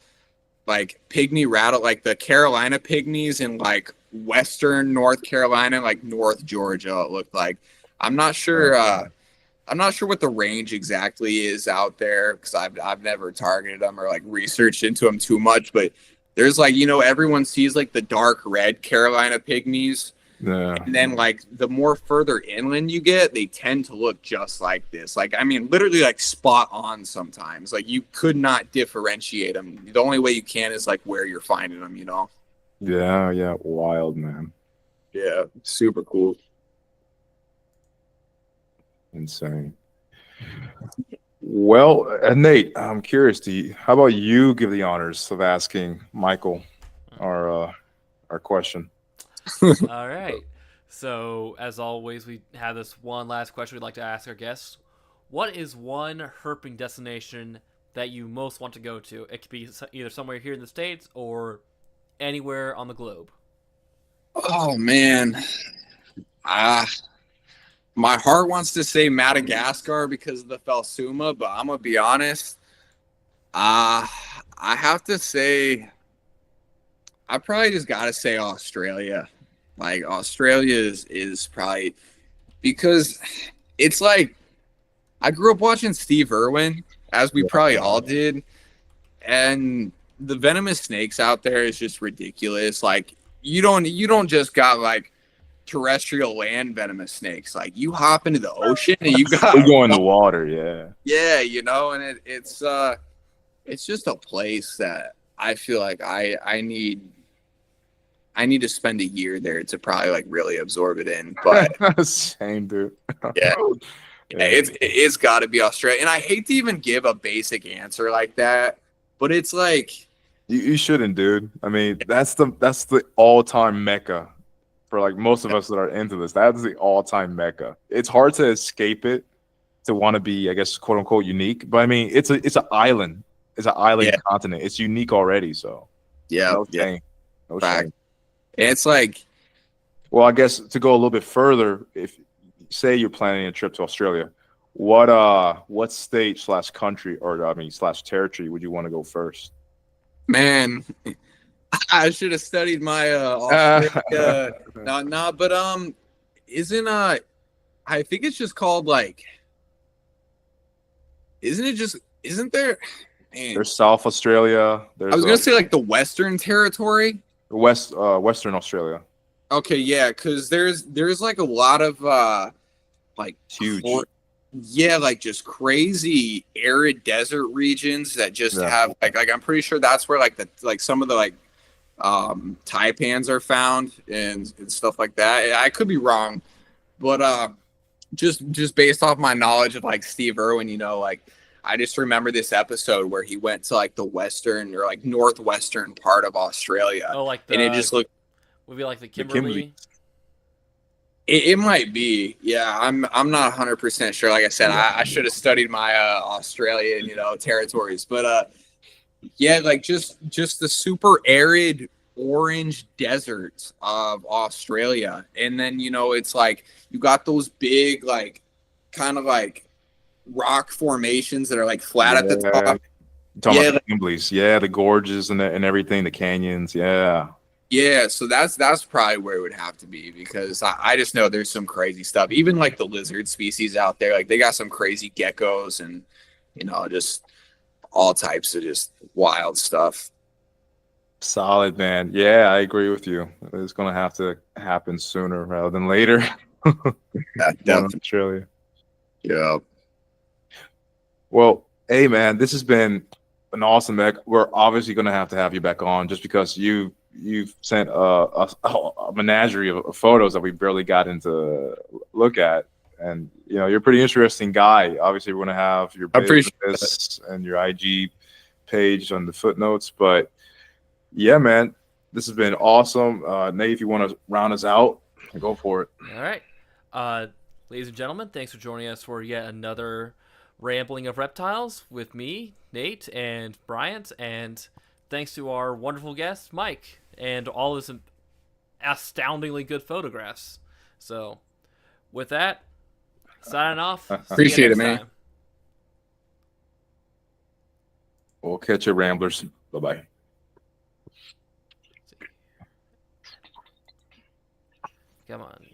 like pygmy rattle, like the Carolina pygmies in like Western North Carolina, like North Georgia. It looked like. I'm not sure. I'm not sure what the range exactly is out there because I've never targeted them or like researched into them too much. But there's like everyone sees like the dark red Carolina pygmies. Yeah. And then like the more further inland you get, they tend to look just like this. Like, I mean, literally like spot on sometimes. Like you could not differentiate them. The only way you can is like where you're finding them, Yeah. Wild, man. Yeah. Super cool. Insane. Well, Nate, I'm curious. How about you give the honors of asking Michael our question? All right. So, as always, we have this one last question we'd like to ask our guests. What is one herping destination that you most want to go to? It could be either somewhere here in the States or anywhere on the globe. Oh, man. My heart wants to say Madagascar because of the Phelsuma, but I'm going to be honest. I have to say I probably just gotta say Australia. Like Australia is probably because it's like I grew up watching Steve Irwin, as we probably all did, and the venomous snakes out there is just ridiculous. Like you don't just got like terrestrial land venomous snakes. Like you hop into the ocean and you got We go in the water, yeah. yeah, and it's just a place that I feel like I need to spend a year there to probably like really absorb it in. But Same, dude. yeah, it's got to be Australia. And I hate to even give a basic answer like that, but it's like You shouldn't, dude. I mean, that's the all-time mecca for like most of us that are into this. That's the all-time mecca. It's hard to escape it, to want to be, I guess, quote unquote unique. But I mean, it's an island. It's an island continent. It's unique already. So no shame. No shame. And it's like, well, I guess to go a little bit further, if say you're planning a trip to Australia, what state slash country, or I mean slash territory, would you want to go first? man, I should have studied my Australia. No, but isn't I think it's just called like, isn't there? Man, There's South Australia. There's I was gonna say like the Western Territory. Western Australia. Okay, yeah, because there's like a lot of like Huge. yeah, like just crazy arid desert regions that just have like I'm pretty sure that's where like some of the like taipans are found and stuff like that. I could be wrong, but just based off my knowledge of like Steve Irwin, you know, like I just remember this episode where he went to like the western or like northwestern part of Australia. Oh, like and it just looked would be like the Kimberley. It might be. Yeah, I'm not 100% sure. Like I said, I should have studied my Australian, you know, territories. But yeah, like just the super arid orange deserts of Australia. And then, you know, it's like you got those big like kind of like rock formations that are like flat at the top. Talking about the Kimberleys. Yeah, the gorges and everything, the canyons. Yeah. Yeah, so that's probably where it would have to be because I just know there's some crazy stuff. Even like the lizard species out there, like they got some crazy geckos and you know just all types of just wild stuff. Solid, man. Yeah, I agree with you. It's gonna have to happen sooner rather than later. Yeah, definitely. Australia. Yeah. Well, hey man, this has been an awesome deck. We're obviously gonna have to have you back on just because you've sent a menagerie of photos that we barely got into look at, and you know you're a pretty interesting guy. Obviously, we're gonna have your business and your IG page on the footnotes, but yeah, man, this has been awesome. Nate, if you want to round us out, go for it. All right, ladies and gentlemen, thanks for joining us for yet another rambling of reptiles with me, Nate and Bryant, and thanks to our wonderful guest, Mike, and all his astoundingly good photographs. So, with that, signing off. Appreciate it, man. We'll catch you, Ramblers. Bye-bye. Come on.